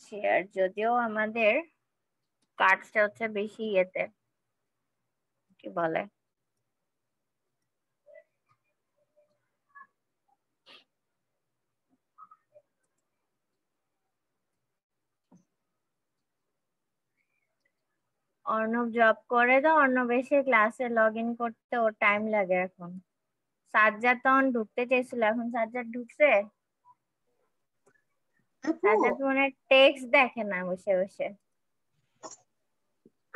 Share, যদিও আমাদের কাজটা হচ্ছে বেশি ইয়েতে, কি বলে, অর্ণব জব করে, তো অর্ণব এসে ক্লাসে লগ ইন করতে ওর টাইম লাগে এখন। সাজ্জাদ তখন ঢুকতে চাইছিল, এখন সাজ্জাদ ঢুকছে। আপু সাজ্জাদ মনে টেক্সট দেখে না বসে বসে।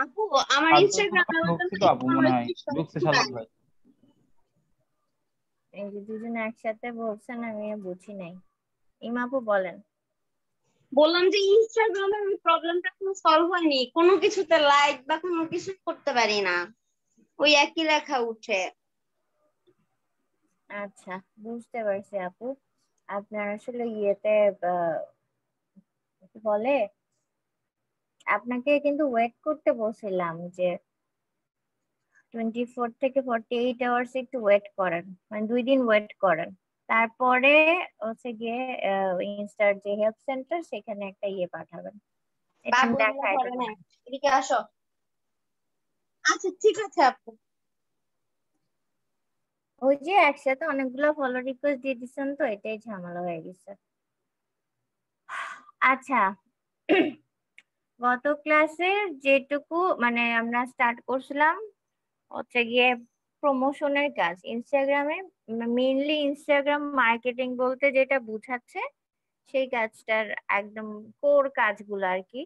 আপু আমার ইনস্টাগ্রামে আপু মনে হয় ঢুকছে সালাদ ভাই। এই যে দুজনে একসাথে বলছেন, আমি বুঝি নাই। ইমাপু বলেন। বললাম যে ইনস্টাগ্রামের ওই প্রবলেমটা এখনো সলভ হয়নি, কোনো কিছুতে লাইক বা কোনো কিছু করতে পারি না, ওই একই লেখা উঠে। আচ্ছা, বুঝতে পারছি আপু। আপনার আসলে ইয়েতে কি বলে, আপনাকে কিন্তু ওয়েট করতে বলছিলাম যে 24 থেকে 48 আওয়ার্স একটু ওয়েট করেন, মানে 2 দিন ওয়েট করেন। তারপরে হচ্ছে গিয়ে ইনস্টার যে হেল্প সেন্টার, সেখানে একটা ইয়ে পাঠাবেন, এটা বাবু এগুলো দেখাই ধরে দেবো। না, এদিকে আসো। আচ্ছা ঠিক আছে আপু। ওই যে একসাথে অনেকগুলো ফলো রিকোয়েস্ট দিয়ে দিচ্ছেন, তো এটাই ঝামেলা হয়ে গেছে। আচ্ছা, গত ক্লাসে যেটুকু মানে আমরা স্টার্ট করছিলাম হচ্ছে গিয়ে প্রমোশনের কাজ ইনস্টাগ্রামে, মেইনলি ইনস্টাগ্রাম মার্কেটিং বলতে যেটা বুঝাচ্ছে সেই কাজটার একদম কোর কাজগুলো আর কি।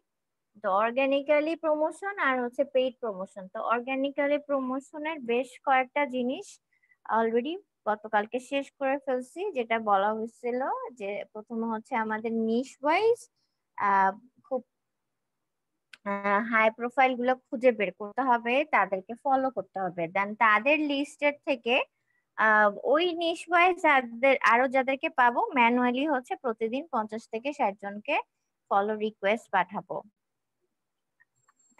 তো অর্গানিক্যালি প্রমোশন আর হচ্ছে পেইড প্রমোশন। তো অর্গানিক্যালি প্রমোশনের বেশ কয়েকটা জিনিস অলরেডি গতকালকে শেষ করে ফেলছি। যেটা বলা হয়েছিল যে প্রথমে হচ্ছে আমাদের নিশ ওয়াইজ খুব হাই প্রোফাইল গুলো খুঁজে বের করতে হবে, তাদেরকে ফলো করতে হবে, দেন তাদের লিস্টের থেকে ওই নিশ ওয়াইজ আরো যাদেরকে পাবো ম্যানুয়ালি হচ্ছে প্রতিদিন 50 থেকে 60 জনকে ফলো রিকোয়েস্ট পাঠাবো।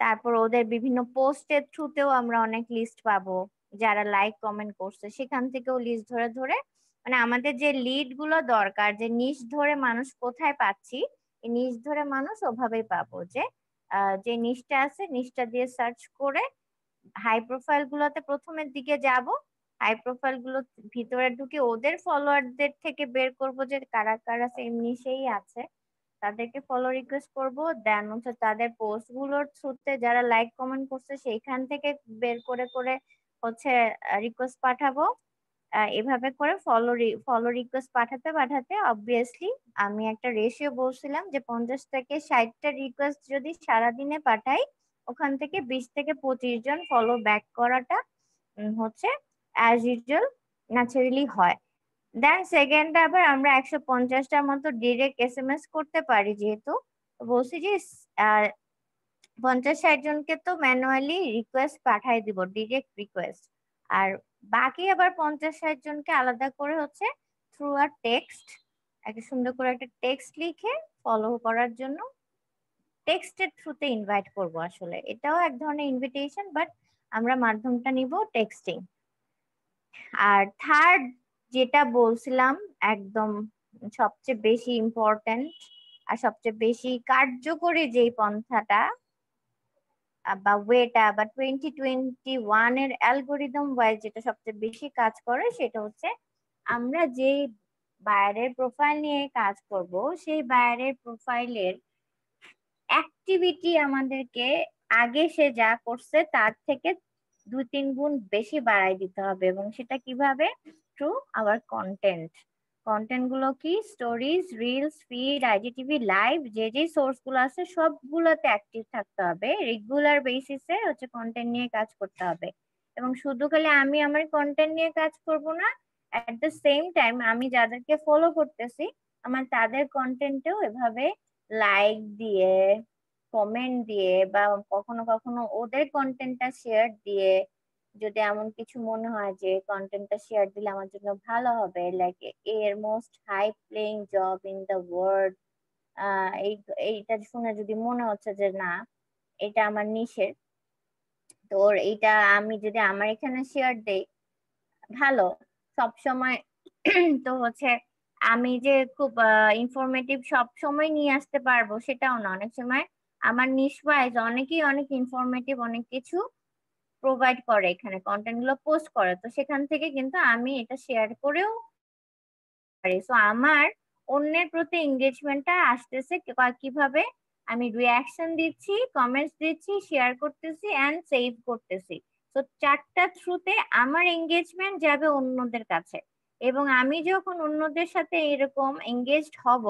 তারপর ওদের বিভিন্ন পোস্টের থ্রুতেও আমরা অনেক লিস্ট পাবো, যারা লাইক কমেন্ট করছে সেখান থেকেও লিস্ট ধরে ধরে, মানে আমাদের যে লিড গুলো দরকার, যে নিশ ধরে মানুষ কোথায় পাচ্ছি, এই নিশ ধরে মানুষ ওভাবেই পাবো। যে যে নিশটা আছে নিশটা দিয়ে সার্চ করে হাই প্রোফাইল গুলোতে প্রথমের দিকে যাব, হাই প্রোফাইল গুলো ভিতরে ঢুকে ওদের ফলোয়ারদের থেকে বের করব যে কারা কারা সেম নিশেই আছে, তাদেরকে ফলো রিকোয়েস্ট করব। দেন হচ্ছে তাদের পোস্ট গুলোর থ্রুতে যারা লাইক কমেন্ট করছে সেইখান থেকে বের করে করে হচ্ছে রিকোয়েস্ট পাঠাবো। এভাবে করে ফলো রিকোয়েস্ট পাঠাতে পাঠাতে অবভিয়াসলি আমি একটা রেশিও বলছিলাম যে 50 থেকে 60টা রিকোয়েস্ট যদি সারাদিনে পাঠাই, ওখান থেকে 20 থেকে 25 জন ফলো ব্যাক করাটা হচ্ছে অ্যাজ ইউজুয়াল ন্যাচারালি হয়। দেন সেকেন্ডে আবার আমরা 150টার মতো ডিরেক্ট এসএমএস করতে পারি, যেহেতু বলছি যে 50-60 জনকে তো ম্যানুয়ালি রিকোয়েস্ট পাঠাই দিব, ডিরেক্ট রিকোয়েস্ট। আর বাকি আবার 50-60 জনকে আলাদা করে হচ্ছে থ্রু আর টেক্সট, একটা সুন্দর করে একটা টেক্সট লিখে ফলো করার জন্য টেক্সটের থ্রুতে ইনভাইট করব। আসলে এটাও এক ধরনের ইনভিটেশন, বাট আমরা মাধ্যমটা নিব টেক্সটিং। আর থার্ড যেটা বলছিলাম একদম সবচেয়ে বেশি ইম্পর্ট্যান্ট আর সবচেয়ে বেশি কার্যকরী যেই পন্থাটা বা ওয়েটা বা 2021 এর অ্যালগোরিদম ওয়াইজ যেটা সবচেয়ে বেশি কাজ করে, সেটা হচ্ছে আমরা যেই বায়ারের প্রোফাইল নিয়ে কাজ করব সেই বায়ারের প্রোফাইলের অ্যাক্টিভিটি আমাদেরকে আগে সে যা করছে তার থেকে 2-3 গুণ বেশি বাড়াই দিতে হবে। এবং সেটা কিভাবে? Through our content. কন্টেন্ট গুলো কি? Stories, reels, feed, IGTV, live, যে যে সোর্স গুলো আছে সবগুলোতে অ্যাক্টিভ থাকতে হবে। রেগুলার বেসিসে হচ্ছে কন্টেন্ট নিয়ে কাজ করতে হবে। এবং শুধু খালি আমি আমার কন্টেন্ট নিয়ে কাজ করব না, এট দ্য সেম টাইম আমি যাদেরকে ফলো করতেছি আমার তাদের কন্টেন্টেও এভাবে লাইক দিয়ে, কমেন্ট দিয়ে, বা কখনো কখনো ওদের কন্টেন্টটা শেয়ার দিয়ে, যদি এমন কিছু মনে হয় যে কন্টেন্টটা শেয়ার দিলে আমার জন্য ভালো হবে, লাইক এর most high playing job in the world, এই এইটা শুনে যদি মনে হচ্ছে যে না এটা আমার নিশের, তো এইটা আমি যদি আমার এখানে শেয়ার দেই ভালো সব সময় তো হচ্ছে আমি যে খুব ইনফরমেটিভ সব সময় নিয়ে আসতে পারবো সেটাও না। অনেক সময় আমার নিশ ওয়াইজ অনেকেই অনেক ইনফরমেটিভ অনেক কিছু প্রোভাইড করে, এখানে কন্টেন্ট গুলো পোস্ট করে, তো সেখান থেকে কিন্তু আমি এটা শেয়ার করেও পারি। সো আমার অন্যের প্রতি এঙ্গেজমেন্টটা আসতেছে কিভাবে, আমি রিয়াকশন দিচ্ছি, কমেন্টস দিচ্ছি, শেয়ার করতেছি এন্ড সেভ করতেছি। তো চারটা থ্রুতে আমার এঙ্গেজমেন্ট যাবে অন্যদের কাছে, এবং আমি যখন অন্যদের সাথে এরকম এঙ্গেজড হব,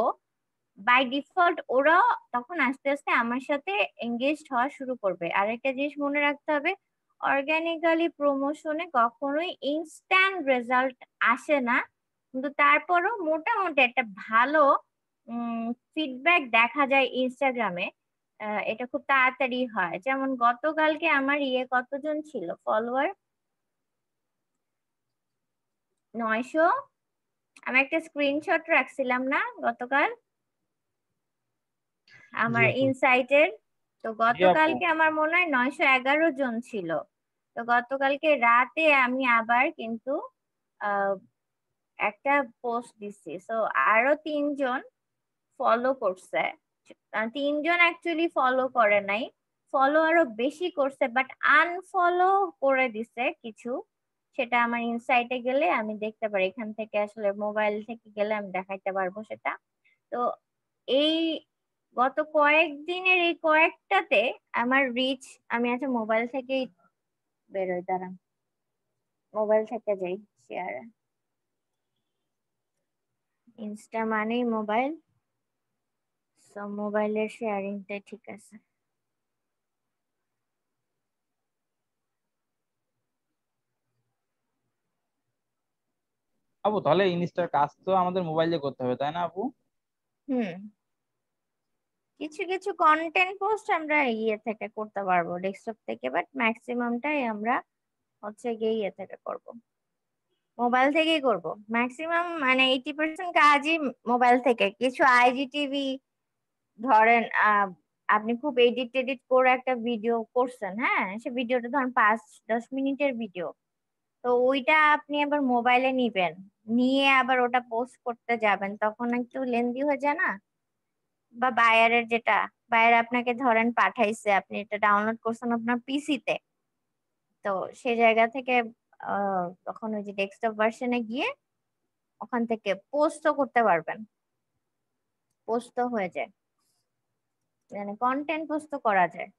বাই ডিফল্ট ওরা তখন আস্তে আস্তে আমার সাথে এঙ্গেজড হওয়া শুরু করবে। আর একটা জিনিস মনে রাখতে হবে, অর্গানিক্যালি প্রমোশনে কখনোই ইনস্ট্যান্ট রেজাল্ট আসে না, কিন্তু তারপরও মোটামুটি একটা ভালো ফিডব্যাক দেখা যায় ইনস্টাগ্রামে। এটা খুব তাড়াতাড়ি হয়। যেমন গতকালকে আমার কতজন ছিল ফলোয়ার, 900। আমি একটা স্ক্রিনশট রাখছিলাম না গতকাল জি আমার আপু। ইনসাইটের। তো জি আপু। গতকালকে আমার মনে হয় 911 জন ছিল। তো গতকালকে রাতে আমি আবার কিন্তু আহ, একটা পোস্ট দিছি, তো আরো 3জন ফলো করছে। 3জন অ্যাকচুয়ালি ফলো করে নাই, ফলো আরো বেশি করছে, বাট আনফলো করে দিছে কিছু। সেটা আমার ইনসাইটে গেলে আমি দেখতে পারি, এখান থেকে আসলে মোবাইল থেকে গেলে আমি দেখাইতে পারবো সেটা। তো এই গত কয়েকদিনের এই কয়েকটাতে আমার রিচ, আমি আচ্ছা মোবাইল থেকেই বেরোই, দাঁড়ান মোবাইল থেকে যাই শেয়ার। ইনস্টা মানেই মোবাইল, সো মোবাইলের শেয়ারিংটাই ঠিক আছে। আপু তাহলে ইনস্টার কাজ তো আমাদের মোবাইলে করতে হবে, তাই না আপু? হুম, কিছু কিছু কন্টেন্ট পোস্ট আমরা থেকে করতে পারবো ডেস্কটপ থেকে, বাট ম্যাক্সিমামটাই আমরা হচ্ছে গিয়ে থেকে করব, মোবাইল থেকেই করব। ম্যাক্সিমাম মানে 80% কাজই মোবাইল থেকে। কিছু আইজিটিভি ধরেন আপনি খুব এডিট টেডিট করে একটা ভিডিও করছেন, হ্যাঁ, সে ভিডিওটা ধরেন 5-10 মিনিটের ভিডিও, তো ওইটা আপনি আবার মোবাইলে নিবেন, নিয়ে আবার ওটা পোস্ট করতে যাবেন, তখন একটু লেন্দি হয়ে যায় না? বা বায়ারের যেটা, বায়ার আপনাকে ধরেন পাঠাইছে, আপনি এটা ডাউনলোড করছেন আপনার পিসিতে, তো সে জায়গা থেকে তখন ওই যে ডেস্কটপ ভার্সনে গিয়ে ওখান থেকে পোস্টও করতে পারবেন, পোস্টও হয়ে যায়, মানে কন্টেন্ট পোস্ট করা যায়।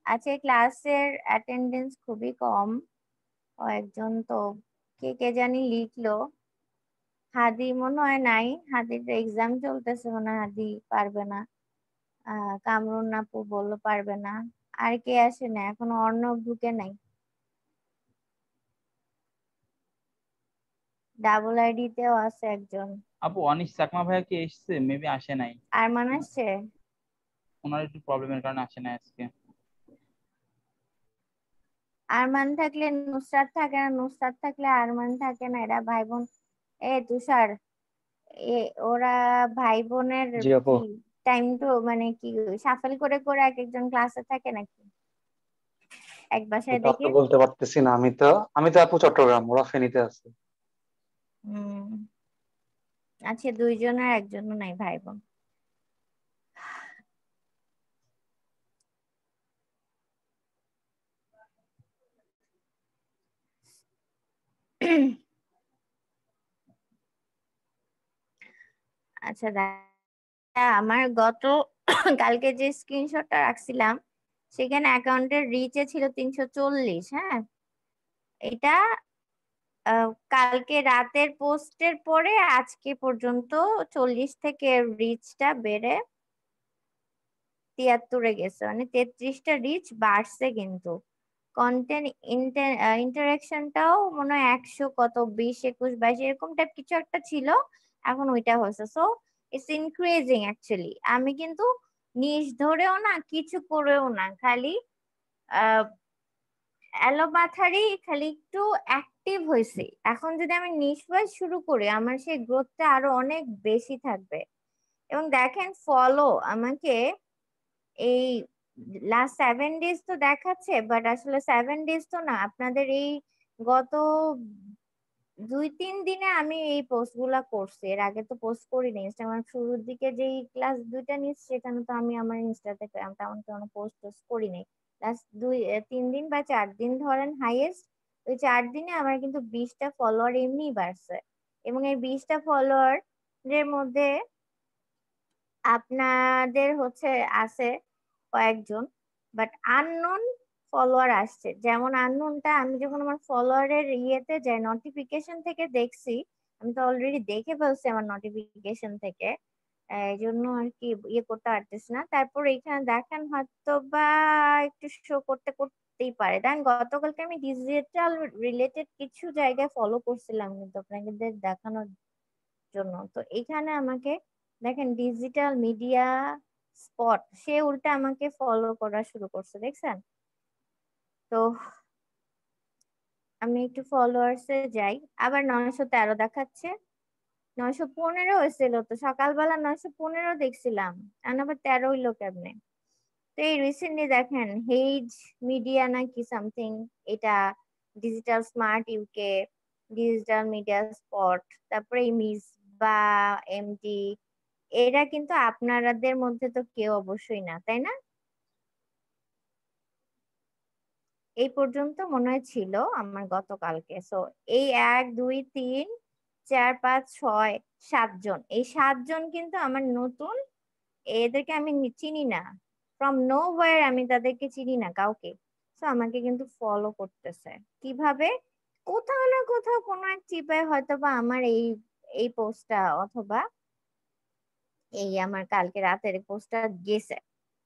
আজকে ক্লাসের অ্যাটেন্ডেন্স খুবই কম, কয়েকজন তো কে কে জানি লিখলো। হাদি মনে হয় নাই, হাদির এক্সাম চলতেছে মনে হয়, হাদি পারবে না। কামরুন আপু বললো পারবে না। আর কে আসে না এখনো? অর্ণব ঢুকে নাই। ডাবল আইডি তেও আছে একজন। আপু অনিশ চাকমা ভাইয়া কি এসছে? মেবি আসে নাই। আরমান আসছে? ওনার একটু প্রবলেমের কারণে আসে নাই আজকে। আরমান থাকলে নুসরাত থাকে না, নুসরাত থাকলে আরমান থাকে না, এরা ভাই বোন। তুষার, এ ওরা ভাই বোনের জি আপু। কি টাইম তো মানে কি সাফেল করে করে এক একজন ক্লাসে থাকে নাকি এক বাসায় ওটা দেখে? তো বলতে পারতেছি না। আমি তো আপু চট্টগ্রাম, ওরা ফেনীতে আছে। হম, আচ্ছা, 2জন আর একজনও নাই ভাই বোন। আচ্ছা আমার গত কালকে যে স্ক্রিনশটটা রাখছিলাম, সেখানে অ্যাকাউন্টের রিচে ছিল 340। হ্যাঁ, এটা কালকে রাতের পোস্টের পরে আজকে পর্যন্ত 40 থেকে রিচটা বেড়ে 73-এ গেছে, মানে 33টা রিচ বাড়ছে। কিন্তু কন্টেন্ট ইন্টারাকশনটাও মনে হয় 100 কত 20, 21, 22 এরকম টাইপ কিছু একটা ছিল, এখন ওইটা হয়েছে। So it's increasing actually. আমি কিন্তু নিজ ধরেও না, কিছু করেও না, খালি অ্যালোপাথারি খালি একটু অ্যাক্টিভ হয়েছি। এখন যদি আমি নিঃশ্বাস শুরু করি, আমার সেই গ্রোথটা আরো অনেক বেশি থাকবে। এবং দেখেন ফলো আমাকে এই লাস্ট 7 ডেজ তো দেখাচ্ছে, বাট আসলে 7 ডেজ তো না, আপনাদের এই গত 2-3 দিনে আমি এই পোস্ট গুলা করছি, এর আগে তো পোস্ট করিনি। ইনস্টাগ্রাম শুরুর দিকে যেই ক্লাস 2টা নিচ্ছি সেখানে তো আমি আমার ইনস্টাতে তেমন কোনো পোস্ট টোস্ট করিনি। লাস্ট 3 দিন বা 4 দিন ধরেন হাইয়েস্ট, ওই 4 দিনে আমার কিন্তু 20টা ফলোয়ার এমনিই বাড়ছে। এবং এই 20টা ফলোয়ার এর মধ্যে আপনাদের হচ্ছে আছে কয়েকজন, বাট আননোন ফলোয়ার আসছে। যেমন আননোনটা আমি যখন আমার ফলোয়ারের ইয়েতে যাই নোটিফিকেশন থেকে দেখছি, আমি তো অলরেডি দেখে ফেলছি আমার নোটিফিকেশন থেকে, এই জন্য আর কি ইয়ে করতে পারতেছি না। তারপর এখানে দেখেন হয়তো বা একটু শো করতে করতেই পারে। দেন গতকালকে আমি ডিজিটাল রিলেটেড কিছু জায়গায় ফলো করছিলাম কিন্তু আপনাদের দেখানোর জন্য। তো এখানে আমাকে দেখেন ডিজিটাল মিডিয়া স্পট, সে উল্টা আমাকে ফলো করা শুরু করছে, দেখছেন? তো আমি একটু ফলোয়ার্সে যাই, আবার 913 দেখাচ্ছে। 915 হয়েছিল তো, সকালবেলা 915 দেখছিলাম, এখন আবার 13 হইলো কেমনে? তো এই রিসেন্টলি দেখেন হেজ মিডিয়া নাকি সামথিং, এটা digital smart UK, digital media spot, তারপরে এই মিস বা এমডি, এরা কিন্তু আপনাদের মধ্যে তো কেউ অবশ্যই না, তাই না? এই পর্যন্ত মনে হয় ছিল আমার গতকালকে। সো এই 1 2 3 4 5 6 7 জন, এই 7 জন কিন্তু আমার নতুন, এদেরকে আমি চিনি না, ফ্রম নো ওয়্যার, আমি তাদেরকে চিনি না কাউকে। তো আমাকে কিন্তু ফলো করতেছে কিভাবে? কোথাও না কোথাও কোনো এক চিপায় হয়তো বা আমার এই এই পোস্টটা অথবা এই আমার কালকে রাতের পোস্টটা গেছে।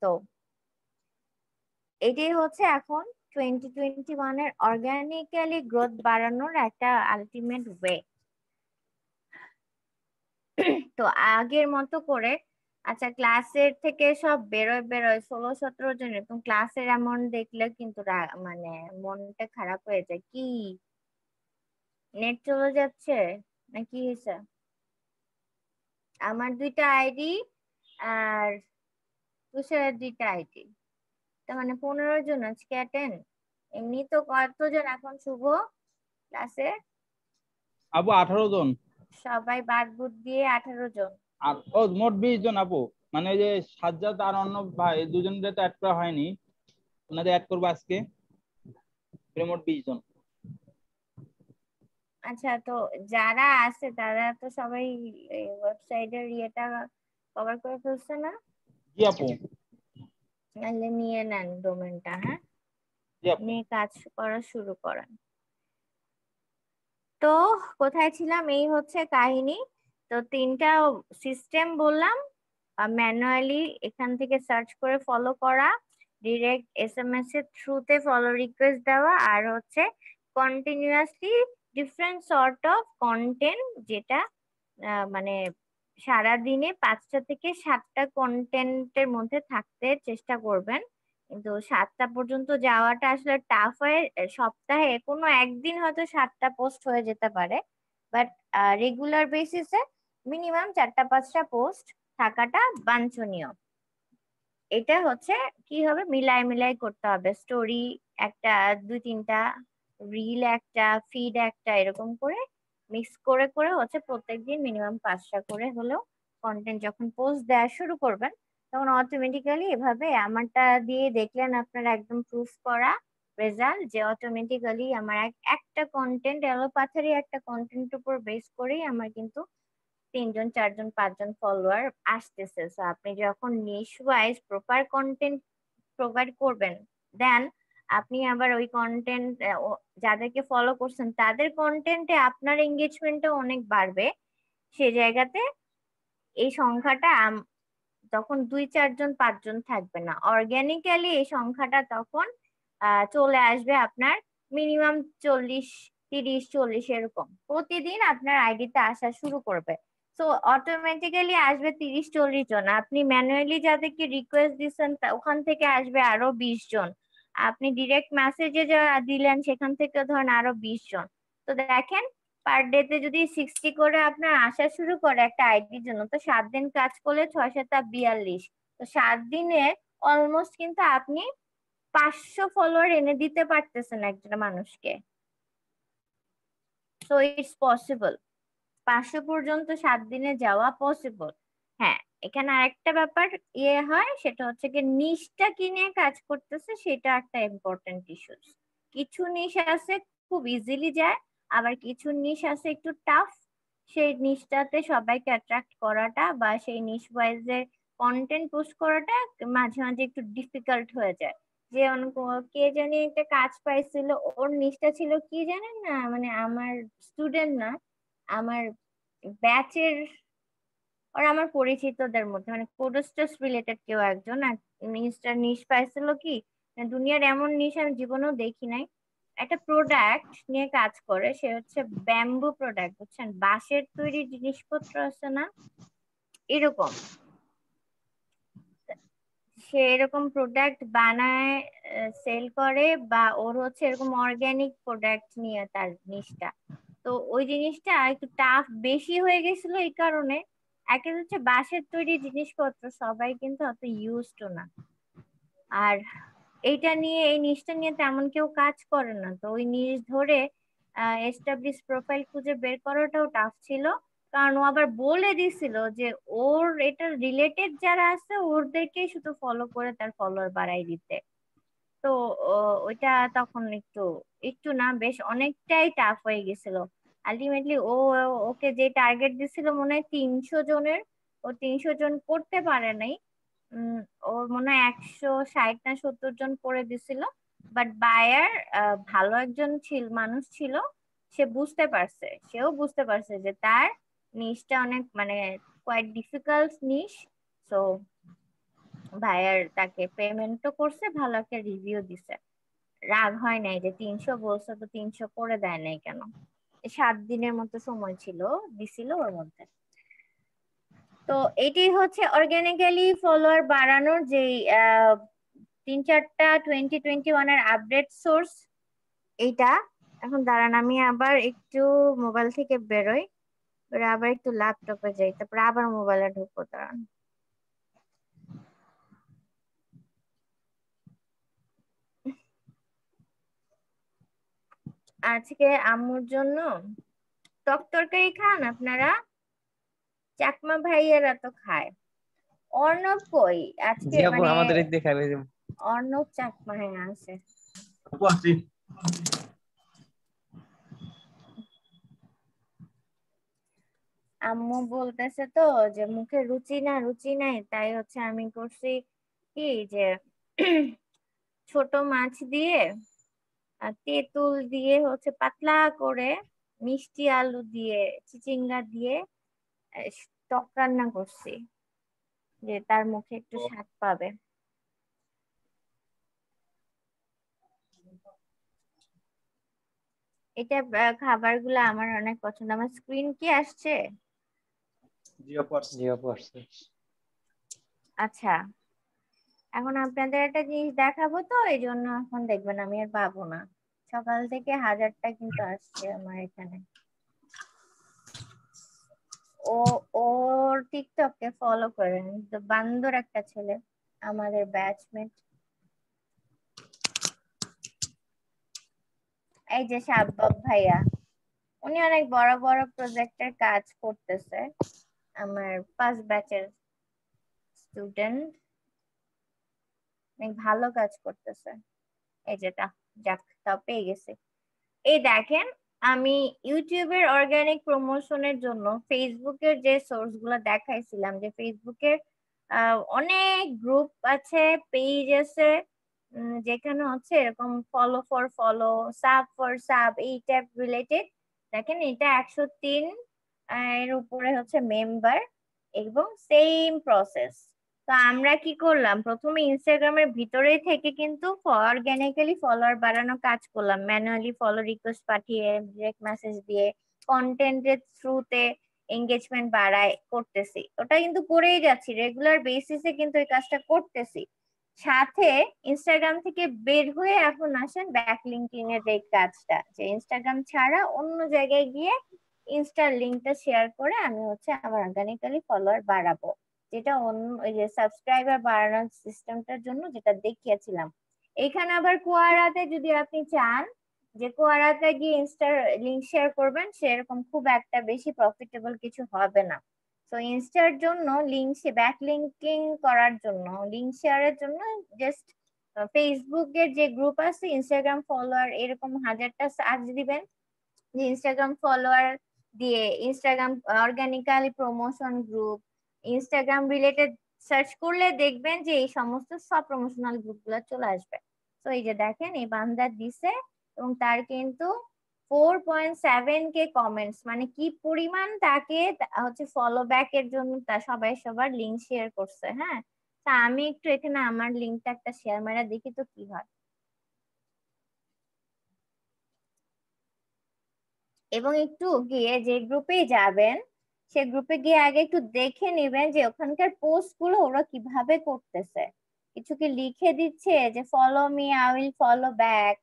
তো এটাই হচ্ছে এখন 2021 এর অর্গানিক্যালি গ্রোথ বাড়ানোর একটা আলটিমেট ওয়ে। তো আগের মতো করে, আচ্ছা ক্লাসের থেকে সব বেরোয় বেরোয় 16-17 জন, এরকম ক্লাসের অ্যামাউন্ট দেখলে কিন্তু মানে মনটা খারাপ হয়ে যায়। কি নেট চলে যাচ্ছে না কি হয়েছে? আমার 2টা আইডি আর তুষারের 2টা আইডি, তার মানে 15 জন আজকে অ্যাটেন্ড। এমনি তো কতজন এখন শুভ ক্লাসে? আপু 18 জন। সবাই বাদ বুদ দিয়ে 18 জন। আর ও মোট 20 জন আপু। মানে ওই যে সাজ্জাদ আর অন্য ভাই দুজনকে তো অ্যাড করা হয়নি, ওনাদের অ্যাড করবো আজকে। মোট 20 জন। আচ্ছা, তো যারা আছে তারা তো সবাই ওয়েবসাইটের ইয়েটা কভার করে ফেলছে না? জি আপু। তাহলে নিয়ে নেন ডোমেনটা, হ্যাঁ, জি আপু। নিয়ে কাজ করা শুরু করেন। তো কোথায় ছিলাম? এই হচ্ছে কাহিনী। তো 3টা সিস্টেম বললাম, ম্যানুয়ালি এখান থেকে সার্চ করে ফলো করা, ডিরেক্ট এসএমএস এর থ্রুতে ফলো রিকোয়েস্ট দেওয়া, আর হচ্ছে continuously different sort of content, যেটা মানে সারাদিনে 5টা থেকে 7টা কন্টেন্টের মধ্যে থাকতে চেষ্টা করবেন। কিন্তু 7টা পর্যন্ত যাওয়াটা আসলে টাফ হয়। সপ্তাহে কোনো একদিন হয়তো 7টা পোস্ট হয়ে যেতে পারে, বাট রেগুলার বেসিসে মিনিমাম 4টা-5টা পোস্ট থাকাটা বাঞ্ছনীয়। এটা হচ্ছে কি হবে, মিলাই মিলাই করতে হবে। স্টোরি একটা, 2-3টা রিল একটা, ফিড একটা, এরকম করে মিক্স করে করে হচ্ছে প্রত্যেকদিন মিনিমাম 5টা করে হলেও কন্টেন্ট যখন পোস্ট দেওয়া শুরু করবেন, তখন অটোমেটিক্যালি এভাবে আমারটা দিয়ে দেখলেন আপনারা একদম প্রুফ করা রেজাল্ট, যে অটোমেটিক্যালি আমার একটা কন্টেন্ট এলোপাথারি একটা কন্টেন্ট উপর বেস করেই আমার কিন্তু 3 জন 4 জন 5 জন ফলোয়ার আসতেছে। সো আপনি যখন নিশ ওয়াইজ প্রপার কন্টেন্ট প্রোভাইড করবেন, দেন আপনি আবার ওই কন্টেন্ট যাদেরকে ফলো করছেন তাদের কন্টেন্টে আপনার এঙ্গেজমেন্টও অনেক বাড়বে। সে জায়গাতে এই সংখ্যাটা তখন 2-4 জন 5 জন থাকবে না, অর্গানিক্যালি এই সংখ্যাটা তখন চলে আসবে আপনার মিনিমাম 40-30-40 এরকম প্রতিদিন আপনার আইডিতে আসা শুরু করবে। তো অটোমেটিক্যালি আসবে 30-40 জন। আপনি ম্যানুয়ালি যাদেরকে রিকোয়েস্ট দিচ্ছেন ওখান থেকে আসবে আরো 20 জন। আপনি ডিরেক্ট মেসেজে যা দিলেন সেখান থেকে ধরেন আরো 20 জন। তো দেখেন পার ডে তে যদি 60 করে আপনার আসা শুরু করে একটা আইডির জন্য, তো 7 দিন কাজ করলে 6-7-42, তো 7 দিনে অলমোস্ট কিন্তু আপনি 500 ফলোয়ার এনে দিতে পারতেছেন একজন মানুষকে। সো ইটস পসিবল, 500 পর্যন্ত 7 দিনে যাওয়া পসিবল। হ্যাঁ, এখানে আরেকটা ব্যাপার হয়, সেটা হচ্ছে কি নিশটা কি নিয়ে কাজ করতেছে সেটা একটা ইম্পর্টেন্ট ইস্যু। কিছু নিশ আছে খুব ইজিলি যায়, আবার কিছু নিশ আছে একটু টাফ। সেই নিশটাতে সবাইকে অ্যাট্রাক্ট করাটা বা সেই নিশ ওয়াইজে কন্টেন্ট পোস্ট করাটা মাঝে মাঝে একটু ডিফিকাল্ট হয়ে যায়। যে কে জানি একটা কাজ পাইছিল, ওর নিশটা ছিল কি জানেন না, মানে আমার স্টুডেন্ট না, আমার ব্যাচের, ওরা আমার পরিচিতদের মধ্যে, মানে কোডস্টাস রিলেটেড কেউ একজন নিশটা নিশ পাইছিল কি, মানে দুনিয়ার এমন নিশ আমি জীবনেও দেখি নাই। একটা প্রোডাক্ট নিয়ে কাজ করে, সে হচ্ছে ব্যাম্বু প্রোডাক্ট, বুঝছেন, বাঁশের তৈরি জিনিসপত্র আছে না, এরকম সে এরকম প্রোডাক্ট বানায়, সেল করে, বা ওর হচ্ছে এরকম অর্গানিক প্রোডাক্ট নিয়ে তার নিশটা। তো ওই জিনিসটা একটু টাফ বেশি হয়ে গেছিল এই কারণে, একে হচ্ছে বাঁশের তৈরি জিনিসপত্র সবাই কিন্তু অত ইউজড না, আর এইটা নিয়ে এই নিশটা নিয়ে তেমন কেউ কাজ করে না। তো ওই নিশ ধরে এস্টাবলিশ প্রোফাইল খুঁজে বের করাটাও টাফ ছিল, কারণ ও আবার বলে দিছিল যে ওর এটা রিলেটেড যারা আছে ওদেরকেই শুধু ফলো করে তার ফলোয়ার বাড়াই দিতে। তো ওইটা তখন একটু একটু না, বেশ অনেকটাই টাফ হয়ে গেছিল। আলটিমেটলি ওকে যে টার্গেট দিছিল মনে হয় 300 জনের, ও 300 জন করতে পারে নাই। ওর মনে হয় 160 না 70 জন করে দিছিল। বাট বায়ার ভালো একজন মানুষ ছিল, সে বুঝতে পারছে, সেও বুঝতে পারছে যে তার নিশটা অনেক মানে কোয়াইট ডিফিকাল্ট নিশ। সো বায়ার তাকে পেমেন্টও করছে, ভালো একটা রিভিউ দিছে। রাগ হয় নাই যে 300 বলছে তো 300 করে দেয় নাই কেন, 7 দিনের মতো সময় ছিল, দিছিল ওর মধ্যে। তো এটি হচ্ছে অর্গানিক্যালি ফলোয়ার বাড়ানোর যে 3-4টা 2021 এর আপডেট সোর্স এইটা। এখন দাঁড়ান আমি আবার একটু মোবাইল থেকে বেরোই, আবার একটু ল্যাপটপে যাই, তারপর আবার মোবাইলে ঢুকবো, দাঁড়ান। আজকে আম্মুর জন্য টক তরকারি খান আপনারা? চাকমা ভাইয়েরা তো খায়। অর্ণব কই আজকে, জি আপু, মানে আমাদের এদিকে খাবে যে। অর্ণব চাকমা হ্যাঁ আছে। আপু আসছি। আম্মু বলতেছে তো যে মুখে রুচি না, রুচি নাই, তাই হচ্ছে আমি করছি কি যে ছোট মাছ দিয়ে আর তেঁতুল দিয়ে হচ্ছে পাতলা করে, মিষ্টি আলু দিয়ে, চিচিঙ্গা দিয়ে টক রান্না করছি, যে তার মুখে একটু স্বাদ পাবে। এটা খাবারগুলো আমার অনেক পছন্দ। আমার স্ক্রিন কি আসছে? জি আপু আসছে। জি আপু আসছে। আচ্ছা, এখন আপনাদের একটা জিনিস দেখাবো, তো এই জন্য এখন দেখবেন, আমি আর পাবো না। সকাল থেকে হাজারটা কিন্তু আসছে আমার এখানে। ও ওর টিকটককে ফলো করেন, তো বান্দর একটা ছেলে, আমাদের ব্যাচমেট। এই যে শাব্বাব ভাইয়া, উনি অনেক বড় বড় প্রজেক্টের কাজ করতেছে, আমার 5 ব্যাচের স্টুডেন্ট, অনেক ভালো কাজ করতেছে। এই যেটা, যাক তাও পেয়ে গেছে। এই দেখেন, আমি ইউটিউবের অর্গানিক প্রমোশনের জন্য ফেসবুকের যে সোর্স গুলো দেখাইছিলাম, যে ফেসবুকের অনেক গ্রুপ আছে, পেজ আছে, যেখানে হচ্ছে এরকম follow for follow, sub for sub, এই টাইপ রিলেটেড। দেখেন এটা 103 এর উপরে হচ্ছে মেম্বার, এবং সেম প্রসেস। তো আমরা কি করলাম, প্রথমে ইনস্টাগ্রামের ভিতরে থেকে কিন্তু অর্গানিক্যালি ফলোয়ার বাড়ানো কাজ করলাম, ম্যানুয়ালি ফলো রিকোয়েস্ট পাঠিয়ে, ডিরেক্ট মেসেজ দিয়ে, কন্টেন্টের থ্রুতে এঙ্গেজমেন্ট বাড়ায় করতেছি। ওটা কিন্তু করেই যাচ্ছি, রেগুলার বেসিসে কিন্তু এই কাজটা করতেছি। সাথে ইনস্টাগ্রাম থেকে বের হয়ে এখন আসেন ব্যাকলিঙ্কিং এর এই কাজটা, যে ইনস্টাগ্রাম ছাড়া অন্য জায়গায় গিয়ে ইনস্টার লিঙ্কটা শেয়ার করে আমি হচ্ছে আমার অর্গানিক্যালি ফলোয়ার বাড়াবো, যেটা অন্য ওই যে সাবস্ক্রাইবার বাড়ানোর সিস্টেমটার জন্য যেটা দেখিয়েছিলাম। এখানে আবার কুয়ারাতে যদি আপনি চান যে কোয়ারাতে গিয়ে ইনস্টার লিঙ্ক শেয়ার করবেন সেরকম খুব একটা বেশি প্রফিটেবল কিছু হবে না। তো ইনস্টার জন্য লিঙ্ক ব্যাক লিঙ্কিং করার জন্য লিঙ্ক শেয়ারের জন্য জাস্ট ফেসবুকের যে গ্রুপ আছে ইনস্টাগ্রাম ফলোয়ার এরকম 1000টা সার্চ দিবেন, যে ইনস্টাগ্রাম ফলোয়ার দিয়ে Instagram organically promotion group, Instagram related search করলে দেখবেন যে এই সমস্ত সব প্রমোশনাল গ্রুপগুলো চলে আসবে। তো এই যে দেখেন এই বান্দা দিছে এবং তার কিন্তু 4.7K কমেন্টস, মানে কি পরিমাণ তাকে হচ্ছে ফলো ব্যাক এর জন্য তা সবাই সবার লিঙ্ক শেয়ার করছে। হ্যাঁ, তা আমি একটু এখানে আমার লিঙ্কটা একটা শেয়ার মারা দেখি তো কি হয়। এবং একটু গিয়ে যে গ্রুপে যাবেন সে গ্রুপে গিয়ে আগে একটু দেখে নেবেন যে ওখানকার পোস্ট গুলো ওরা কিভাবে করতেছে, কিছু কি লিখে দিচ্ছে যে follow me I will follow back,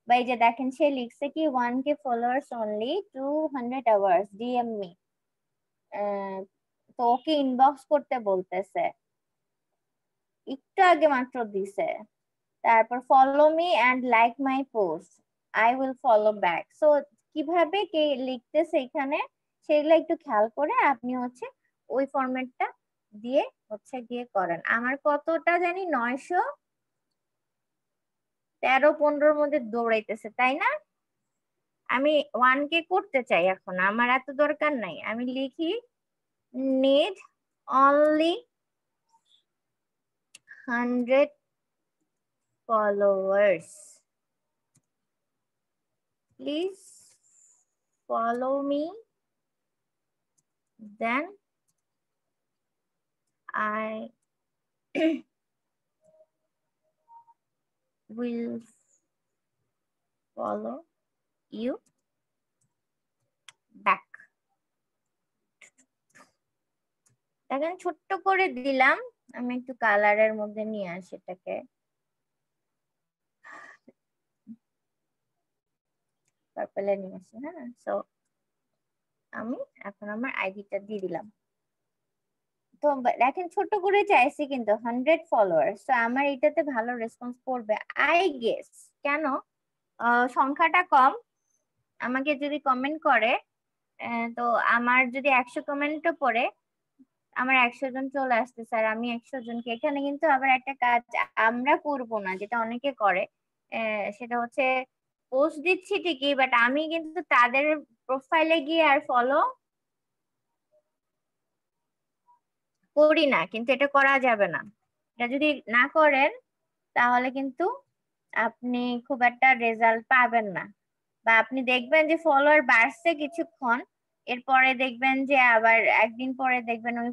বা এই যে দেখেন সে লিখছে কি 1K followers only 200 hours DM me, তো ওকে ইনবক্স করতে বলতেছে, একটু আগে মাত্র দিছে। তারপর follow me and like my post I will follow back. So কিভাবে কে লিখতেছে এখানে সেগুলো একটু খেয়াল করে আপনি হচ্ছে ওই ফরম্যাটটা দিয়ে হচ্ছে গিয়ে করেন। আমার কতটা জানি 913-15 মধ্যে দৌড়াইতেছে তাই না? আমি 1K করতে চাই, এখন আমার এত দরকার নাই। আমি লিখি need only 100 followers, please follow me, then I will follow you back। দেখেন ছোট্ট করে দিলাম, আমি একটু কালারের মধ্যে নিয়ে আসি এটাকে, পার্পলে নিয়ে আসি। হ্যাঁ, সো আমি এখন আমার আইডিটা দিয়ে দিলাম। তো দেখেন ছোট করে চাইছি কিন্তু 100 ফলোয়ার্স, তো আমার এটাতে ভালো রেসপন্স করবে আই গেস। কেন? সংখ্যাটা কম, আমাকে যদি কমেন্ট করে তো আমার যদি 100 কমেন্টও পড়ে আমার 100 জন চলে আসতে স্যার, আমি 100 জনকে এখানে কিন্তু আবার একটা কাজ আমরা করব না যেটা অনেকে করে, সেটা হচ্ছে পোস্ট দিচ্ছি ঠিকই বাট আমি কিন্তু তাদের প্রোফাইলে গিয়ে আর ফলো করি না, কিন্তু এটা করা যাবে না। এটা যদি না করেন তাহলে কিন্তু আপনি খুব একটা রেজাল্ট পাবেন না, বা আপনি দেখবেন যে ফলোয়ার বাড়ছে কিছুক্ষণ, এরপরে দেখবেন যে আবার একদিন পরে দেখবেন ওই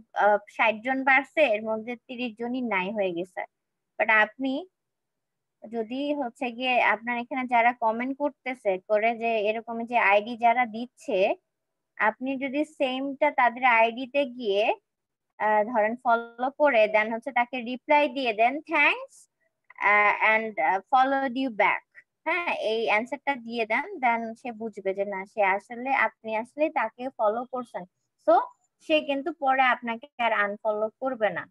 60 জন বাড়ছে এর মধ্যে 30 জনই নাই হয়ে গেছে। বাট আপনি যদি হচ্ছে গিয়ে আপনার এখানে যারা কমেন্ট করতেছে করে যে এরকম যে আইডি যারা দিচ্ছে, আপনি যদি সেমটা তাদের আইডিতে গিয়ে ধরেন ফলো করে দেন হচ্ছে তাকে রিপ্লাই দিয়ে দেন thanks and followed you back, হ্যাঁ এই অ্যান্সারটা দিয়ে দেন, দেন সে বুঝবে যে না সে আসলে আপনি আসলে তাকে ফলো করছেন, সো সে কিন্তু পরে আপনাকে আর আনফলো করবে না।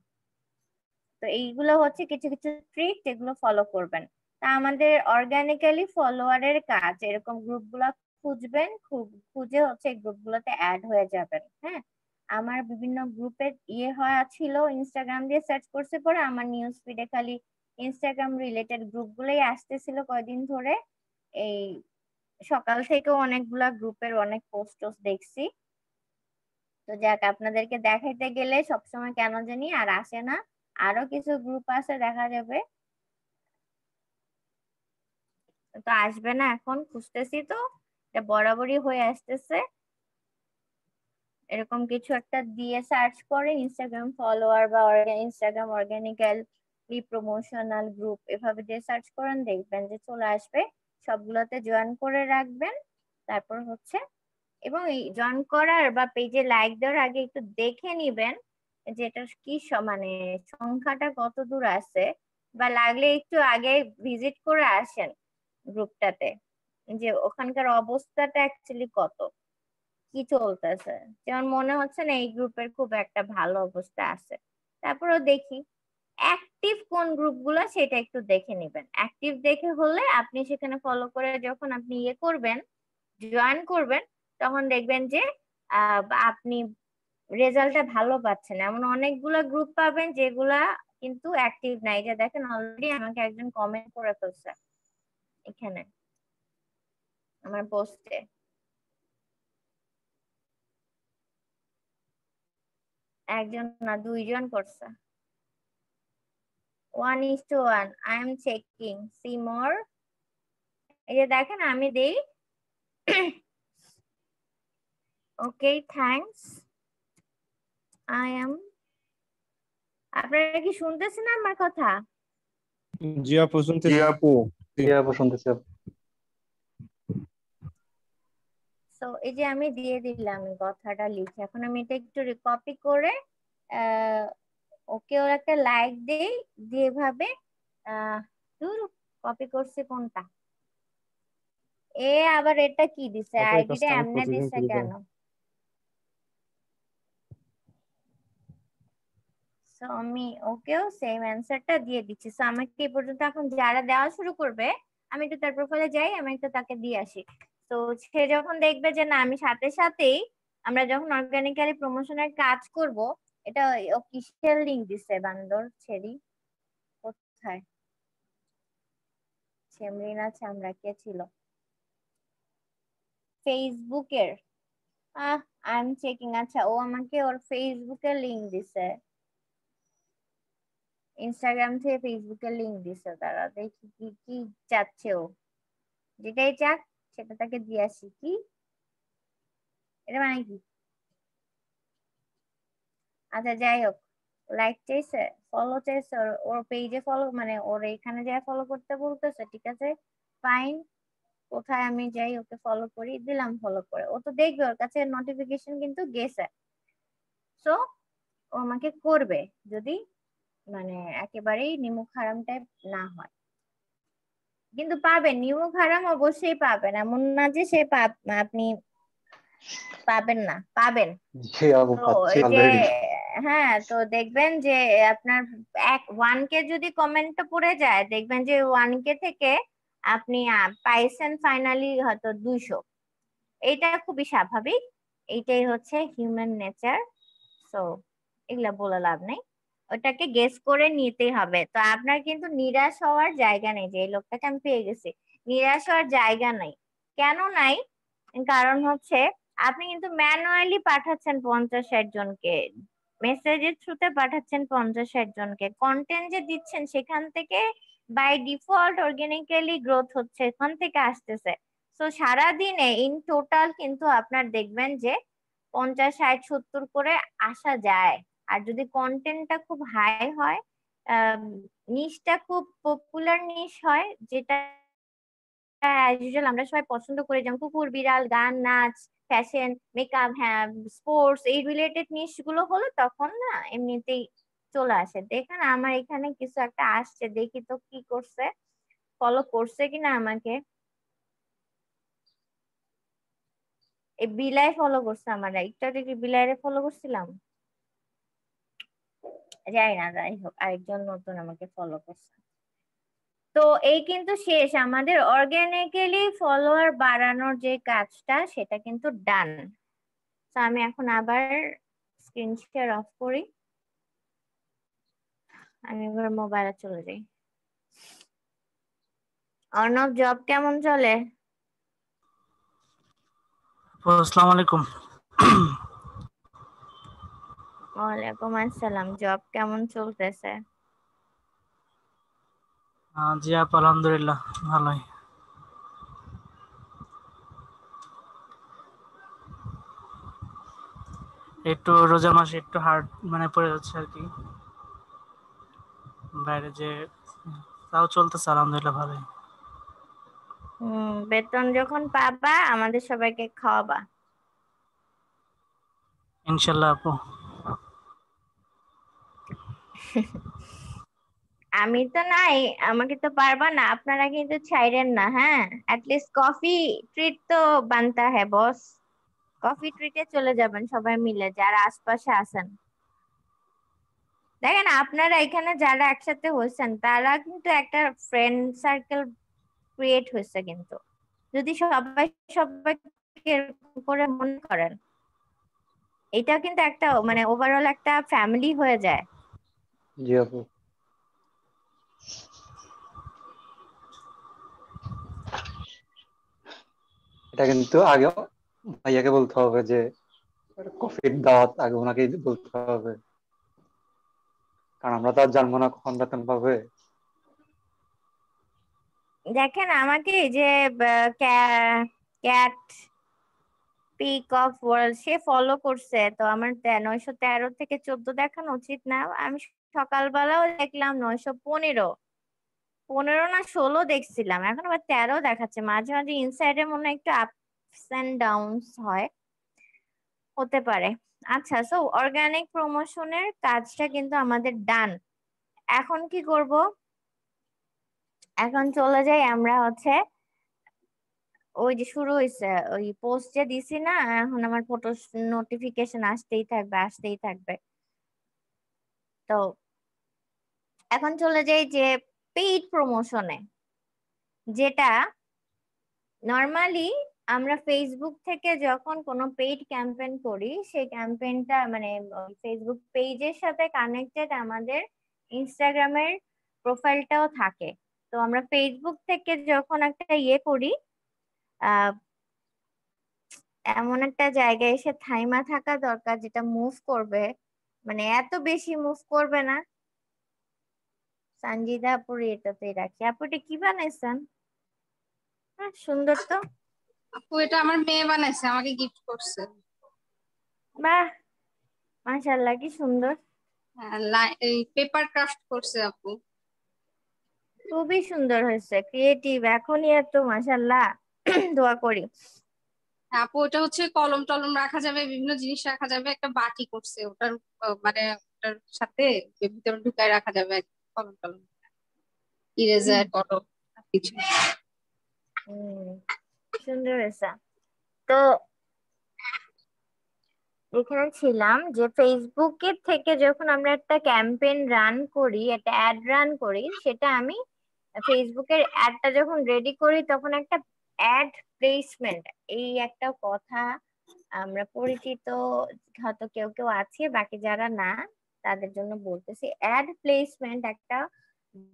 তো এইগুলো হচ্ছে কিছু কিছু ট্রিক, যেগুলো ফলো করবেন। তা আমাদের অর্গানিক্যালি ফলোয়ারের কাজ এরকম গ্রুপগুলো খুঁজবেন, খুঁজে হচ্ছে এই গ্রুপগুলোতে অ্যাড হয়ে যাবেন। হ্যাঁ, আমার বিভিন্ন গ্রুপে হওয়া ছিল, ইনস্টাগ্রাম দিয়ে সার্চ করছে পরে আমার নিউজ ফিডে খালি ইনস্টাগ্রাম রিলেটেড গ্রুপগুলোই আসতেছিল কয়দিন ধরে। এই সকাল থেকেও অনেকগুলা গ্রুপের অনেক পোস্ট দেখছি। তো যাক, আপনাদেরকে দেখাইতে গেলে সবসময় কেন জানি আর আসে না, আরো কিছু গ্রুপ আছে দেখা যাবে, তো আসবে না এখন খুঁজতেছি, তো এটা বরাবরই হয়ে আসতেছে। এরকম কিছু একটা দিয়ে সার্চ করে ইনস্টাগ্রাম ফলোয়ার বা ইনস্টাগ্রাম অর্গানিক্যালি প্রমোশনাল গ্রুপ এভাবে দিয়ে সার্চ করেন, দেখবেন যে চলে আসবে। সবগুলোতে জয়েন করে রাখবেন। তারপর হচ্ছে এবং এই জয়েন করার বা পেজে লাইক দেওয়ার আগে একটু দেখে নিবেন যে এটা কি মানে সংখ্যাটা কত দূর আছে, বা লাগলে একটু আগে ভিজিট করে আসেন গ্রুপটাতে, যে ওখানকার অবস্থাটা অ্যাকচুয়ালি কত কি চলতেছে। যেমন মনে হচ্ছে না এই গ্রুপের খুব একটা ভালো অবস্থা আছে, তারপরেও দেখি অ্যাক্টিভ কোন গ্রুপগুলো সেটা একটু দেখে নেবেন। অ্যাক্টিভ দেখে হলে আপনি সেখানে ফলো করে যখন আপনি ইয়ে করবেন, জয়েন করবেন, তখন দেখবেন যে আপনি রেজাল্টটা ভালো পাচ্ছেন। এমন অনেকগুলো গ্রুপ পাবেন যেগুলা কিন্তু অ্যাক্টিভ নাই। যে দেখেন অলরেডি আমাকে একজন কমেন্ট করে ফেলছে এখানে আমার পোস্টে। একজন না, দুইজন করছে। 1:1 I am checking, see more। এই যে দেখেন আমি দেই ওকে থ্যাঙ্কস I am। আপনারা কি শুনতেছেন আমার কথা? জি আপু শুনতেছি। জি আপু শুনতেছি আপু। সো এই যে আমি দিয়ে দিলাম এই কথাটা লিখে। এখন আমি এটা একটু কপি করে ওকে ওর একটা লাইক দেই, দিয়ে এভাবে কপি করছি কোনটা। এ আবার এটা কি দিছে, আপু এই আইডিটা কাজটা আমি এমনে প্রতিদিন দিছে করি তো। কেন? সো আমি ওকেও সেম অ্যান্সারটা দিয়ে দিচ্ছি। সো আমাকে এই পর্যন্ত এখন যারা দেওয়া শুরু করবে, আমি একটু তার প্রোফাইলে যাই, আমি একটু তাকে দিয়ে আসি। তো সে যখন দেখবে যে না আমি সাথে সাথেই আমরা যখন অর্গানিক্যালি প্রমোশনের কাজ করব, এটা ও কিসের লিংক দিছে বান্দর ছেড়ি, কোথায় ছেমরিনা চামড়া কে ছিল, ফেসবুকের। I am checking. আচ্ছা ও আমাকে ওর ফেসবুকের লিংক দিছে, ইনস্টাগ্রাম থেকে ফেসবুকের লিংক দিছে। তারা দেখি কি কি চাচ্ছে ও, যেটাই চাক সেটা তাকে দিয়ে আসি। কি এটা মানে কি? আচ্ছা যাই হোক, লাইক চাইছে, ফলো চাইছে, ওর পেজে ফলো মানে ওর এখানে যাই ফলো করতে বলতেছে, ঠিক আছে ফাইন। কোথায় আমি যাই ওকে ফলো করি, দিলাম ফলো করে। ও তো দেখবে ওর কাছে নোটিফিকেশন কিন্তু গেছে। সো ও আমাকে করবে যদি মানে একেবারেই নিমুখ হারাম টাইপ না হয়। কিন্তু পাবেন, নিমুখ হারাম অবশ্যই পাবেন, এমন না যে সে আপনি পাবেন না, পাবেন। জি আপু তো পাচ্ছি এই যে অলরেডি। হ্যাঁ, তো দেখবেন যে আপনার 1K যদি কমেন্টটা পড়ে যায়, দেখবেন যে 1K থেকে আপনি পাইছেন ফাইনালি হয়তো 200। এইটা খুবই স্বাভাবিক, এইটাই হচ্ছে হিউম্যান নেচার। সো এগুলা বলে লাভ নেই, ওটাকে গেস করে নিতেই হবে। তো আপনার কিন্তু নিরাশ হওয়ার জায়গা নেই যে এই লোকটাকে আমি পেয়ে গেছি, নিরাশ হওয়ার জায়গা নাই। কেন নাই? কারণ হচ্ছে আপনি কিন্তু ম্যানুয়ালি পাঠাচ্ছেন 50-60 জনকে, মেসেজের থ্রুতে পাঠাচ্ছেন 50-60 জনকে, কন্টেন্ট যে দিচ্ছেন সেখান থেকে বাই ডিফল্ট অর্গানিক্যালি গ্রোথ হচ্ছে, এখান থেকে আসতেছে। তো সারাদিনে ইন টোটাল কিন্তু আপনার দেখবেন যে 50, 60, 70 করে আসা যায়। আর যদি কন্টেন্টটা খুব হাই হয়, নিশটা খুব পপুলার নিশ হয়, যেটা অ্যাজ ইউজুয়াল আমরা সবাই পছন্দ করি, যেমন কুকুর বিড়াল, গান নাচ, ফ্যাশন, মেকআপ, হ্যাঁ স্পোর্টস, এই রিলেটেড নিশ গুলো হলো, তখন না এমনিতেই চলে আসে। দেখেন আমার এখানে কিছু একটা আসছে, দেখি তো কি করছে, ফলো করছে কিনা আমাকে। এই বিলাই ফলো করছে আমার, একটু আগে কি বিলাইরে ফলো করছিলাম, যাই না, যাই হোক আরেকজন নতুন আমাকে ফলো করছে। তো এই কিন্তু শেষ আমাদের অর্গানিক্যালি ফলোয়ার বাড়ানোর যে কাজটা, সেটা কিন্তু ডান। তো আমি এখন আবার স্ক্রিন শেয়ার অফ করি, আমি এবার মোবাইলে চলে যাই। অর্ণব জব কেমন চলে? আসসালামু আলাইকুম। ওয়ালাইকুম আসসালাম, জব কেমন চলতেছে? জি আপু আলহামদুলিল্লাহ ভালোই। একটু রোজা মাসে একটু হার্ড মানে পড়ে যাচ্ছে আর কি, বাইরে যে তাও চলতেছে আলহামদুলিল্লাহ ভালোই। বেতন যখন পাবা আমাদের সবাইকে খাওয়াবা ইনশাল্লাহ আপু। আমি তো নাই, আমাকে তো পারবা না, আপনারা কিন্তু ছাইরেন না, হ্যাঁ অ্যাটলিস্ট কফি ট্রিট তো বানতা হ্যাঁ বস। কফি ট্রিটে চলে যাবেন সবাই মিলে যারা আশপাশে আছেন। দেখেন আপনারা এখানে যারা একসাথে হয়েছেন তারা কিন্তু একটা ফ্রেন্ড সার্কেল ক্রিয়েট হয়েছে, কিন্তু যদি সবাই সবাইকে এরকম করে মনে করেন, এটা কিন্তু একটা মানে ওভারঅল একটা ফ্যামিলি হয়ে যায়। জি আপু। এটা কিন্তু আগে ভাইয়াকে বলতে হবে যে কফির দাওয়াত আগে ওনাকেই বলতে হবে, কারণ আমরা তো আর জানবো না কখন বেতন পাবে। দেখেন আমাকে এই যে cat peak of world say follow করছে, তো আমার 913 থেকে 14 দেখানো উচিত না? আমি সকালবেলাও দেখলাম 915, 15 না 16 দেখছিলাম, এখন আবার 13 দেখাচ্ছে। মাঝে মাঝে ইনসাইডে মনে হয় একটু আপস এন্ড ডাউনস হয়, হতে পারে। আচ্ছা, সো অর্গানিক প্রমোশনের কাজটা কিন্তু আমাদের ডান। এখন কি করব? এখন চলে যাই আমরা হচ্ছে ওই যে শুরু হয়েছে ওই পোস্ট যে দিছি না, এখন আমার ফটো নোটিফিকেশন আসতেই থাকবে আসতেই থাকবে। তো এখন চলে যাই যে পেইড প্রমোশনে, যেটা নর্মালি আমরা ফেসবুক থেকে যখন কোনো পেইড ক্যাম্পেইন করি, সেই ক্যাম্পেইনটা মানে ফেসবুক পেজের সাথে কানেক্টেড আমাদের ইনস্টাগ্রামের প্রোফাইলটাও থাকে। তো আমরা ফেসবুক থেকে যখন একটা ইয়ে করি, আহ এমন একটা জায়গায় এসে থাইমা থাকা দরকার যেটা মুভ করবে, মানে এত বেশি মুভ করবে না। সঞ্জিদা আপুর এটাতেই রাখি। আপু এটা কি বানাইছেন? হ্যাঁ, সুন্দর তো। আপু এটা আমার মেয়ে বানাইছে, আমাকে গিফট করছে। বাহ, মাশাআল্লাহ, কি সুন্দর। এই পেপার ক্রাফট করছে আপু। খুবই সুন্দর হয়েছে, ক্রিয়েটিভ। এখনই এত মাশাআল্লাহ, দোয়া করি। হ্যাঁ আপু, ওটা হচ্ছে কলম টলম রাখা যাবে, বিভিন্ন জিনিস রাখা যাবে। একটা বাটি করছে ওটার মানে ওটার সাথে ভিতরে ঢুকায় রাখা যাবে কলম টলম, ইরেজার, কলম কিছু। সুন্দর হয়েছে। তো এখানে ছিলাম যে ফেসবুকের থেকে যখন আমরা একটা ক্যাম্পেইন রান করি, একটা অ্যাড রান করি, সেটা আমি ফেসবুকের অ্যাডটা যখন রেডি করি তখন একটা অ্যাড প্লেসমেন্ট, এই একটা কথা আমরা পরিচিত হয়তো কেউ কেউ আছে, বাকি যারা না তাদের জন্য বলতেছি। অ্যাড প্লেসমেন্ট একটা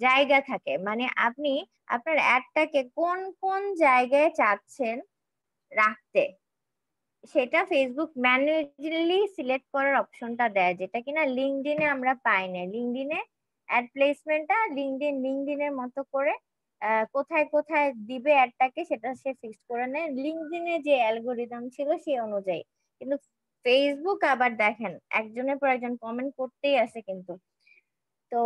জায়গা থাকে, মানে আপনি আপনার অ্যাডটাকে কোন কোন জায়গায় চাচ্ছেন রাখতে, সেটা ফেসবুক ম্যানুয়ালি সিলেক্ট করার অপশনটা দেয়, যেটা কিনা লিঙ্কডইনে আমরা পাই না। লিঙ্কডইনে অ্যাড প্লেসমেন্টটা লিঙ্কডইনের মতো করে কোথায় কোথায় দিবে অ্যাডটাকে সেটা সে ফিক্স করে নেয় লিঙ্কডইনে যে অ্যালগোরিদম ছিল সেই অনুযায়ী। কিন্তু ফেসবুক আবার দেখেন একজনের পর একজন কমেন্ট করতেই আছে কিন্তু। তো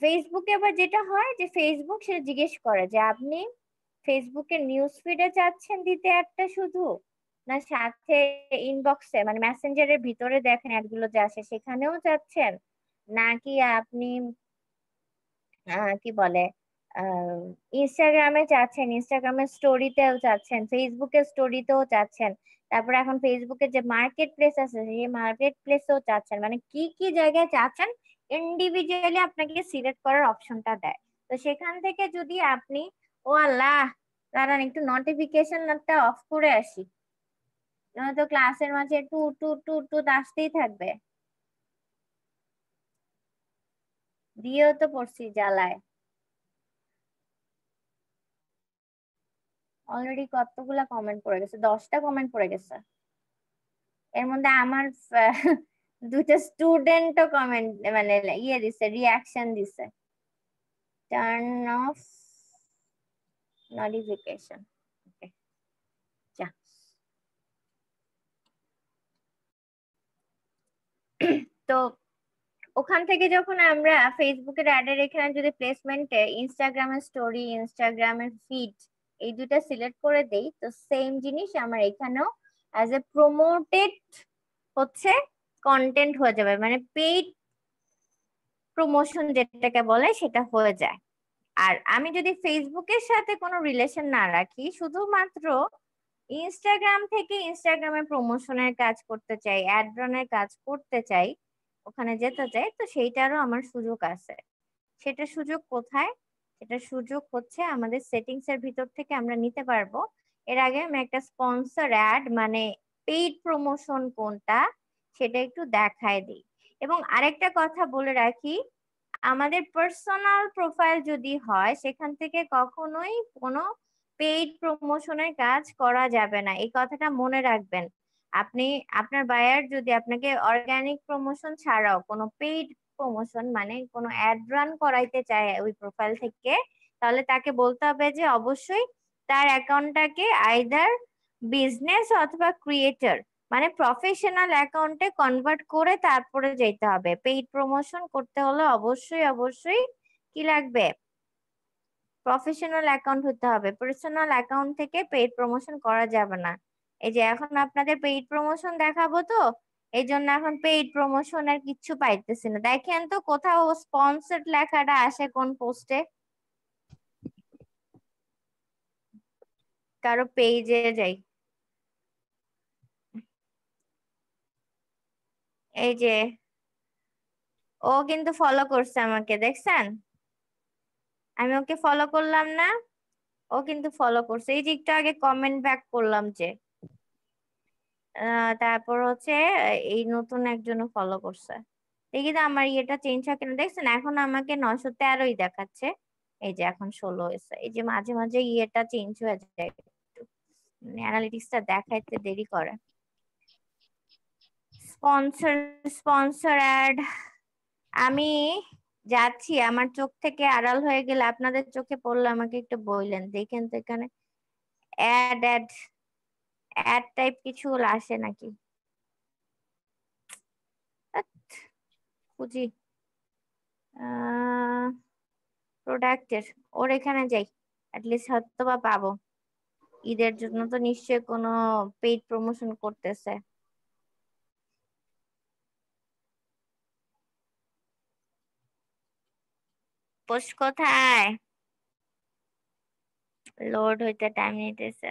ফেসবুকে আবার যেটা হয় যে ফেসবুক সেটা জিজ্ঞেস করে যে আপনি ফেসবুকের নিউজ ফিডে চাচ্ছেন দিতে অ্যাডটা শুধু, না সাথে ইনবক্সে মানে মেসেঞ্জারের ভিতরে দেখেন অ্যাডগুলো যে আসে সেখানেও চাচ্ছেন, নাকি আপনি কি বলে ইনস্টাগ্রামে চাচ্ছেন, ইনস্টাগ্রামের স্টোরিতেও চাচ্ছেন, ফেসবুকের স্টোরিতেও চাচ্ছেন, তারপরে এখন ফেসবুকের যে মার্কেট প্লেস আছে সেই মার্কেট প্লেসেও চাচ্ছেন, মানে কি কি জায়গায় চাচ্ছেন ইন্ডিভিজুয়ালি আপনাকে সিলেক্ট করার অপশনটা দেয়। তো সেখান থেকে যদি আপনি, ও আল্লাহ, দাঁড়ান একটু নোটিফিকেশনটা অফ করে আসি, নয়তো ক্লাসের মাঝে টু টু টু টু আসতেই থাকবে। দিয়েও তো পড়ছি জ্বালায়, অলরেডি কতগুলা কমেন্ট পড়ে গেছে, 10টা কমেন্ট পড়ে গেছে। এর মধ্যে আমার দুইটা স্টুডেন্টও কমেন্ট মানে ইয়ে দিছে, রিয়াকশন দিছে। টার্ন অফ নোটিফিকেশন, ওকে যা। তো ওখান থেকে যখন আমরা ফেসবুকের অ্যাডের এখানে যদি প্লেসমেন্টে ইনস্টাগ্রামের স্টোরি, ইনস্টাগ্রামের ফিড এই দুইটা সিলেক্ট করে দেই, তো সেম জিনিস আমার এখানেও অ্যাজ এ প্রমোটেড হচ্ছে কন্টেন্ট হয়ে যাবে, মানে পেইড প্রমোশন যেটাকে বলে সেটা হয়ে যায়। আর আমি যদি ফেসবুকের সাথে কোনো রিলেশন না রাখি, শুধুমাত্র ইনস্টাগ্রাম থেকে ইনস্টাগ্রামের প্রমোশনের কাজ করতে চাই, অ্যাড রানের কাজ করতে চাই, ওখানে যেতে চাই, তো সেইটারও আমার সুযোগ আছে। সেটা সুযোগ কোথায়? সেটা সুযোগ হচ্ছে আমাদের সেটিংস এর ভিতর থেকে আমরা নিতে পারবো। এর আগে আমি একটা স্পন্সর অ্যাড মানে পেইড প্রমোশন কোনটা সেটা একটু দেখায় দিই। এবং আরেকটা কথা বলে রাখি, আমাদের পার্সোনাল প্রোফাইল যদি হয় সেখান থেকে কখনোই কোনো পেইড প্রমোশনের কাজ করা যাবে না, এই কথাটা মনে রাখবেন। আপনি আপনার বায়ার যদি আপনাকে অর্গানিক প্রমোশন ছাড়াও কোনো পেইড প্রমোশন মানে কোনো অ্যাড রান করাইতে চায় ওই প্রোফাইল থেকে, তাহলে তাকে বলতে হবে যে অবশ্যই তার অ্যাকাউন্টটাকে আইদার বিজনেস অথবা ক্রিয়েটর মানে প্রফেশনাল অ্যাকাউন্টে কনভার্ট করে তারপরে যেতে হবে। পেইড প্রমোশন করতে হলে অবশ্যই অবশ্যই কি লাগবে? প্রফেশনাল অ্যাকাউন্ট হতে হবে। পার্সোনাল অ্যাকাউন্ট থেকে পেইড প্রমোশন করা যাবে না। এই যে এখন আপনাদের পেইড প্রমোশন দেখাবো, তো এই জন্য এখন পেইড প্রমোশনের কিচ্ছু পাইতেছি না। দেখেন তো কোথাও স্পন্সরড লেখাটা আসে কোন পোস্টে? কারো পেজে যাই, এই যে ও কিন্তু ফলো করছে আমাকে, দেখছেন? আমি ওকে ফলো করলাম না, ও কিন্তু ফলো করছে। এই যে একটু আগে কমেন্ট ব্যাক করলাম যে তারপর হচ্ছে এই নতুন একজনও ফলো করছে। দেখি তো আমার ইয়েটা চেঞ্জ হয় কিনা, দেখছেন এখন আমাকে 913ই দেখাচ্ছে। এই যে এখন 16 হয়েছে। এই যে মাঝে মাঝে ইয়েটা চেঞ্জ হয়ে যায়, অ্যানালিটিক্সটা দেখাইতে দেরি করে। স্পন্সর স্পন্সর অ্যাড আমি যাচ্ছি, আমার চোখ থেকে আড়াল হয়ে গেলে আপনাদের চোখে পড়লে আমাকে একটু বললেন। দেখেন তো এখানে অ্যাড অ্যাড অ্যাড টাইপ কিছু আসে নাকি? খুঁজি প্রোডাক্টের, ওর এখানে যাই, অ্যাটলিস্ট হয়তো বা পাবো। ঈদের জন্য তো নিশ্চয়ই কোনো পেইড প্রমোশন করতেছে। পোস্ট কোথায়? লোড হইতে টাইম নিতেছে।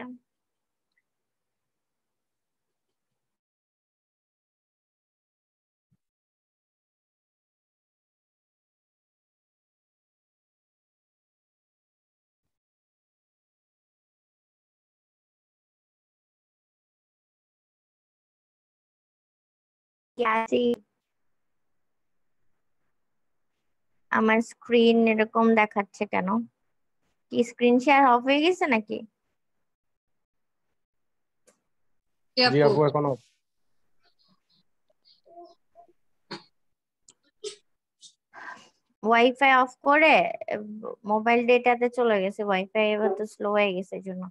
আমার স্ক্রিন এরকম দেখাচ্ছে কেন? কি স্ক্রিন শেয়ার অফ হয়ে গেছে নাকি? জি আপু এখনো ওয়াইফাই অফ করে মোবাইল ডেটাতে চলে গেছে, ওয়াইফাই এবার তো স্লো হয়ে গেছে এই জন্য।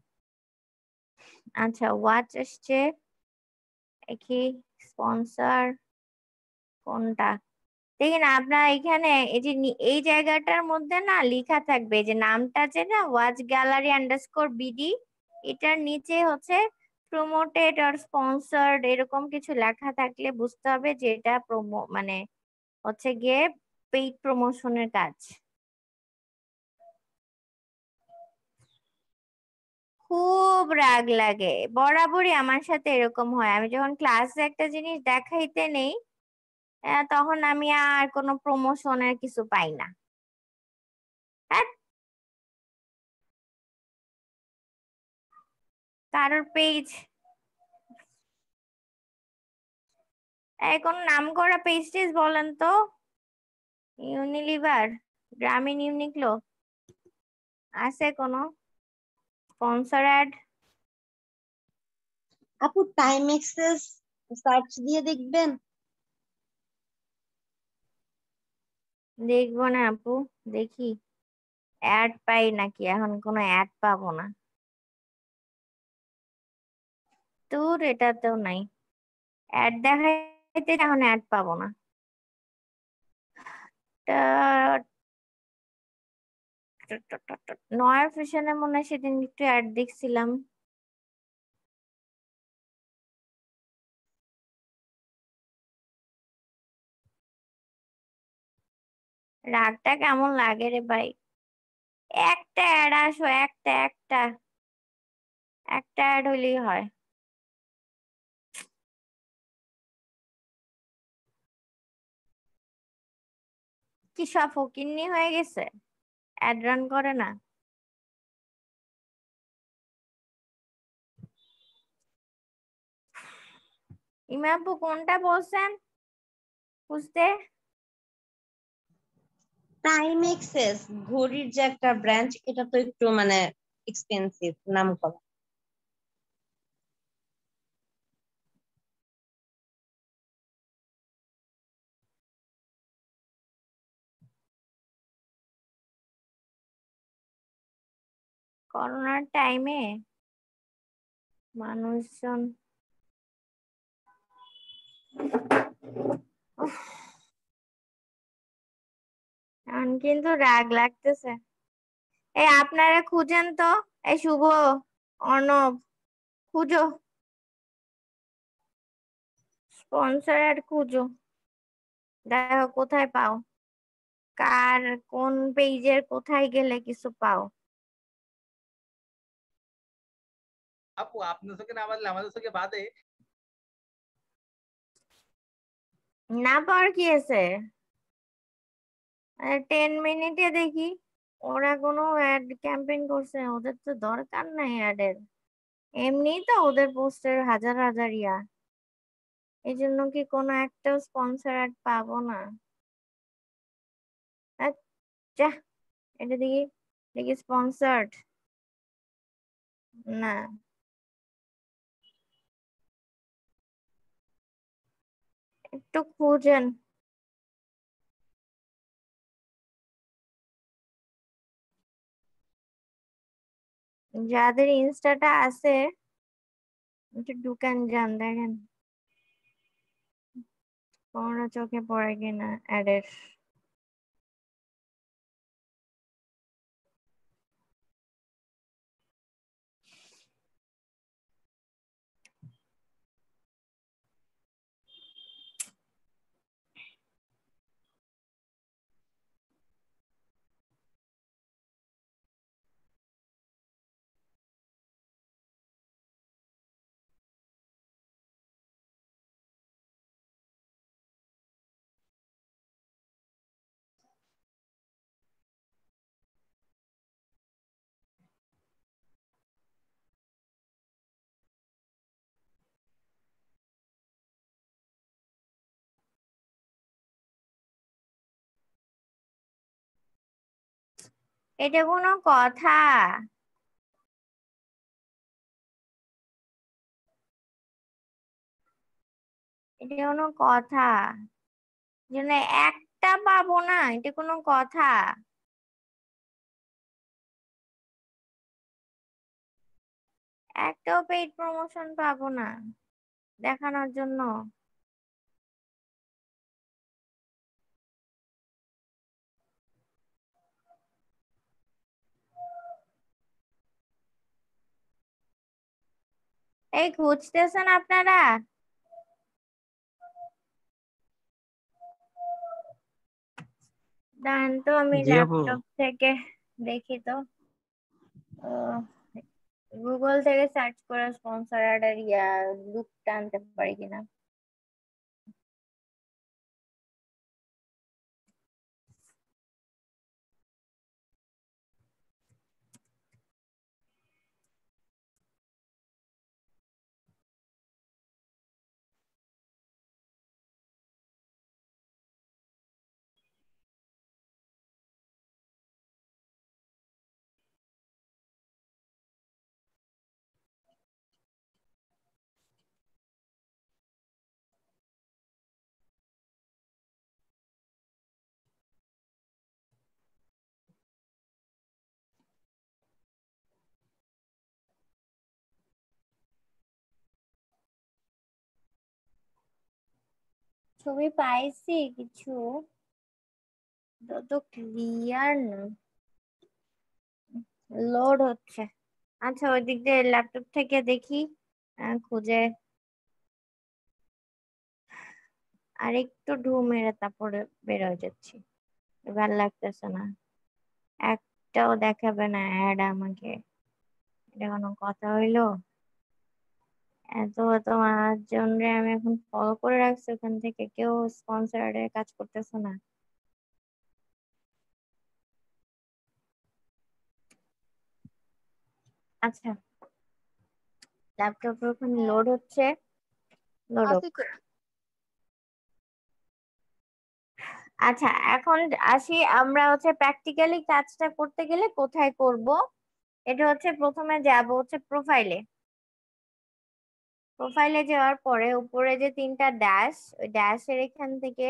আচ্ছা ওয়াচ আসছে, কি স্পন্সর কোনটা দেখেন আপনার এখানে? এই যে এই জায়গাটার মধ্যে না লেখা থাকবে যে নামটা আছে না, ওয়াচ গ্যালারি আন্ডারস্কোর বিডি, এটার নিচে হচ্ছে প্রমোটেড আর স্পন্সর্ড এরকম কিছু লেখা থাকলে বুঝতে হবে যে এটা মানে হচ্ছে গিয়ে পেইড প্রমোশনের কাজ। খুব রাগ লাগে, বরাবরই আমার সাথে এরকম হয়। আমি যখন ক্লাসে একটা জিনিস দেখাইতে নেই তখন আমি আর কোনো প্রমোশনের কিছু পাই না। হ্যাঁ, কারোর পেজ কোন নাম করা পেজ টেজ বলেন তো? ইউনিলিভার, গ্রামীণ ইউনিক্লো আছে কোনো স্পন্সর অ্যাড? আপু টাইম এক্সেস সার্চ দিয়ে দেখবেন। দেখবো না আপু, দেখি অ্যাড পাই নাকি। এখন কোনো অ্যাড পাবো না, তোর এটাতেও নাই অ্যাড দেখাইতে, এখন অ্যাড পাবো না। নয়া ফ্যাশনে মনে হয় সেদিন একটু অ্যাড দেখছিলাম। রাগটা কেমন লাগে রে ভাই? একটা অ্যাড আসো, একটা একটা একটা অ্যাড হইলেই হয়। কি সব ফকিন্নি হয়ে গেছে, অ্যাড রান করে না? ইমাপু কোনটা বলছেন বুঝতে? টাইম এক্সেস ঘড়ির যে একটা ব্রাঞ্চ, এটা তো একটু মানে এক্সপেন্সিভ, নাম করা। করোনার টাইমে মানুষজন এখন কিন্তু রাগ লাগতেছে। এই আপনারা খুঁজেন তো, এই শুভ, অর্ণব, খুঁজো স্পন্সর অ্যাড, খুঁজো, দেখো কোথায় পাও, কার কোন পেজের কোথায় গেলে কিছু পাও। আপু আপনার চোখে না বাদলে আমাদের চোখে বাদে। না পাওয়ার কি আছে, 10 মিনিটে দেখি ওরা কোনো অ্যাড ক্যাম্পেইন করছে, ওদের তো দরকার নাই অ্যাডের, এমনি তো ওদের পোস্টের হাজার হাজার ইয়া, এই জন্য কি কোনো একটা স্পন্সর অ্যাড পাবো না? আচ্ছা, এটা দেখি, দেখি স্পন্সার্ড, না। একটু খুঁজেন। যাদের ইনস্টাটা আছে একটু ঢুকান, যান দেখেন কোনটা চোখে পড়ে কিনা অ্যাডের। এটা কোনো কথা? এটা কোনো কথা? জন্য একটা পাবো না, এটা কোনো কথা? একটাও পেইড প্রমোশন পাবো না দেখানোর জন্য? এই খুঁজতেছেন আপনারা? দাঁড়ান তো, আমি জি আপু। ল্যাপটপ থেকে দেখি তো, গুগল থেকে সার্চ করে স্পন্সর অ্যাড এর ইয়া লুকটা আনতে পারি কিনা। ছবি পাইছি কিছু, তত ক্লিয়ার না, লোড হচ্ছে। আচ্ছা, ওই দিক দিয়ে ল্যাপটপ থেকে দেখি, খুঁজে আর একটু ঢু মেরে তারপরে বের হয়ে যাচ্ছি, ভাল লাগতেছে না, একটাও দেখাবে না অ্যাড আমাকে, এটা কোনো কথা হইলো? এত এত মানুষজনরে আমি এখন ফলো করে রাখছি, ওখান থেকে কেউ স্পন্সর কাজ করতেছে না। আচ্ছা, ল্যাপটপের ওখানে লোড হচ্ছে, লোড হোক। আচ্ছা, এখন আসি আমরা হচ্ছে প্র্যাকটিক্যালি কাজটা করতে গেলে কোথায় করব। এটা হচ্ছে প্রথমে যাব হচ্ছে প্রোফাইলে। প্রোফাইলে যাওয়ার পরে উপরে যে তিনটা ড্যাশ, ওই ড্যাশের এখান থেকে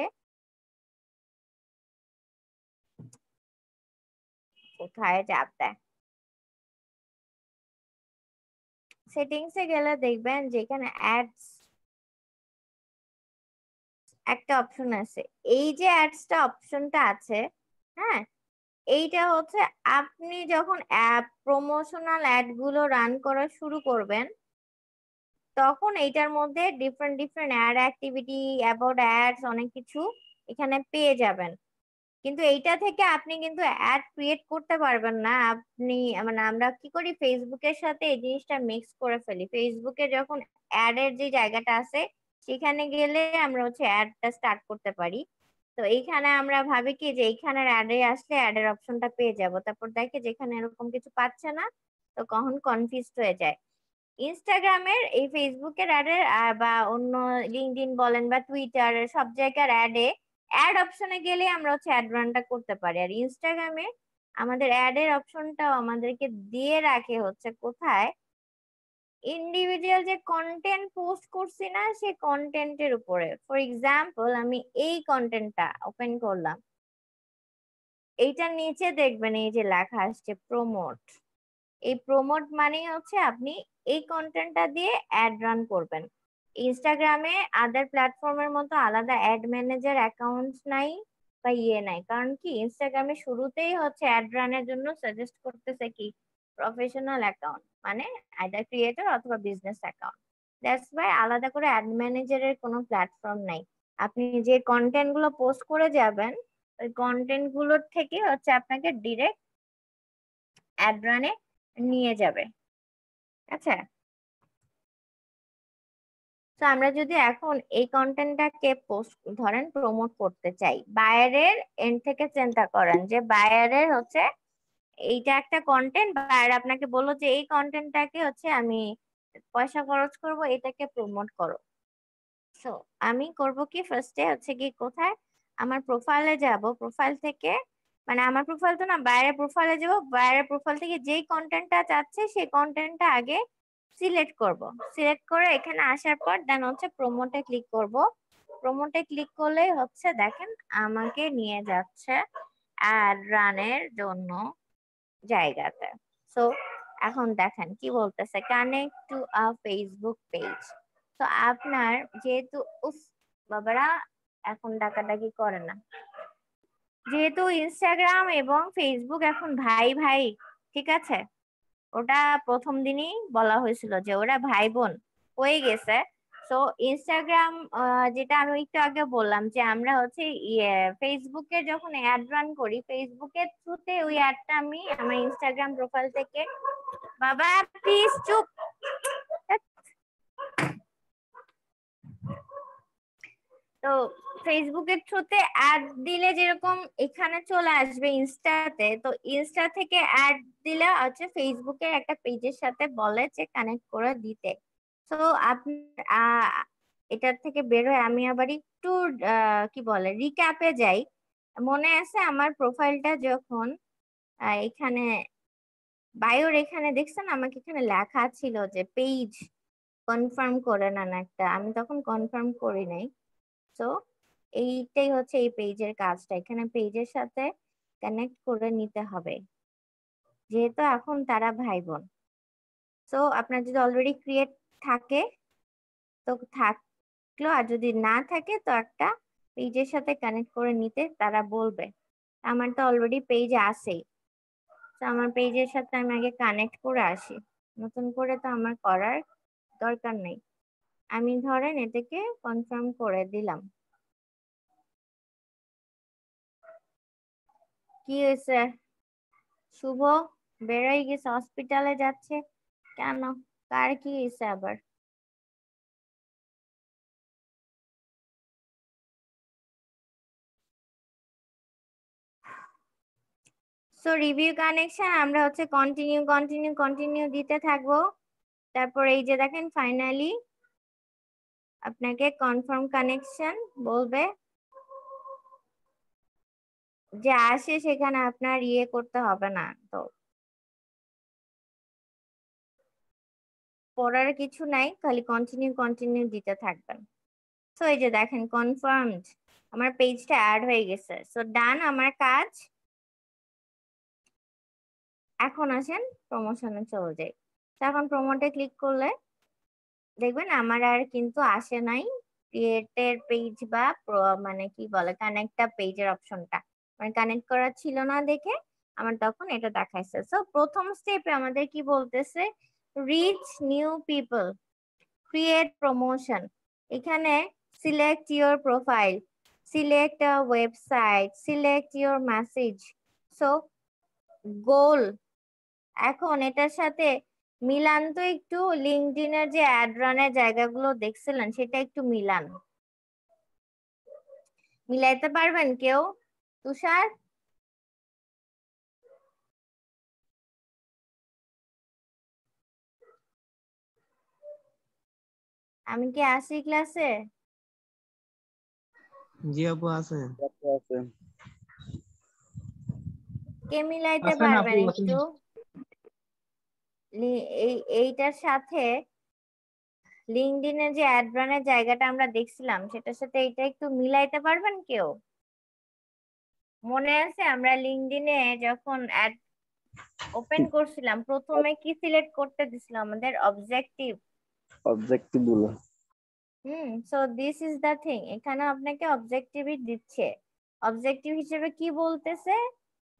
কোথায় চাপ দেয়, সেটিংসে গেলে দেখবেন যেখানে অ্যাডস একটা অপশন আছে। এই যে অ্যাডসটা অপশনটা আছে, হ্যাঁ, এইটা হচ্ছে আপনি যখন প্রমোশনাল অ্যাড গুলো রান করা শুরু করবেন তখন এইটার মধ্যে different different ad activity, about ads, অনেক কিছু এখানে পেয়ে যাবেন। কিন্তু এইটা থেকে আপনি কিন্তু অ্যাড ক্রিয়েট করতে পারবেন না। আপনি মানে আমরা কি করি, ফেসবুকের সাথে এই জিনিসটা মিক্স করে ফেলি। ফেসবুকে যখন অ্যাড এর যে জায়গাটা আছে সেখানে গেলে আমরা হচ্ছে অ্যাডটা স্টার্ট করতে পারি। তো এইখানে আমরা ভাবি কি যে এইখানের অ্যাডে আসলে অ্যাডের অপশনটা পেয়ে যাব, তারপর দেখে যেখানে এরকম কিছু পাচ্ছে না তো কখন কনফিউজড হয়ে যায়। ইনস্টাগ্রামের এই ফেসবুকের অ্যাডের বা অন্য লিঙ্কডইন বলেন বা টুইটার, সব জায়গার অ্যাডে অ্যাড অপশনে গেলে আমরা হচ্ছে অ্যাড রানটা করতে পারি। আর ইনস্টাগ্রামে আমাদের অ্যাড এর অপশনটাও আমাদেরকে দিয়ে রাখে হচ্ছে কোথায়, ইন্ডিভিজুয়াল যে কন্টেন্ট পোস্ট করছি না সেই কন্টেন্টের উপরে। ফর এক্সাম্পল আমি এই কন্টেন্টটা ওপেন করলাম, এইটার নিচে দেখবেন এই যে লেখা আসছে প্রমোট। এই প্রমোট মানে হচ্ছে আপনি এই কন্টেন্টটা দিয়ে অ্যাড রান করবেন। ইনস্টাগ্রামে আদার প্ল্যাটফর্মের মতো আলাদা অ্যাড ম্যানেজার অ্যাকাউন্টস নাই বা নাই, কারণ কি ইনস্টাগ্রামে শুরুতেই হচ্ছে অ্যাড রানের জন্য সাজেস্ট করতেছে কি প্রফেশনাল অ্যাকাউন্ট, মানে আইদার ক্রিয়েটর অথবা বিজনেস অ্যাকাউন্ট। দ্যাটস ওয়াই আলাদা করে অ্যাড ম্যানেজারের কোনো প্ল্যাটফর্ম নাই। আপনি যে কন্টেন্ট গুলো পোস্ট করে যাবেন ওই কন্টেন্ট গুলোর থেকে হচ্ছে আপনাকে ডিরেক্ট অ্যাড রানে নিয়ে যাবে। আচ্ছা, তো আমরা যদি এখন এই কন্টেন্টটাকে পোস্ট ধরেন প্রমোট করতে চাই, বায়ারের এন্ড থেকে চিন্তা করেন যে বায়ারের হচ্ছে এইটা একটা কন্টেন্ট, বায়ার আপনাকে বললো যে এই কন্টেন্টটাকে হচ্ছে আমি পয়সা খরচ করব, এটাকে প্রমোট করো। সো আমি করব কি, ফার্স্টে হচ্ছে কি কোথায় আমার প্রোফাইলে যাব, প্রোফাইল থেকে মানে আমার প্রোফাইল তো না, বাইরের প্রোফাইলে যাব, বাইরের প্রোফাইল থেকে যেই কন্টেন্টটা চাচ্ছে সেই কন্টেন্টটা আগে সিলেক্ট করব। সিলেক্ট করে এখানে আসার পর দেন হচ্ছে প্রমোটে ক্লিক করব। প্রমোটে ক্লিক করলেই হচ্ছে দেখেন আমাকে নিয়ে যাচ্ছে অ্যাড রানের জন্য জায়গাতে। সো এখন দেখেন কি বলতেছে, connect to a Facebook page. তো আপনার যেহেতু উফ বাবারা এখন ডাকাডাকি করে না, যেহেতু ইনস্টাগ্রাম এবং ফেসবুক এখন ভাই ভাই, ঠিক আছে, ওটা প্রথম দিনই বলা হয়েছিল যে ওরা ভাই বোন হয়ে গেছে। তো ইনস্টাগ্রাম যেটা আমি একটু আগে বললাম যে আমরা হচ্ছে ফেসবুকে যখন অ্যাড রান করি ফেসবুকের থ্রুতে ওই অ্যাডটা আমি আমার ইনস্টাগ্রাম প্রোফাইল থেকে, বাবা প্লিজ চুপ, তো ফেসবুকের থ্রুতে অ্যাড দিলে যেরকম এখানে চলে আসবে ইনস্টাতে, তো ইনস্টা থেকে অ্যাড দিলে হচ্ছে ফেসবুকের একটা পেজের সাথে বলে যে কানেক্ট করে দিতে। তো আপনি এটার থেকে বের হয়ে আমি আবার একটু কি বলে রিক্যাপে যাই। মনে আছে আমার প্রোফাইলটা যখন এখানে বায়োর এখানে দেখছেন আমাকে এখানে লেখা ছিল যে পেজ কনফার্ম করে নেন একটা, আমি তখন কনফার্ম করি নাই। তো এইটাই হচ্ছে এই পেজের কাজটা, এখানে পেজের সাথে কানেক্ট করে নিতে হবে যেহেতু এখন তারা ভাই বোন। তো আপনার যদি অলরেডি ক্রিয়েট থাকে তো থাকলো, আর যদি না থাকে তো একটা পেজের সাথে কানেক্ট করে নিতে তারা বলবে। আমার তো অলরেডি পেজ আছেই, তো আমার পেজের সাথে আমি আগে কানেক্ট করে আসি, নতুন করে তো আমার করার দরকার নেই। আমি ধরেন এটাকে কনফার্ম করে দিলাম। কি হয়েছে শুভ, বেরোয় গেছে হসপিটালে যাচ্ছে কেন, কার কি হয়েছে আবার? সো রিভিউ কানেকশন আমরা হচ্ছে কন্টিনিউ কন্টিনিউ কন্টিনিউ দিতে থাকবো। তারপর এই যে দেখেন ফাইনালি আপনাকে কনফার্ম কানেকশন বলবে, যে আসে সেখানে আপনার ইয়ে করতে হবে না। তো পড়ার কিছু নাই, খালি কন্টিনিউ কন্টিনিউ দিতে থাকবেন। সো এই যে দেখেন কনফার্মড, আমার পেজটা অ্যাড হয়ে গেছে। সো ডান আমার কাজ। এখন আসেন প্রমোশনে চলে যাই। তো এখন প্রমোটে ক্লিক করলে দেখবেন আমার আর কিন্তু আসে নাই ক্রিয়েটের পেজ বা মানে কি বলে কানেক্ট পেজের অপশনটা, মানে কানেক্ট করা ছিল না দেখে আমার তখন এটা দেখাইছে। সো প্রথম স্টেপে আমাদের কি বলতেছে, reach new people, create promotion. এখানে select your profile, select a website, select your message. So goal এখন এটার সাথে মিলান তো একটু লিঙ্কডইনের যে অ্যাড রানের জায়গাগুলো দেখছিলেন সেটা একটু মিলান। মিলাইতে পারবেন কেউ? তুষার? আমি কি আসি ক্লাসে? জি আপু আছে। কে মিলাইতে আছেন আপু, পারবেন আছেন। একটু? এইটার সাথে লিঙ্কডইনের যে অ্যাড রানের জায়গাটা আমরা দেখছিলাম সেটার সাথে এটা একটু মিলাইতে পারবেন কেউ? মনে আছে আমরা লিঙ্কডইনে যখন অ্যাড ওপেন করছিলাম প্রথমে কি সিলেক্ট করতে দিছিলাম? আমাদের অবজেক্টিভ। অবজেক্টিভ গুলো। So this is the thing, এখানে আপনাকে অবজেক্টিভই দিচ্ছে। অবজেক্টিভ হিসেবে কি বলতেছে?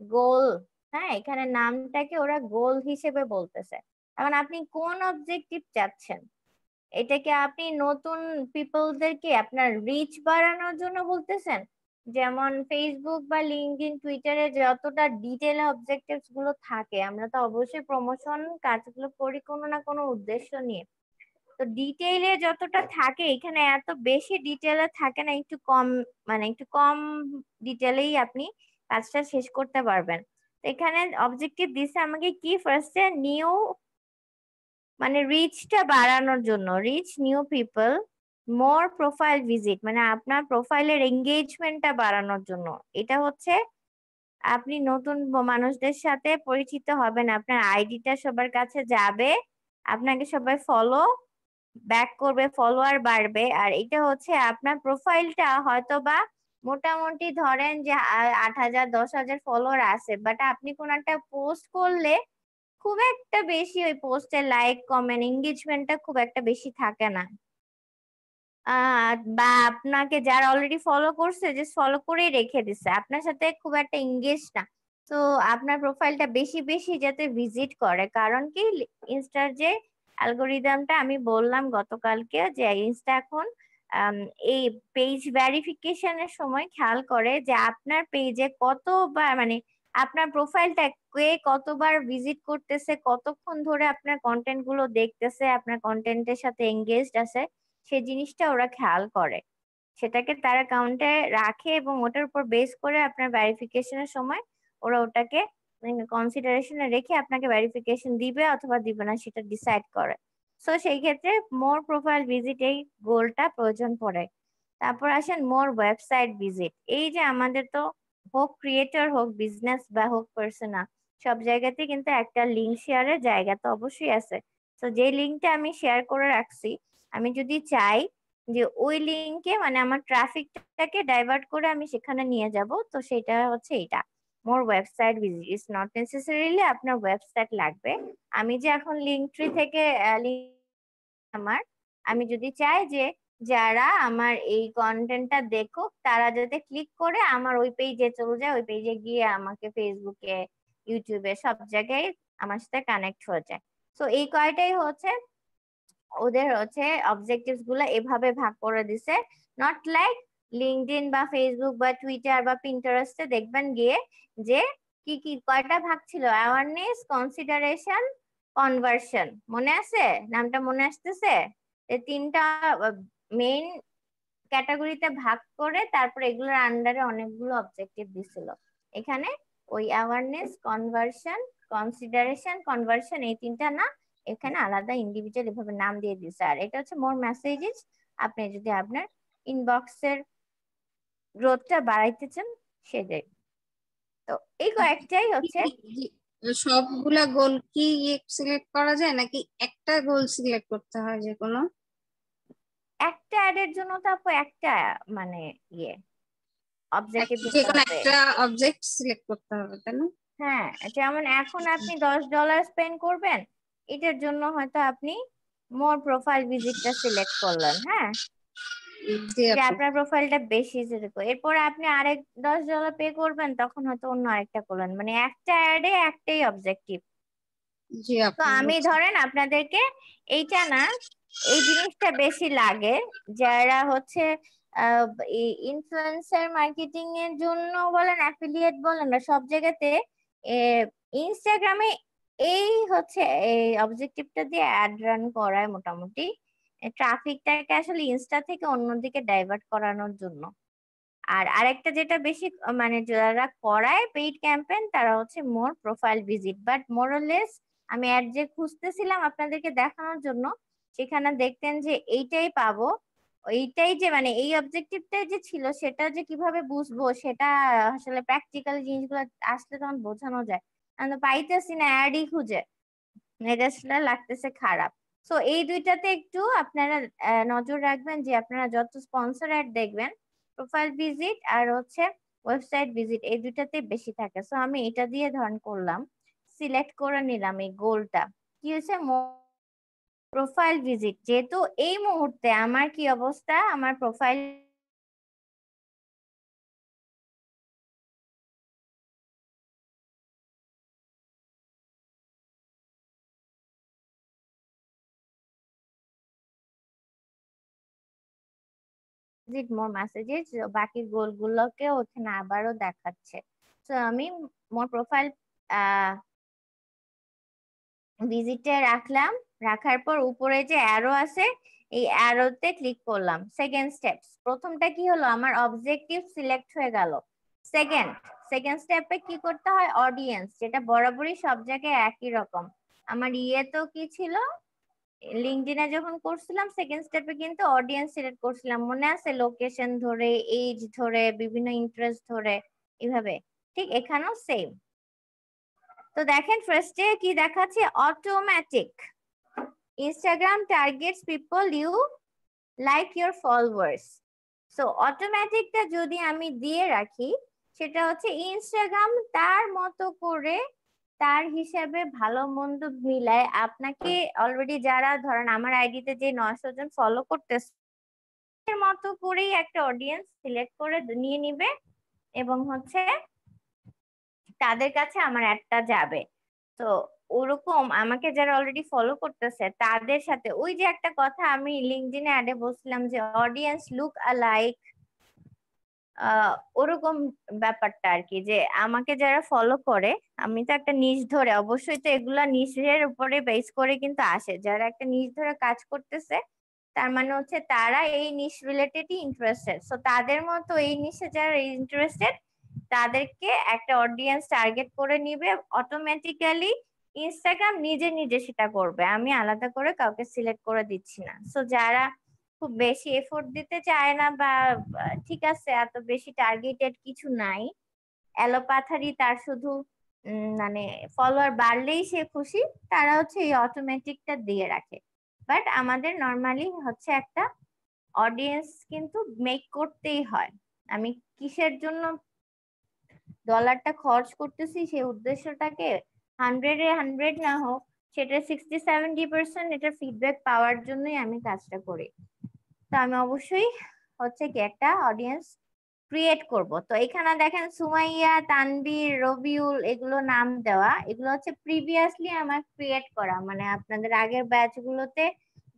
গোল। হ্যাঁ, এখানে নামটাকে ওরা গোল হিসেবে বলতেছে। এখন আপনি কোন অবজেক্টিভ চাচ্ছেন? এটাকে আপনি নতুন পিপলদেরকে আপনার রিচ বাড়ানোর জন্য বলতেছেন? যেমন ফেসবুক বা লিঙ্কডইন টুইটারে যতটা ডিটেল অবজেক্টিভস গুলো থাকে, আমরা তো অবশ্যই প্রমোশন কাজগুলো করি কোনো না কোনো উদ্দেশ্য নিয়ে। তো ডিটেইলে যতটা থাকে এখানে এত বেশি ডিটেইলে থাকে না, একটু কম, মানে একটু কম ডিটেইলেই আপনি কাজটা শেষ করতে পারবেন। তো এখানে অবজেক্টিভ দিছে আমাকে কি, ফার্স্টে নিউ, মানে রিচটা বাড়ানোর জন্য, রিচ নিউ পিপল, মোর প্রোফাইল ভিজিট, মানে আপনার প্রোফাইলের এঙ্গেজমেন্টটা বাড়ানোর জন্য। এটা হচ্ছে আপনি নতুন মানুষদের সাথে পরিচিত হবেন, আপনার আইডিটা সবার কাছে যাবে, আপনাকে সবাই ফলো ব্যাক করবে, ফলোয়ার বাড়বে। আর এটা হচ্ছে আপনার প্রোফাইলটা হয়তো বা মোটামুটি ধরেন যে 8,000 10,000 ফলোয়ার আছে, বাট আপনি কোন একটা পোস্ট করলে খুব একটা বেশি ওই পোস্টে লাইক কমেন্ট এঙ্গেজমেন্টটা খুব একটা বেশি থাকে না। বা আপনাকে যারা অলরেডি ফলো করছে যে ফলো করেই রেখে দিচ্ছে, আপনার সাথে খুব একটা এঙ্গেজ না। তো আপনার প্রোফাইলটা বেশি বেশি যাতে ভিজিট করে, কারণ কি ইনস্টার যে অ্যালগোরিদমটা আমি বললাম গতকালকে, যে ইনস্টা এখন এই পেজ ভেরিফিকেশনের সময় খেয়াল করে যে আপনার পেজে কতবার, মানে আপনার প্রোফাইলটা কে কতবার ভিজিট করতেছে, কতক্ষণ ধরে আপনার কন্টেন্ট গুলো দেখতেছে, আপনার কন্টেন্টের সাথে এঙ্গেজড আছে, সেই জিনিসটা ওরা খেয়াল করে, সেটাকে তারা কাউন্টে রাখে এবং ওটার উপর বেস করে আপনার ভেরিফিকেশনের সময় ওরা ওটাকে কনসিডারেশনে রেখে আপনাকে ভেরিফিকেশন দিবে অথবা দিবে না সেটা ডিসাইড করে। সো সেই ক্ষেত্রে মোর প্রোফাইল ভিজিট এই গোলটা প্রয়োজন পড়ে। তারপর আসেন মোর ওয়েবসাইট ভিজিট। এই যে আমাদের তো হোক ক্রিয়েটর হোক বিজনেস বা হোক পার্সোনা, সব জায়গাতে কিন্তু একটা লিঙ্ক শেয়ারের জায়গা তো অবশ্যই আছে। তো যে লিঙ্কটা আমি শেয়ার করে রাখছি, আমি যদি চাই যে ওই লিঙ্কে মানে আমার ট্রাফিকটাকে ডাইভার্ট করে আমি সেখানে নিয়ে যাব, তো সেটা হচ্ছে এটা more website visit. It's not necessarily আপনার ওয়েবসাইট লাগবে। আমি যে এখন লিঙ্ক ট্রি থেকে আমার, আমি যদি চাই যে যারা আমার এই কন্টেন্টটা দেখুক তারা যাতে ক্লিক করে আমার ওই পেজে চলে যায়, ওই পেজে গিয়ে আমাকে ফেসবুকে ইউটিউবে সব জায়গায় আমার সাথে কানেক্ট হয়ে যায়। তো এই কয়টাই হচ্ছে ওদের হচ্ছে অবজেক্টিভস গুলো এভাবে ভাগ করে দিছে। নট লাইক লিঙ্কডইন বা ফেসবুক বা টুইটার বা পিন্টারেস্টে দেখবেন গিয়ে যে কি কি কয়টা ভাগ ছিল, অ্যাওয়ারনেস, কনসিডারেশন, কনভার্সন। মনে আছে? নামটা মনে আসতেছে? এই তিনটা মেইন ক্যাটাগরিতে ভাগ করে তারপর এগুলোর আন্ডারে অনেকগুলো অবজেক্টিভ দিছিল। এখানে ওই অ্যাওয়ারনেস, কনভার্সন, কনসিডারেশন, কনভার্সন, এই তিনটা না এখানে আলাদা ইন্ডিভিজুয়াল এভাবে নাম দিয়ে দিচ্ছে। আর এটা হচ্ছে মোর মেসেজেস। আপনি যদি আপনার ইনবক্সের গ্রোথটা বাড়াইতে চান সেটাই। তো এই কয়েকটাই হচ্ছে। সবগুলা গোল কি সিলেক্ট করা যায় নাকি একটা গোল সিলেক্ট করতে হয় যে কোনো? একটা অ্যাডের জন্য তো আপু একটা মানে ইয়ে অবজেক্টিভ যে দিতে কোনো হবে। একটা অবজেক্ট সিলেক্ট করতে হবে তাই না? হ্যাঁ, যেমন এখন আপনি $10 স্পেন্ড করবেন, এটার জন্য হয়তো আপনি মোর প্রোফাইল ভিজিটটা সিলেক্ট করলেন। হ্যাঁ, জি যে আপু। আপনার প্রোফাইলটা বেশি যেরকম, এরপর আপনি আরেক $10 পে করবেন, তখন হয়তো অন্য আরেকটা করলেন, মানে একটা অ্যাডে একটাই অবজেক্টিভ। জি তো আপু আমি ধরেন আপনাদেরকে এইটা না, এই জিনিসটা বেশি লাগে যারা হচ্ছে ইনফ্লুয়েন্সার মার্কেটিং এর জন্য বলেন, অ্যাফিলিয়েট বলেন, না সব জায়গাতে ইনস্টাগ্রামে এই হচ্ছে এই অবজেক্টিভটা দিয়ে অ্যাড রান করায় মোটামুটি ট্রাফিকটাকে আসলে ইনস্টা থেকে অন্যদিকে ডাইভার্ট করানোর জন্য। আর আরেকটা যেটা বেশি মানে যারা করায় পেইড ক্যাম্পেইন, তারা হচ্ছে মোর প্রোফাইল ভিজিট। বাট মোরলেস আমি অ্যাড যে খুঁজতেছিলাম আপনাদেরকে দেখানোর জন্য, সেখানে দেখতেন যে এইটাই পাবো, এইটাই যে মানে এই অবজেক্টিভটাই যে ছিল, সেটা যে কিভাবে বুঝবো সেটা আসলে প্র্যাকটিক্যাল জিনিসগুলো আসলে তখন বোঝানো যায়। আমি তো পাইতেছি না, অ্যাডই খুঁজে, এটা আসলে লাগতেছে খারাপ। সো এই দুইটাতে একটু আপনারা নজর রাখবেন যে আপনারা যত স্পন্সর অ্যাড দেখবেন, প্রোফাইল ভিজিট আর হচ্ছে ওয়েবসাইট ভিজিট, এই দুইটাতে বেশি থাকে। সো আমি এটা দিয়ে ধরন করলাম, সিলেক্ট করে নিলাম এই গোলটা। কি হয়েছে, প্রোফাইল ভিজিট, যেহেতু এই মুহূর্তে আমার কি অবস্থা, আমার প্রোফাইল ভিজিট, মোর মেসেজেস, বাকি গোলগুলোকে ওখানে আবারও দেখাচ্ছে। তো আমি মোর প্রোফাইল ভিজিটে রাখলাম, রাখার পর উপরে যে অ্যারো আছে, এই অ্যারোতে ক্লিক করলাম। সেকেন্ড স্টেপস, প্রথমটা কি হলো, আমার অবজেক্টিভ সিলেক্ট হয়ে গেল। সেকেন্ড স্টেপে কি করতে হয়, অডিয়েন্স, যেটা বরাবরই সব জায়গায় একই রকম। আমার ইয়ে তো কি ছিল, লিঙ্কডইনে যখন করছিলাম সেকেন্ড স্টেপে কিন্তু অডিয়েন্স সিলেক্ট করছিলাম, মনে আছে, লোকেশন ধরে, এজ ধরে, বিভিন্ন ইন্টারেস্ট ধরে, এইভাবে। ঠিক এখানেও সেম। তো দেখেন ফার্স্টে কি দেখাচ্ছে, automatic Instagram targets people you like your followers. So অটোমেটিকটা যদি আমি দিয়ে রাখি, সেটা হচ্ছে ইনস্টাগ্রাম তার মতো করে তার হিসাবে ভালো মন্দ মিলায় আপনাকে অলরেডি, যারা ধরেন আমার আইডিতে যে 900 জন ফলো করতেছে, এর মতো করেই একটা অডিয়েন্স সিলেক্ট করে নিয়ে নিবে, এবং হচ্ছে তাদের কাছে আমার অ্যাডটা যাবে। তো ওরকম আমাকে যারা অলরেডি ফলো করতেছে তাদের সাথে, ওই যে একটা কথা আমি লিঙ্কডইনে অ্যাডে বলছিলাম যে অডিয়েন্স লুক অ্যালাইক, ওরকম ব্যাপারটা আর কি, যে আমাকে যারা ফলো করে, আমি তো একটা নিশ ধরে, অবশ্যই তো এগুলা নিশের উপরে বেস করে কিন্তু আসে, যারা একটা নিশ ধরে কাজ করতেছে, তার মানে হচ্ছে তারা এই নিশ রিলেটেডই ইন্টারেস্টেড। সো তাদের মতো এই নিশে যারা ইন্টারেস্টেড, তাদেরকে একটা অডিয়েন্স টার্গেট করে নিবে অটোমেটিক্যালি। ইনস্টাগ্রাম নিজে নিজে সেটা করবে, আমি আলাদা করে কাউকে সিলেক্ট করে দিচ্ছি না। সো যারা খুব বেশি এফোর্ট দিতে চায় না, বা ঠিক আছে এত বেশি টার্গেটেড কিছু নাই, এলোপাথারি, তার শুধু মানে ফলোয়ার বাড়লেই সে খুশি, তারা হচ্ছে এই অটোমেটিকটা দিয়ে রাখে। বাট আমাদের নর্মালি হচ্ছে একটা অডিয়েন্স কিন্তু মেক করতেই হয়। আমি কিসের জন্য ডলারটা খরচ করতেছি, সেই উদ্দেশ্যটাকে 100-এ 100 না হোক, সেটা 60-70% এটার ফিডব্যাক পাওয়ার জন্যই আমি কাজটা করি। তো আমি অবশ্যই হচ্ছে কি একটা অডিয়েন্স ক্রিয়েট করব। তো এখানে দেখেন সুমাইয়া, তানবীর, রবিউল, এগুলো নাম দেওয়া, এগুলো হচ্ছে প্রিভিয়াসলি আমার ক্রিয়েট করা, মানে আপনাদের আগের ব্যাচ গুলোতে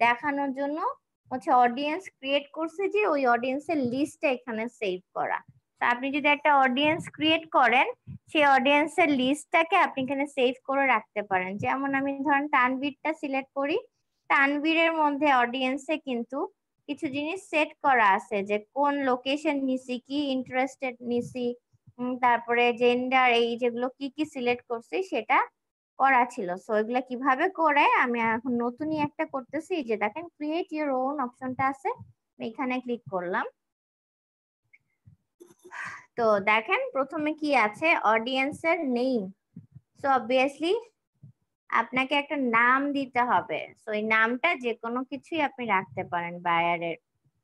দেখানোর জন্য হচ্ছে অডিয়েন্স ক্রিয়েট করছে, যে ওই অডিয়েন্সের লিস্টটা এখানে সেভ করা। তো আপনি যদি একটা অডিয়েন্স ক্রিয়েট করেন, সেই অডিয়েন্সের লিস্টটাকে আপনি এখানে সেভ করে রাখতে পারেন। যেমন আমি ধরেন তানবীরটা সিলেক্ট করি, তানবীরের মধ্যে অডিয়েন্সে কিন্তু কিছু জিনিস সেট করা আছে, যে কোন লোকেশন নিছি, কি ইন্টারেস্টেড নিছি, তারপরে জেন্ডার, এই যেগুলো কি কি সিলেক্ট করছি সেটা করা ছিল। সো এগুলা কিভাবে করে আমি এখন নতুনই একটা করতেছি, যে দেখেন ক্রিয়েট ইউর ওন অপশনটা আছে, এখানে ক্লিক করলাম। তো দেখেন প্রথমে কি আছে, অডিয়েন্সের নেম। সো অবভিয়াসলি আপনাকে একটা নাম দিতে হবে। সো এই নামটা যে কোনো কিছুই আপনি রাখতে পারেন বায়ারের।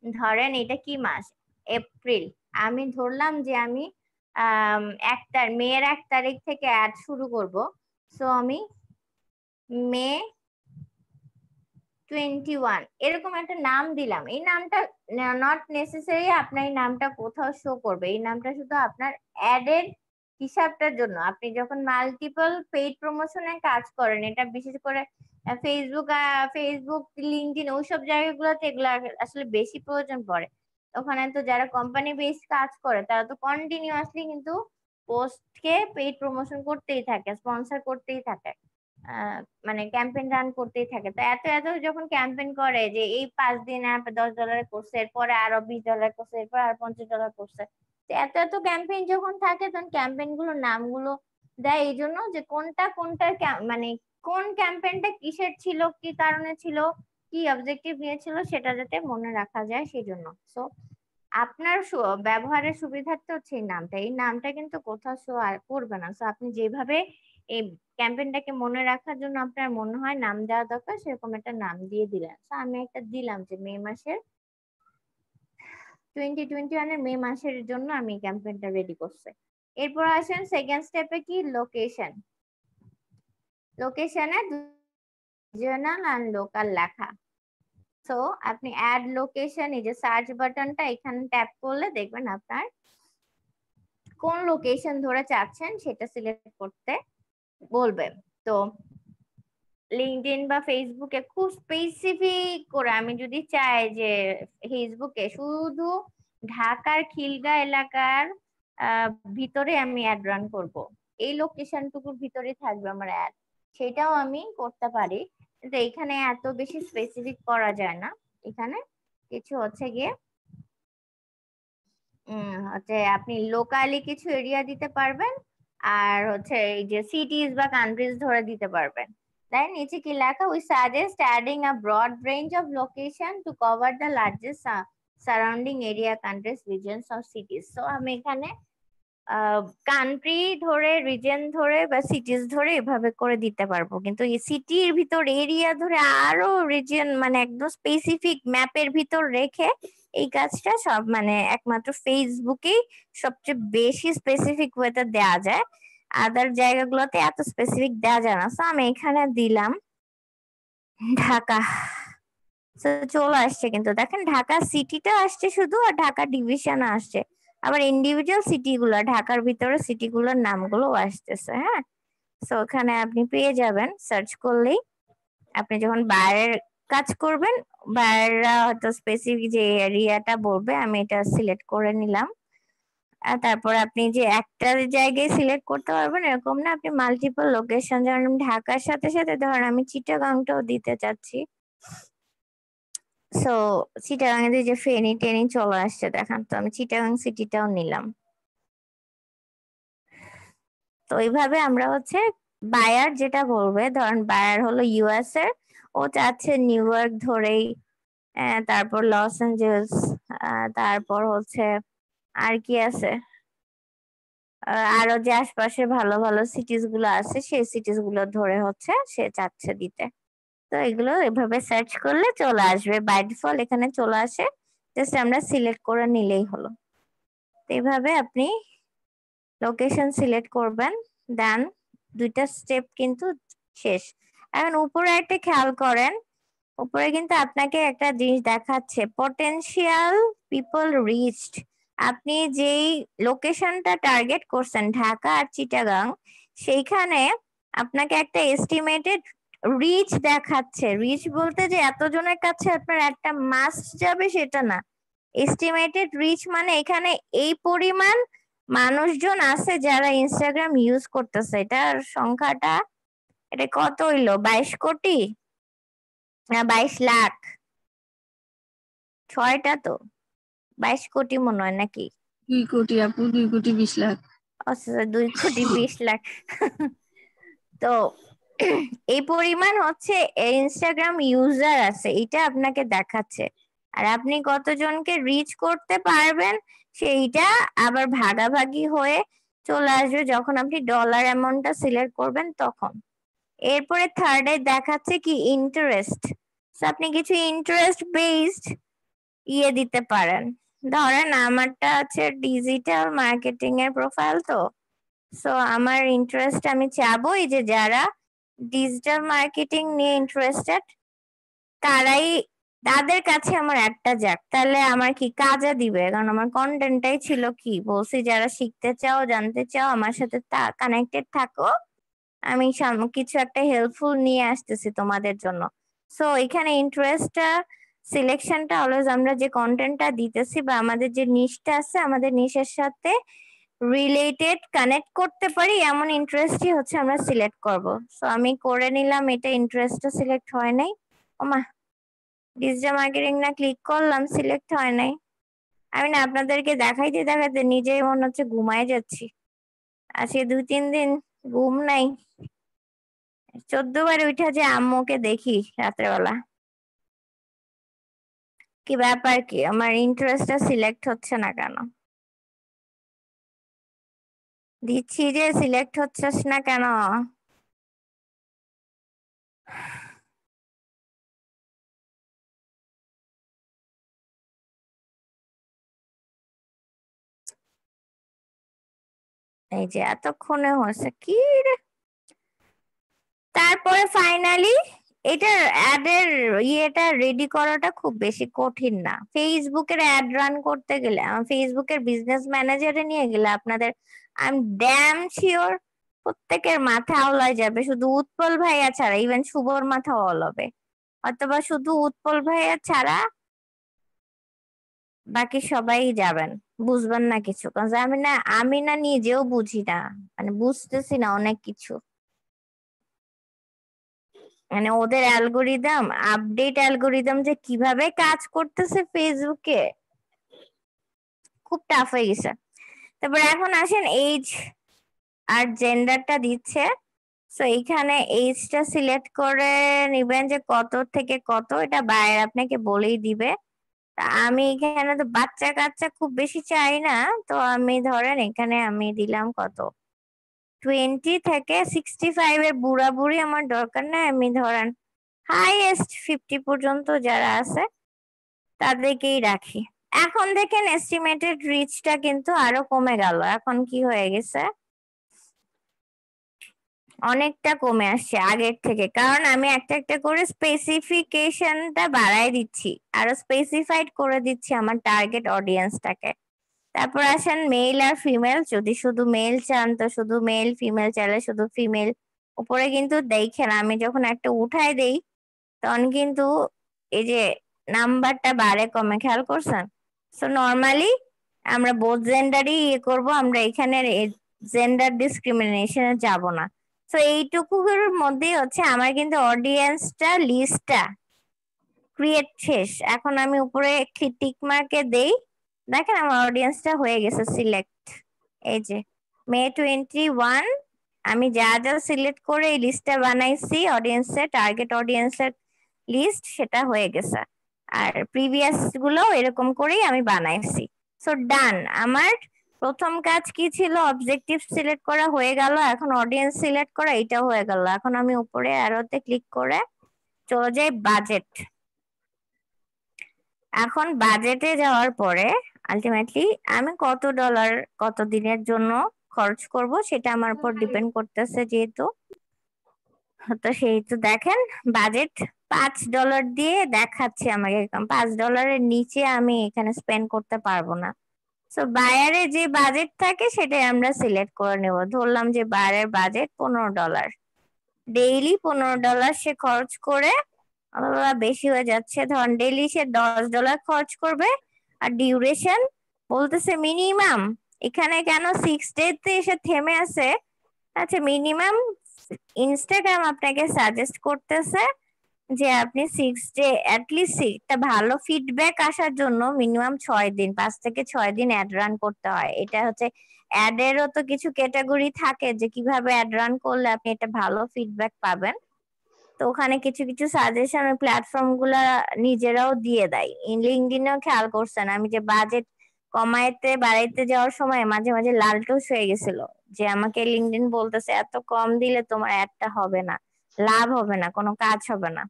ধরেন এটা কি মাস, এপ্রিল। আমি ধরলাম যে আমি মেয়ের 1 তারিখ থেকে অ্যাড শুরু করব। সো আমি মে 21 এরকম একটা নাম দিলাম। এই নামটা নট নেসেসারি আপনার এই নামটা কোথাও শো করবে, এই নামটা শুধু আপনার অ্যাডের হিসাবটার জন্য। আপনি যখন মাল্টিপল পেইড প্রমোশনে কাজ করেন, এটা বিশেষ করে ফেসবুক লিঙ্কডইন ওইসব জায়গাগুলোতে এগুলো আসলে বেশি প্রয়োজন পড়ে। ওখানে তো যারা কোম্পানি বেস কাজ করে তারা তো কন্টিনিউয়াসলি কিন্তু পোস্টকে পেইড প্রমোশন করতেই থাকে, স্পন্সর করতেই থাকে, মানে ক্যাম্পেইন রান করতেই থাকে। তো এত এত যখন ক্যাম্পেইন করে যে এই 5 দিন $10 করছে, এরপরে আরো $20 করছে, এরপর আর $50 করছে, তো এত এত ক্যাম্পেইন যখন থাকে তখন ক্যাম্পেইন গুলোর নামগুলো দেয় এই জন্য যে কোনটা মানে কোন ক্যাম্পেইনটা কিসের ছিল, কি কারণে ছিল, কি অবজেক্টিভ নিয়েছিল সেটা যাতে মনে রাখা যায় সেই জন্য। সো আপনার ব্যবহারের সুবিধার্থে হচ্ছে এই নামটা, এই নামটা কিন্তু কোথাও শো করবে না। সো আপনি যেভাবে এই ক্যাম্পেইনটাকে মনে রাখার জন্য আপনার মনে হয় নাম দেওয়া দরকার, সেরকম একটা নাম দিয়ে দিলেন। তো আমি একটা দিলাম যে মে মাসের 2021 এর মে মাসের জন্য আমি ক্যাম্পেইনটা রেডি করছি। এরপর আসেন সেকেন্ড স্টেপে, কি লোকেশন। লোকেশনে রিজিওনাল আর লোকাল লেখা। সো আপনি অ্যাড লোকেশন, এই যে সার্চ বাটনটা এখানে ট্যাপ করলে দেখবেন আপনার কোন লোকেশন ধরে চাচ্ছেন সেটা সিলেক্ট করতে বলবে। তো লিঙ্কডইন বা ফেসবুকে খুব স্পেসিফিক করে আমি যদি চাই যে ফেসবুকে শুধু ঢাকার খিলগা এলাকার ভিতরে আমি অ্যাড রান করব, এই লোকেশনটুকুর ভিতরে থাকবে আমার অ্যাড, সেটাও আমি করতে পারি। কিন্তু এখানে এত বেশি স্পেসিফিক করা যায় না। এখানে কিছু হচ্ছে গিয়ে হচ্ছে আপনি লোকালি কিছু এরিয়া দিতে পারবেন, আর হচ্ছে এই যে সিটিজ বা কান্ট্রিজ ধরে দিতে পারবেন। তাই নিচে কি লেখা, we suggest adding a broad range of location to cover the largest surrounding area, countries, regions or cities. So আমি এখানে কান্ট্রি ধরে, রিজন ধরে বা সিটিজ ধরে এভাবে করে দিতে পারবো, কিন্তু এই সিটির ভিতর এরিয়া ধরে আরো রিজন মানে একদম স্পেসিফিক ম্যাপের ভিতর রেখে এই কাজটা সব মানে একমাত্র ফেসবুকেই সবচেয়ে বেশি স্পেসিফিক ওয়েতে দেওয়া যায়, আদার জায়গাগুলোতে এত স্পেসিফিক দেওয়া যায় না। সো আমি এখানে দিলাম ঢাকা। চলে আসছে, কিন্তু দেখেন ঢাকা সিটিটা আসছে শুধু, আর ঢাকা ডিভিশন আসছে, আবার ইন্ডিভিজুয়াল সিটি গুলা ঢাকার ভিতরে সিটিগুলোর নামগুলো আসতেছে। হ্যাঁ, সো ওখানে আপনি পেয়ে যাবেন সার্চ করলেই। আপনি যখন বাইরের কাজ করবেন, বাইরেরা হয়তো স্পেসিফিক যে এরিয়াটা বলবে, আমি এটা সিলেক্ট করে নিলাম। আর তারপর আপনি যে একটা জায়গায় সিলেক্ট করতে পারবেন এরকম না, আপনি মাল্টিপল লোকেশন, যেমন ঢাকার সাথে সাথে ধরেন আমি চিটাগাংটাও দিতে চাচ্ছি। সো চিটাগাং এর যে ফেনী টেনি চলে আসছে দেখেন, তো আমি চিটাগাং সিটিটাও নিলাম। তো এইভাবে আমরা হচ্ছে বায়ার যেটা বলবে, ধরেন বায়ার হলো ইউএস এর, ও চাচ্ছে নিউ ইয়র্ক ধরেই, তারপর লস অ্যাঞ্জেলস, তারপর হচ্ছে আর কি আছে, আরো যে আশপাশে ভালো ভালো সিটিজ গুলো আছে সেই সিটিজ গুলো ধরে হচ্ছে সে চাচ্ছে দিতে। তো এগুলো এভাবে সার্চ করলে চলে আসবে, বাই ডিফল্ট এখানে চলে আসে, জাস্ট আমরা সিলেক্ট করে নিলেই হলো। তো এইভাবে আপনি লোকেশন সিলেক্ট করবেন, দেন দুইটা স্টেপ কিন্তু শেষ। এখন উপরে একটা খেয়াল করেন, উপরে কিন্তু আপনাকে একটা জিনিস দেখাচ্ছে, পটেনশিয়াল পিপল রিচড। আপনি যেই লোকেশনটা টার্গেট করছেন ঢাকা আর চিটাগাং, সেইখানে আপনাকে একটা এস্টিমেটেড রিচ দেখাচ্ছে। রিচ বলতে যে এতজনের কাছে আপনার একটা মাস্ট যাবে সেটা না, এস্টিমেটেড রিচ মানে এখানে এই পরিমাণ মানুষজন আছে যারা ইনস্টাগ্রাম ইউজ করতেছে, এটার সংখ্যাটা এটা কত হইলো, 22 কোটি না 22 লাখ, 6টা তো 22 কোটি মনে হয় নাকি? 2 কোটি আপু, 2 কোটি 20 লাখ। আচ্ছা 2,20,00,000 তো এই পরিমাণ হচ্ছে ইনস্টাগ্রাম ইউজার আছে, এটা আপনাকে দেখাচ্ছে। আর আপনি কতজনকে রিচ করতে পারবেন সেইটা আবার ভাগাভাগি হয়ে চলে আসবে যখন আপনি ডলার অ্যামাউন্টটা সিলেক্ট করবেন তখন। এরপরে থার্ডে দেখাচ্ছে কি ইন্টারেস্ট। আপনি কিছু ইন্টারেস্ট বেসড দিতে পারেন। ধরেন আমারটা আছে ডিজিটাল মার্কেটিং এর প্রোফাইল, তো সো আমার ইন্টারেস্ট আমি চাবো এই যে যারা ডিজিটাল মার্কেটিং নিয়ে ইন্টারেস্টেড তাদের কাছে আমার একটা যাক, তাহলে আমার কি কাজে দিবে, কারণ আমার কন্টেন্টটাই ছিল কি বলছি যারা শিখতে চাও জানতে চাও আমার সাথে কানেক্টেড থাকো, আমি কিছু একটা হেল্পফুল নিয়ে আসতেছি তোমাদের জন্য। সো এখানে ইন্টারেস্টটা সিলেকশনটা অলওয়েজ আমরা যে কন্টেন্টটা দিতেছি বা আমাদের যে নিশটা আছে আমাদের নিশের সাথে রিলেটেড কানেক্ট করতে পারি এমন ইন্টারেস্টই হচ্ছে আমরা সিলেক্ট করব। সো আমি করে নিলাম, এটা ইন্টারেস্টটা সিলেক্ট হয় নাই। ওমা ডিজিটাল মার্কেটিং না ক্লিক করলাম, সিলেক্ট হয় নাই। আমি না আপনাদেরকে দেখাইতে দেখাইতে নিজেই মনে হচ্ছে ঘুমায় যাচ্ছি। আজকে 2-3 দিন ঘুম নাই। 14 বার উঠে যে আম্মুকে দেখি রাত্রেবেলা। কি ব্যাপার, কি আমার ইন্টারেস্টটা সিলেক্ট হচ্ছে না কেন? দিচ্ছি যে সিলেক্ট হচ্ছিস না কেন? এই যে এতক্ষণে হয়েছে কি রে। তারপরে ফাইনালি এটার অ্যাডের ইয়েটা রেডি করাটা খুব বেশি কঠিন না। ফেসবুকের অ্যাড রান করতে গেলে ফেসবুকের বিজনেস ম্যানেজারে নিয়ে গেলে আপনাদের আই এম ড্যাম শিওর প্রত্যেকের মাথা আওলায় যাবে, শুধু উৎপল ভাইয়া ছাড়া। ইভেন শুভর মাথা অল হবে, অথবা শুধু উৎপল ভাইয়া ছাড়া বাকি সবাই যাবেন, বুঝবেন না কিছু। কারণ আমি না নিজেও বুঝি না, মানে বুঝতেছি না অনেক কিছু। মানে ওদের অ্যালগোরিদম আপডেট অ্যালগোরিদম যে কিভাবে কাজ করতেছে ফেসবুকে খুব টাফ হয়ে গেছে। তারপর এখন আসেন এইজ আর জেন্ডারটা দিচ্ছে। সো এইখানে এইজটা সিলেক্ট করে নিবেন যে কত থেকে কত, এটা বাইরে আপনাকে বলেই দিবে। আমি এখানে তো বাচ্চা কাচ্চা খুব বেশি চাই না, তো আমি ধরেন এখানে আমি দিলাম কত 20 থেকে 65 এর বুড়া বুড়ি আমার দরকার নাই, আমি ধরেন হাইয়েস্ট 50 পর্যন্ত যারা আছে তাদেরকেই রাখি। এখন দেখেন এস্টিমেটেড রিচটা কিন্তু আরো কমে গেল। এখন কি হয়ে গেছে, অনেকটা কমে আসছে আগের থেকে, কারণ আমি একটা একটা করে স্পেসিফিকেশনটা বাড়াই দিচ্ছি, আরো স্পেসিফাইড করে দিচ্ছি আমার টার্গেট অডিয়েন্সটাকে। তারপর আসেন মেল আর ফিমেল, যদি শুধু মেল চান তো শুধু মেল, ফিমেল চাইলে শুধু ফিমেল। উপরে কিন্তু দেখেন আমি যখন একটা উঠাই দেই তখন কিন্তু এই যে নাম্বারটা বাড়ে কমে, খেয়াল করছেন? সো নর্মালি আমরা বোথ জেন্ডারই করবো, আমরা এখানে জেন্ডার ডিসক্রিমিনেশনে যাব না। তো এইটুকুর মধ্যেই হচ্ছে আমার কিন্তু অডিয়েন্সটা লিস্টটা ক্রিয়েট শেষ। এখন আমি উপরে টিক মার্কে দেই, দেখেন আমার অডিয়েন্সটা হয়ে গেছে সিলেক্ট। এই যে মে 21 আমি যা যা সিলেক্ট করে এই লিস্টটা বানাইছি অডিয়েন্সের, টার্গেট অডিয়েন্সের লিস্ট, সেটা হয়ে গেছে। আর প্রিভিয়াস গুলো এরকম করেই আমি বানাইছি। সো ডান, আমার প্রথম কাজ কি ছিল, অবজেক্টিভ সিলেক্ট করা হয়ে গেল, এখন অডিয়েন্স সিলেক্ট করা এটাও হয়ে গেল। এখন আমি উপরে অ্যারোতে ক্লিক করে চলে যাই বাজেট। এখন বাজেটে যাওয়ার পরে আলটিমেটলি আমি কত ডলার কত দিনের জন্য খরচ করব সেটা আমার উপর ডিপেন্ড করতেছে, যেহেতু তো সেহেতু দেখেন বাজেট $5 দিয়ে দেখাচ্ছে আমাকে, $5 নিচে আমি এখানে স্পেন্ড করতে পারবো না। সো বায়ারের যে বাজেট থাকে সেটাই আমরা সিলেক্ট করে নেব। ধরলাম যে বায়ারের বাজেট $15, ডেইলি $15 সে খরচ করে, বেশি হয়ে যাচ্ছে, ধরুন ডেইলি সে $10 খরচ করবে। আর ডিউরেশন বলতেছে মিনিমাম, এখানে কেন 6 ডেতে এসে থেমে আছে? আচ্ছা মিনিমাম ইনস্টাগ্রাম আপনাকে সাজেস্ট করতেছে যে আপনি 6 ডে অ্যাটলিস্ট একটা ভালো ফিডব্যাক আসার জন্য মিনিমাম 6 দিন, 5 থেকে 6 দিন অ্যাড রান করতে হয়। এটা হচ্ছে অ্যাড এরও তো কিছু ক্যাটাগরি থাকে যে কিভাবে অ্যাড রান করলে আপনি এটা ভালো ফিডব্যাক পাবেন। তো ওখানে কিছু কিছু সাজেশন ওই প্ল্যাটফর্ম গুলা নিজেরাও দিয়ে দেয়। লিঙ্কডইনেও খেয়াল করছেন আমি যে বাজেট কমাইতে বাড়াইতে যাওয়ার সময় মাঝে মাঝে লালটুস হয়ে গেছিল, যে আমাকে লিঙ্কডইন বলতেছে এত কম দিলে তোমার অ্যাডটা হবে না, লাভ হবে না, কোনো কাজ হবে না।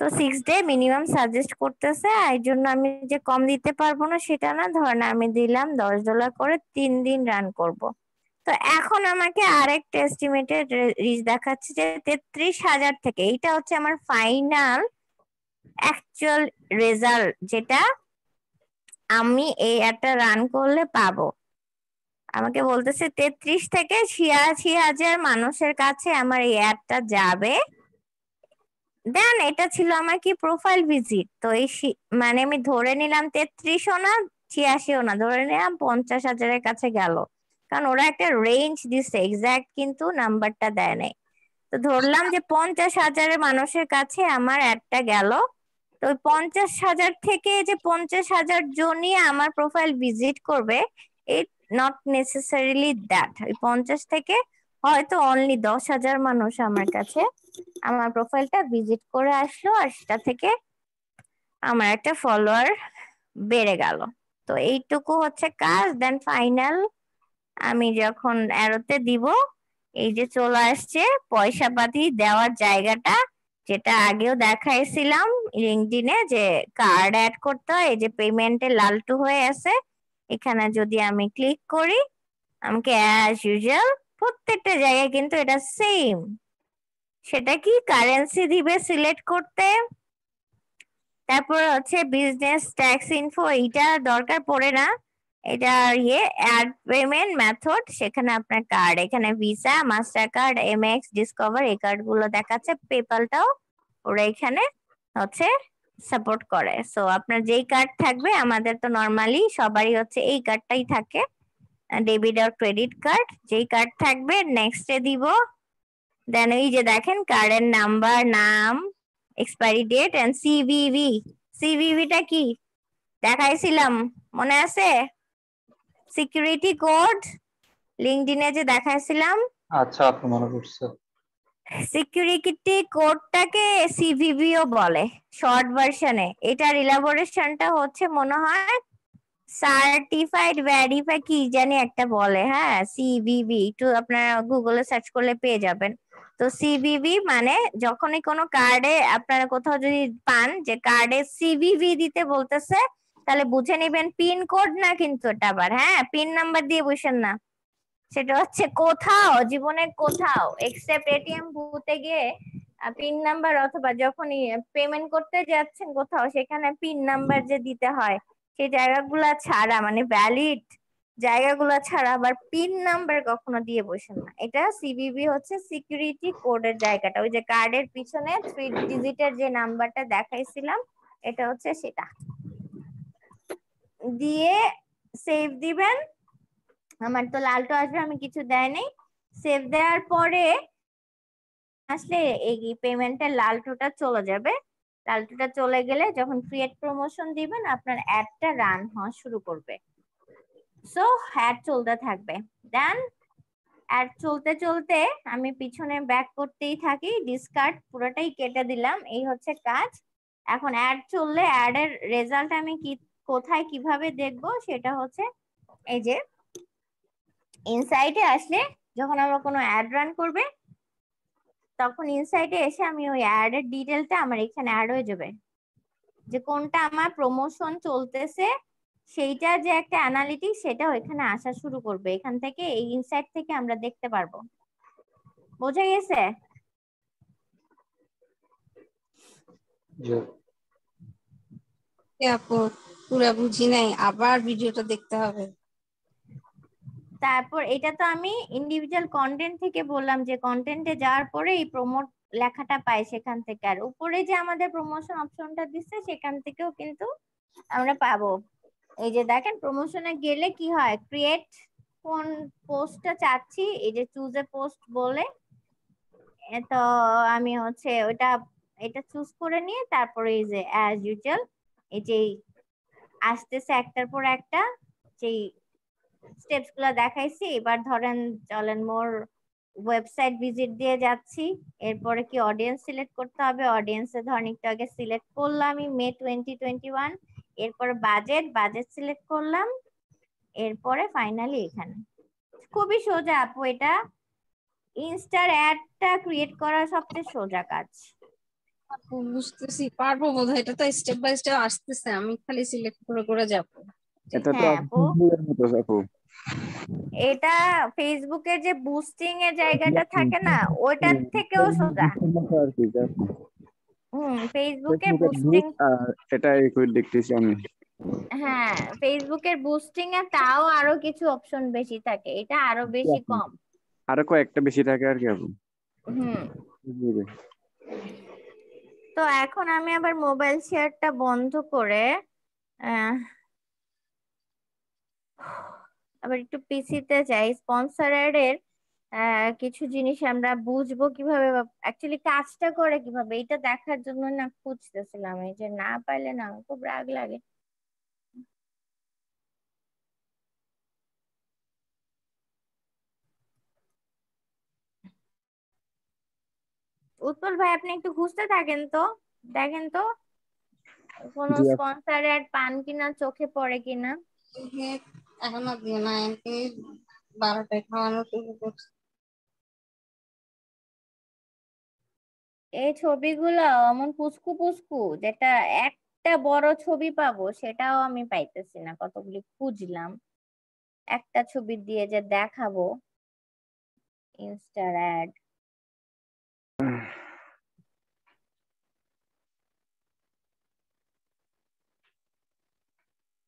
তো 6 ডে মিনিমাম সাজেস্ট করতেছে, এই জন্য আমি যে কম দিতে পারবো না সেটা না, ধরেন আমি দিলাম $10 করে 3 দিন রান করব। তো এখন আমাকে আরেকটা এস্টিমেটেড রিচ দেখাচ্ছে যে 33,000 থেকে, এইটা হচ্ছে আমার ফাইনাল অ্যাকচুয়াল রেজাল্ট যেটা আমি এই অ্যাডটা রান করলে পাবো। আমাকে বলতেছে 33 থেকে 86,000 মানুষের কাছে আমার এই অ্যাডটা যাবে। দেন এটা ছিল আমার কি প্রোফাইল ভিজিট। তো এই মানে আমি ধরে নিলাম 33ও না 86ও না, ধরে নিলাম 50,000-এর কাছে গেল, কারণ ওরা একটা রেঞ্জ দিচ্ছে, এক্সাক্ট কিন্তু নাম্বারটা দেয় নাই। তো ধরলাম যে 50,000 মানুষের কাছে আমার অ্যাডটা গেল। তো ওই 50,000 থেকে যে 50,000 জনই আমার প্রোফাইল ভিজিট করবে, ইট নট নেসেসারিলি দ্যাট। ওই 50 থেকে হয়তো অনলি 10,000 মানুষ আমার কাছে আমার প্রোফাইলটা ভিজিট করে আসলো, আর সেটা থেকে আমার একটা ফলোয়ার বেড়ে গেল। তো এইটুকু হচ্ছে কাজ। দেন ফাইনাল আমি যখন অ্যারোতে দিব, এই যে চলে আসছে পয়সা পাতি দেওয়ার জায়গাটা, যেটা আগেও দেখাইছিলাম লিঙ্কডইনে যে কার্ড অ্যাড করতে হয়। এই যে পেমেন্টে লালটু হয়ে আছে, এখানে যদি আমি ক্লিক করি আমাকে অ্যাজ ইউজুয়াল প্রত্যেকটা জায়গায় কিন্তু এটা সেম। সেটা কি কারেন্সি দিবে সিলেক্ট করতে, তারপর হচ্ছে বিজনেস ট্যাক্স ইনফো, এইটা দরকার পড়ে না। এটা অ্যাড পেমেন্ট মেথড, সেখানে আপনার কার্ড, এখানে visa, master card, MX, discover এই কার্ড গুলো দেখাচ্ছে। পেপালটাও ওরা এখানে হচ্ছে সাপোর্ট করে। সো আপনার যেই কার্ড থাকবে, আমাদের তো নর্মালি সবারই হচ্ছে এই কার্ডটাই থাকে, ডেবিট আর ক্রেডিট কার্ড, যেই কার্ড থাকবে নেক্সটে দিব। দেন এই যে দেখেন কার্ডের নাম্বার, নাম, এক্সপায়ারি ডেট এন্ড সিভিভি। সিভিভিটা কি দেখাইছিলাম মনে আছে? সিকিউরিটি কোড, লিঙ্কডইনে যে দেখাইছিলাম। আচ্ছা, আপনি মনে করছে। সিকিউরিটি কোডটাকে সিভিভিও বলে শর্ট ভার্সনে। এটার ইলাবোরেশনটা হচ্ছে মনে হয় সার্টিফাইড ভেরিফাই কি জানি একটা বলে, হ্যাঁ সিভিভি, একটু আপনারা গুগলে সার্চ করলে পেয়ে যাবেন। তো সিভিভি মানে যখনই কোনো কার্ডে আপনারা কোথাও যদি পান যে কার্ডে সিভিভি দিতে বলতেছে, তাহলে বুঝে নেবেন পিন কোড না কিন্তু এটা আবার, হ্যাঁ পিন নাম্বার দিয়ে বসেন না, সেটা হচ্ছে কোথাও জীবনে কোথাও এক্সেপ্ট এটিএম বুথে গিয়ে পিন নাম্বার, অথবা যখনই পেমেন্ট করতে যাচ্ছেন কোথাও সেখানে পিন নাম্বার যে দিতে হয়, সেই জায়গাগুলা ছাড়া, মানে ভ্যালিড জায়গাগুলো ছাড়া আবার পিন নাম্বার কখনো দিয়ে বসেন না। এটা সিভিভি হচ্ছে সিকিউরিটি কোডের জায়গাটা, ওই যে কার্ডের পিছনে 3 ডিজিটের যে নাম্বারটা দেখাইছিলাম, এটা হচ্ছে সেটা দিয়ে সেভ দিবেন। আমার তো লালটু আসবে, আমি কিছু দেয় নাই। সেভ দেওয়ার পরে আসলে এই পেমেন্টের লালটুটা চলে যাবে। লালটুটা চলে গেলে যখন ক্রিয়েট প্রমোশন দিবেন আপনার অ্যাডটা রান হওয়া শুরু করবে। সো অ্যাড চলতে থাকবে। দেন অ্যাড চলতে চলতে আমি পিছনে ব্যাক করতেই থাকি, ডিসকার্ড পুরোটাই কেটে দিলাম। এই হচ্ছে কাজ। এখন অ্যাড চললে অ্যাড এর রেজাল্ট আমি কি কোথায় কিভাবে দেখব, সেটা হচ্ছে এই যে ইনসাইটে আসলে যখন আমরা কোনো অ্যাড রান করবে, তখন ইনসাইটে এসে আমি ওই অ্যাড এর ডিটেলটা আমার এখানে অ্যাড হয়ে যাবে, যে কোনটা আমার প্রমোশন চলতেছে সেইটা যে একটা অ্যানালিটিক্স, সেটাও এখানে আসা শুরু করবে। এখান থেকে এই ইনসাইট থেকে আমরা দেখতে পারবো। বোঝা গেছে? আপু পুরা বুঝি নাই, আবার ভিডিওটা দেখতে হবে। তারপর এটা তো আমি ইন্ডিভিজুয়াল কন্টেন্ট থেকে বললাম যে কন্টেন্টে যাওয়ার পরে এই প্রমোট লেখাটা পাই সেখান থেকে, আর উপরে যে আমাদের প্রমোশন অপশনটা দিচ্ছে সেখান থেকেও কিন্তু আমরা পাবো। এই যে দেখেন প্রমোশনে গেলে কি হয়, ক্রিয়েট কোন পোস্টটা চাচ্ছি, এই যে চুজ এ পোস্ট বলে, তো আমি হচ্ছে এটা চুজ করে নিয়ে তারপরে এই যে অ্যাজ ইউজুয়াল এই যে আসতেছে একটার পর একটা যেই স্টেপস গুলো দেখাইছি, এবার ধরেন চলেন মোর ওয়েবসাইট ভিজিট দিয়ে যাচ্ছি। এরপরে কি অডিয়েন্স সিলেক্ট করতে হবে, অডিয়েন্সে ধরেন একটু আগে সিলেক্ট করলাম আমি মে 2021। এরপরে বাজেট সিলেক্ট করলাম, এরপরে ফাইনালি এখানে। খুবই সোজা আপু, এটা ইনস্টার অ্যাডটা ক্রিয়েট করা সবচেয়ে সোজা কাজ। আপু বুঝতেছি, পারবো বোধহয়। এটা তো স্টেপ বাই স্টেপ আসতেছে, আমি খালি সিলেক্ট করে করে যাবো। এটা তো হ্যাঁ আপু, ফেসবুকের মতো আপু। এটা ফেসবুকের যে বুস্টিং এর জায়গাটা থাকে না, ওইটার থেকেও সোজা। আর কি আপু। ফেসবুকের ফেসবুকের বুস্টিং, বুস্ট আর এটা একই দেখতেছি আমি। হ্যাঁ ফেসবুকের বুস্টিং এ তাও আরো কিছু অপশন বেশি থাকে, এটা আরো বেশি কম। আরো কয়েকটা বেশি থাকে আর কি আপু। হুম। ফেসবুকে। তো এখন আমি আবার মোবাইল শেয়ারটা বন্ধ করে আহ, আবার একটু পিসিতে যাই। স্পন্সরের কিছু জিনিস আমরা বুঝবো কিভাবে, অ্যাকচুয়ালি কাজটা করে কিভাবে, এটা দেখার জন্য না খুঁজতেছিলাম, এই যে না পাইলে না খুব রাগ লাগে। উৎপল ভাই আপনি একটু খুঁজতে থাকেন তো, দেখেন তো কোনো জি আপু। স্পন্সর অ্যাড পান কিনা, চোখে পড়ে কিনা। এখন আর দিও না, এমনি 12টায় খাওয়ানো শুরু করছে। এই ছবিগুলো এমন পুচকু পুচকু, যেটা একটা বড় ছবি পাবো সেটাও আমি পাইতেছি না, কতগুলি খুঁজলাম একটা ছবি দিয়ে যে দেখাবো ইনস্টার অ্যাড।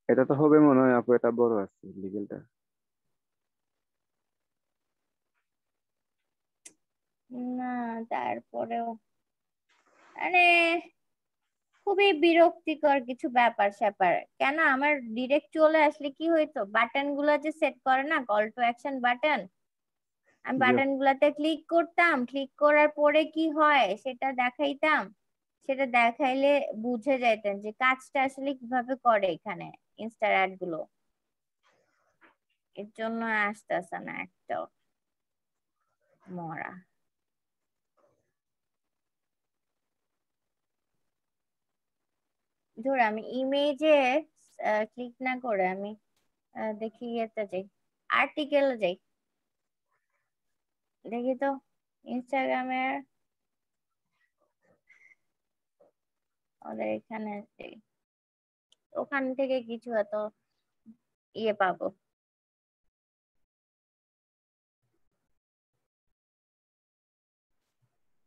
এটা তো হবে মনে হয় আপু, এটা বড় আছে লিগেলটা। না, তারপরেও মানে খুবই বিরক্তিকর কিছু ব্যাপার স্যাপার। কেন আমার ডিরেক্ট চলে আসলে কি হইতো, বাটন গুলো যে সেট করে না, কল টু অ্যাকশন বাটন, আমি জি বাটন আপু। গুলাতে ক্লিক করতাম, ক্লিক করার পরে কি হয় সেটা দেখাইতাম, সেটা দেখাইলে বুঝে যাইতেন যে কাজটা আসলে কিভাবে করে এখানে ইনস্টার অ্যাড গুলো। এর জন্য আসতেছে না একটা মরা। ধর আমি ইমেজে ক্লিক না করে আমি দেখি ইয়েতে যাই, আর্টিকেলে যাই, দেখি তো ইনস্টাগ্রামের ওদের এখানে যাই, ওখান থেকে কিছু এত ইয়ে পাবো।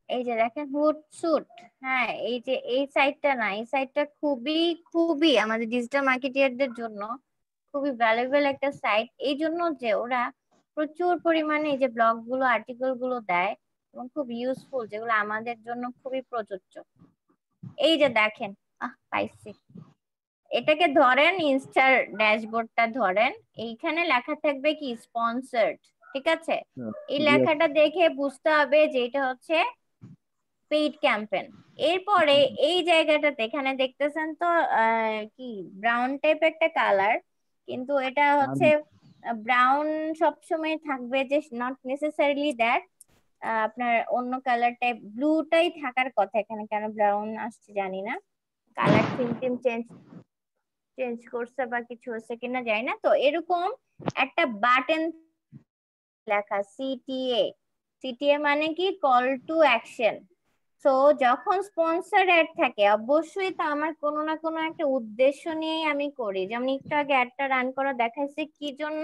এই যে দেখেন হুটসুট, হ্যাঁ এই যে এই সাইটটা না, এই সাইটটা খুবই খুবই আমাদের ডিজিটাল মার্কেটিয়ারদের জন্য খুবই ভ্যালুয়েবল একটা সাইট, এই জন্য যে ওরা প্রচুর পরিমাণে এই যে ব্লগ গুলো আর্টিকেল গুলো দেয় এবং খুব ইউজফুল, যেগুলো আমাদের জন্য খুবই প্রযোজ্য। এই যে দেখেন, পাইছি, এটাকে ধরেন ইনস্টার ড্যাশবোর্ডটা ধরেন, এইখানে লেখা থাকবে কি স্পন্সর্ড, ঠিক আছে? এই জি আপু। লেখাটা দেখে বুঝতে হবে যে এটা হচ্ছে পেইড ক্যাম্পেন। এরপরে এই জায়গাটাতে এখানে দেখতেছেন তো কি ব্রাউন টাইপ একটা কালার, কিন্তু এটা হচ্ছে ব্রাউন সবসময় থাকবে যে নট নেসেসারিলি দ্যাট, আপনার অন্য কালার টাইপ ব্লুটাই থাকার কথা, এখানে কেন ব্রাউন আসছে জানি না, colour theme team change change করছে বা কিছু হচ্ছে কিনা জানি না। তো এরকম একটা বাটন লেখা সিটিএ, সিটিএ মানে কি কল টু অ্যাকশন। তো যখন স্পন্সর অ্যাড থাকে অবশ্যই তো আমার কোনো না কোনো একটা উদ্দেশ্য নিয়েই আমি করি, যেমন একটু আগে অ্যাডটা রান করা দেখাইছে কি জন্য,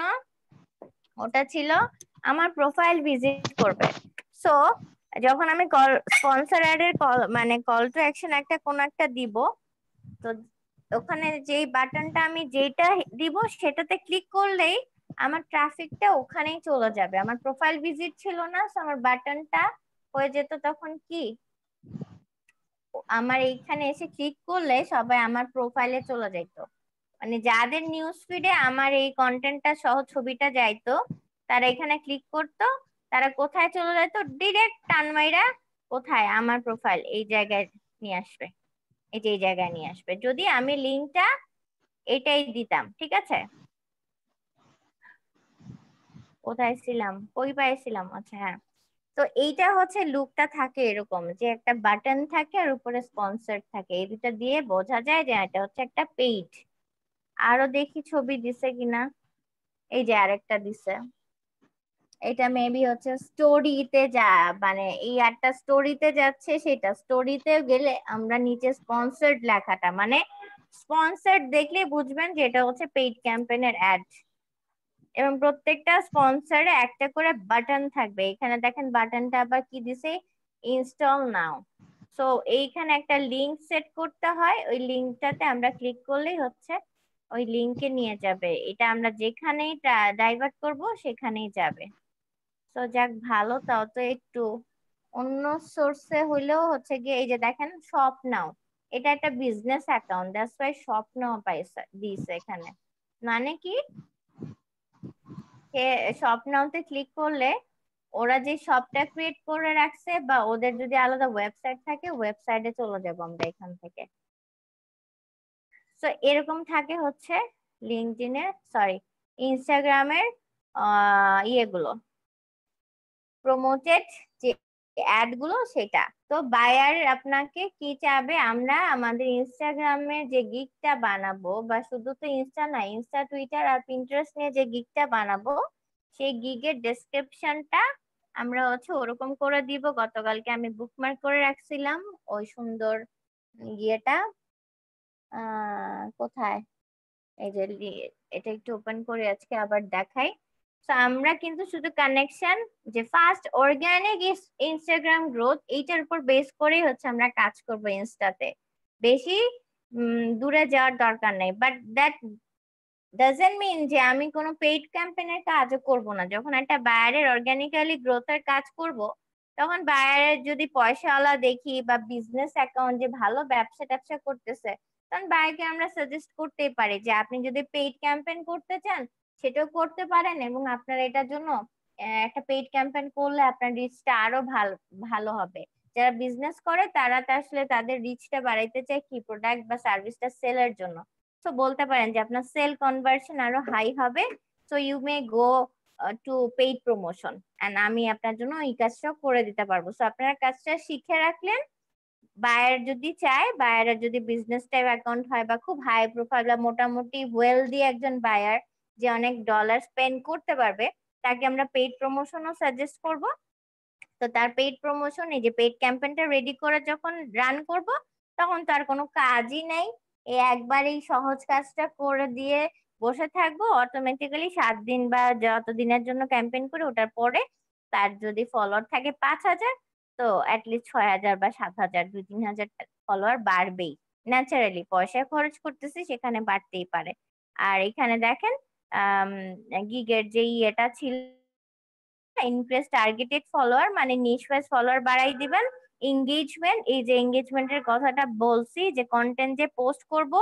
ওটা ছিল আমার প্রোফাইল ভিজিট করবে। সো যখন আমি কল স্পন্সর অ্যাড এর কল মানে কল টু অ্যাকশন একটা কোন একটা দিব, তো ওখানে যেই বাটনটা আমি যেটা দিব সেটাতে ক্লিক করলেই আমার ট্রাফিকটা ওখানেই চলে যাবে, আমার প্রোফাইল ভিজিট ছিল না, তো আমার বাটনটা হয়ে যেত তখন কি, আমার এইখানে এসে ক্লিক করলে সবাই আমার প্রোফাইলে চলে যাইতো, মানে যাদের নিউজ ফিডে আমার এই কন্টেন্টটা সহ ছবিটা যাইতো তারা এখানে ক্লিক করতো, তারা কোথায় চলে যেত, ডিরেক্ট টান মাইরা কোথায় আমার প্রোফাইল এই জায়গায় নিয়ে আসবে, এই যে এই জায়গায় নিয়ে আসবে যদি আমি লিঙ্কটা এটাই দিতাম, ঠিক আছে? কোথায় ছিলাম, কই পাইছিলাম, আচ্ছা হ্যাঁ। তো এইটা হচ্ছে লুকটা থাকে এরকম যে একটা বাটন থাকে আর উপরে স্পন্সর থাকে, এই দুটা দিয়ে বোঝা যায় যে এটা হচ্ছে একটা পেইড। আরো দেখি ছবি দিছে কিনা, এই যে আরেকটা দিছে, এটা মেবি হচ্ছে স্টোরিতে যা, মানে এই একটা স্টোরিতে যাচ্ছে, সেটা স্টোরিতে গেলে আমরা নিচে স্পন্সর্ড লেখাটা, মানে স্পন্সর্ড দেখলে বুঝবেন যে এটা হচ্ছে পেইড ক্যাম্পেইনের অ্যাড। এবং প্রত্যেকটা স্পন্সরে একটা করে বাটন থাকবে, এখানে দেখেন বাটনটা আবার কি দিছে, ইনস্টল নাও। সো এইখানে একটা লিংক সেট করতে হয়, ওই লিংকটাতে আমরা ক্লিক করলেই হচ্ছে ওই লিংকে নিয়ে যাবে, এটা আমরা যেখানেই ডাইভার্ট করব সেখানেই যাবে। তো যাক ভালো, তাও তো একটু অন্য সোর্সে হইলেও হচ্ছে গিয়ে, এই যে দেখেন শপ নাও, এটা একটা business account, that's why shop নাও পাইছে দিছে এখানে। মানে কি, শপ নাওতে ক্লিক করলে ওরা যে শপটা ক্রিয়েট করে রাখছে বা ওদের যদি আলাদা ওয়েবসাইট থাকে, ওয়েবসাইটে চলে যাবো আমরা এখান থেকে। তো এরকম থাকে হচ্ছে লিঙ্কডইনের, সরি ইনস্টাগ্রামের ইয়েগুলো, প্রমোটেড যে অ্যাড গুলো সেটা। তো বায়ার আপনাকে কি চাবে, আমরা আমাদের ইনস্টাগ্রামে যে গিগটা বানাবো, বা শুধু তো ইনস্টা না, ইনস্টা টুইটার আর পিন্টারেস্ট নিয়ে যে গিগটা বানাবো, সেই গিগের ডেসক্রিপশনটা আমরা হচ্ছে ওরকম করে দিব। গতকালকে আমি বুকমার্ক করে রাখছিলাম ওই সুন্দর ইয়েটা, কোথায়, এই যে এটা একটু ওপেন করে আজকে আবার দেখাই। তো আমরা কিন্তু শুধু কানেকশন, যে ফার্স্ট অর্গানিক ইনস্টাগ্রাম গ্রোথ, এইটার উপর বেস করেই হচ্ছে আমরা কাজ করব ইনস্টাতে। বেশি দূরে যাওয়ার দরকার নেই, বাট দ্যাট ডাজেন্ট মিন যে আমি কোনো পেইড ক্যাম্পেইনের কাজও করব না। যখন একটা বায়ারের অর্গানিক্যালি গ্রোথের কাজ করব, তখন বায়ারের যদি পয়সাওয়ালা দেখি বা বিজনেস অ্যাকাউন্ট যে ভালো ব্যবসা ট্যাবসা করতেছে, তখন বায়ারকে আমরা সাজেস্ট করতেই পারি যে আপনি যদি পেইড ক্যাম্পেইন করতে চান সেটাও করতে পারেন, এবং আপনার এটার জন্য একটা পেইড ক্যাম্পেইন করলে আপনার রিচটা আরো ভালো ভালো হবে। যারা বিজনেস করে তারা তো আসলে তাদের রিচটা বাড়াইতে চায় কি, প্রোডাক্ট বা সার্ভিসটা সেলের জন্য। তো বলতে পারেন যে আপনার সেল কনভার্সন আরো হাই হবে, so you may go to paid promotion, and আমি আপনার জন্য এই কাজটা করে দিতে পারবো। সো আপনারা কাজটা শিখে রাখলেন, বায়ার যদি চায়, বায়ারের যদি বিজনেস টাইপ অ্যাকাউন্ট হয় বা খুব হাই প্রোফাইল বা মোটামুটি ওয়েলদি একজন বায়ার যে অনেক ডলার স্পেন্ড করতে পারবে, তাকে আমরা পেইড প্রমোশনও সাজেস্ট করব। তো তার পেইড প্রমোশন, এই যে পেইড ক্যাম্পেইনটা রেডি করে যখন রান করব, তখন তার কোনো কাজই নাই, এই একবার এই সহজ কাজটা করে দিয়ে বসে থাকবো, অটোমেটিক্যালি 7 দিন বা যত দিনের জন্য ক্যাম্পেইন করে ওটার পরে তার যদি ফলোয়ার থাকে 5,000, তো অ্যাটলিস্ট 6,000 বা 7,000, 2-3,000 ফলোয়ার বাড়বেই। ন্যাচারালি পয়সা খরচ করতেছি, সেখানে বাড়তেই পারে। আর এখানে দেখেন গিগের যে ইয়েটা ছিল, ইনক্রিজ টার্গেটেড ফলোয়ার, মানে নিশ ওয়াইজ ফলোয়ার বাড়াই দিবেন। এঙ্গেজমেন্ট, এই যে এঙ্গেজমেন্টের কথাটা বলছি, যে কন্টেন্ট যে পোস্ট করব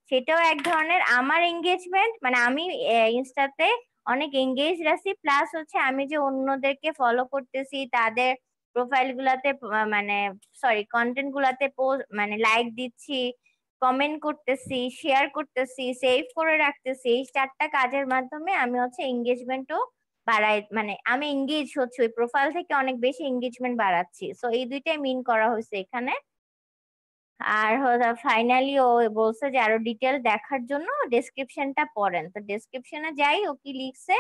সেটাও এক ধরনের আমার এঙ্গেজমেন্ট, মানে আমি ইনস্টাতে অনেক এঙ্গেজ আছি, প্লাস হচ্ছে আমি যে অন্যদেরকে ফলো করতেছি তাদের প্রোফাইল গুলাতে মানে সরি কন্টেন্ট গুলাতে মানে লাইক দিচ্ছি, কমেন্ট করতেছি, শেয়ার করতেছি, সেভ করে রাখতেছি, এই 4টা কাজের মাধ্যমে আমি হচ্ছে এঙ্গেজমেন্টও বাড়াই, মানে আমি এঙ্গেজ হচ্ছে ওই প্রোফাইল থেকে অনেক বেশি এঙ্গেজমেন্ট বাড়াচ্ছি। সো এই দুইটাই মিন করা হয়েছে এখানে। আর ফাইনালি ও বলছে যে আরো ডিটেল দেখার জন্য ডেসক্রিপশনটা পড়েন। তো ডেসক্রিপশনে যাই, ও কি লিখছে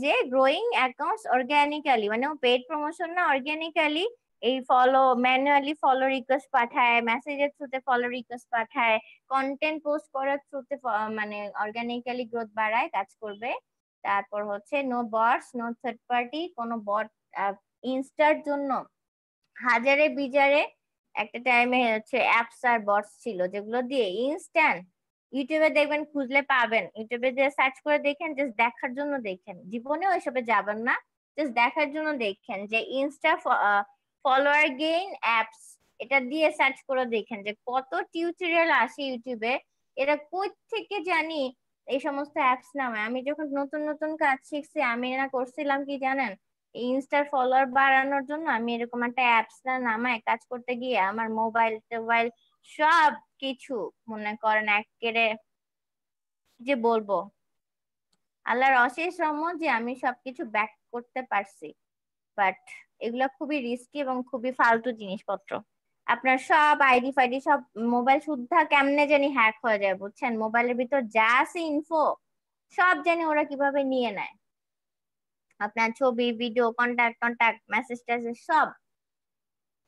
যে গ্রোয়িং অ্যাকাউন্টস অর্গানিক্যালি, মানে ও পেইড প্রমোশন না, অর্গানিক্যালি এই ফলো ম্যানুয়ালি ফলো রিকোয়েস্ট পাঠায়, মেসেজের থ্রুতে ফলো রিকোয়েস্ট পাঠায়, কন্টেন্ট পোস্ট করার থ্রুতে মানে অর্গানিক্যালি গ্রোথ বাড়ায়, কাজ করবে। তারপর হচ্ছে no bots, no third party, কোনো বট ইনস্টার জন্য হাজারে বিজারে একটা টাইমে হচ্ছে অ্যাপস আর বটস ছিল যেগুলো দিয়ে ইনস্ট্যান্ট, ইউটিউবে দেখবেন খুঁজলে পাবেন, ইউটিউবে যে সার্চ করে দেখেন, জাস্ট দেখার জন্য দেখেন, জীবনে ওইসবে যাবেন না, জাস্ট দেখার জন্য দেখেন যে ইনস্টা ফলোয়ার গেইন অ্যাপস, এটা দিয়ে সার্চ করে দেখেন যে কত টিউটোরিয়াল আসে ইউটিউবে, এরা কই থেকে জানি এই সমস্ত অ্যাপস নামে। আমি যখন নতুন নতুন কাজ শিখছি, আমি না করছিলাম কি জানেন, ইনস্টার ফলোয়ার বাড়ানোর জন্য আমি এরকম একটা অ্যাপস না নামায় কাজ করতে গিয়ে আমার মোবাইল টোবাইল সব কিছু মনে করেন একেবারে যে বলবো আল্লাহর অশেষ রহমত যে আমি সবকিছু ব্যাক করতে পারছি, বাট এগুলা খুবই রিস্কি এবং খুবই ফালতু জিনিসপত্র। আপনার সব আইডি ফাইডি সব মোবাইল শুদ্ধা কেমনে জানি হ্যাক হয়ে যায় বুঝছেন, মোবাইলের ভিতর যা আছে ইনফো সব জানি ওরা কিভাবে নিয়ে নেয়, আপনার ছবি ভিডিও কন্টাক্ট কন্টাক্ট মেসেজ টেসেজ সব।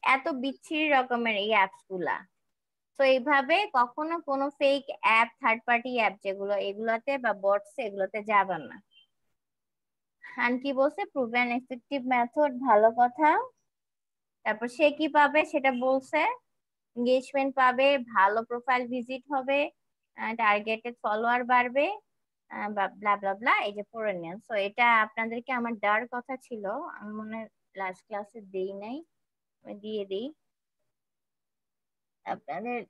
এত বিচ্ছিরি রকমের এই অ্যাপস গুলা। তো এইভাবে কখনো কোনো fake app third party app যেগুলো এগুলোতে বা বটস এগুলোতে যাবেন না। আর কি বলছে প্রুভেন এফেক্টিভ মেথড, ভালো কথা। তারপর সে কি পাবে সেটা বলছে, এঙ্গেজমেন্ট পাবে, ভালো প্রোফাইল ভিজিট হবে, টার্গেটেড ফলোয়ার বাড়বে, ব্লা ব্লা ব্লা, এই যে পড়ে নেন। সো এটা আপনাদেরকে আমার দেওয়ার কথা ছিল, আমি মনে হয় লাস্ট ক্লাসে দেই নাই, আমি দিয়ে দিই আপনাদের।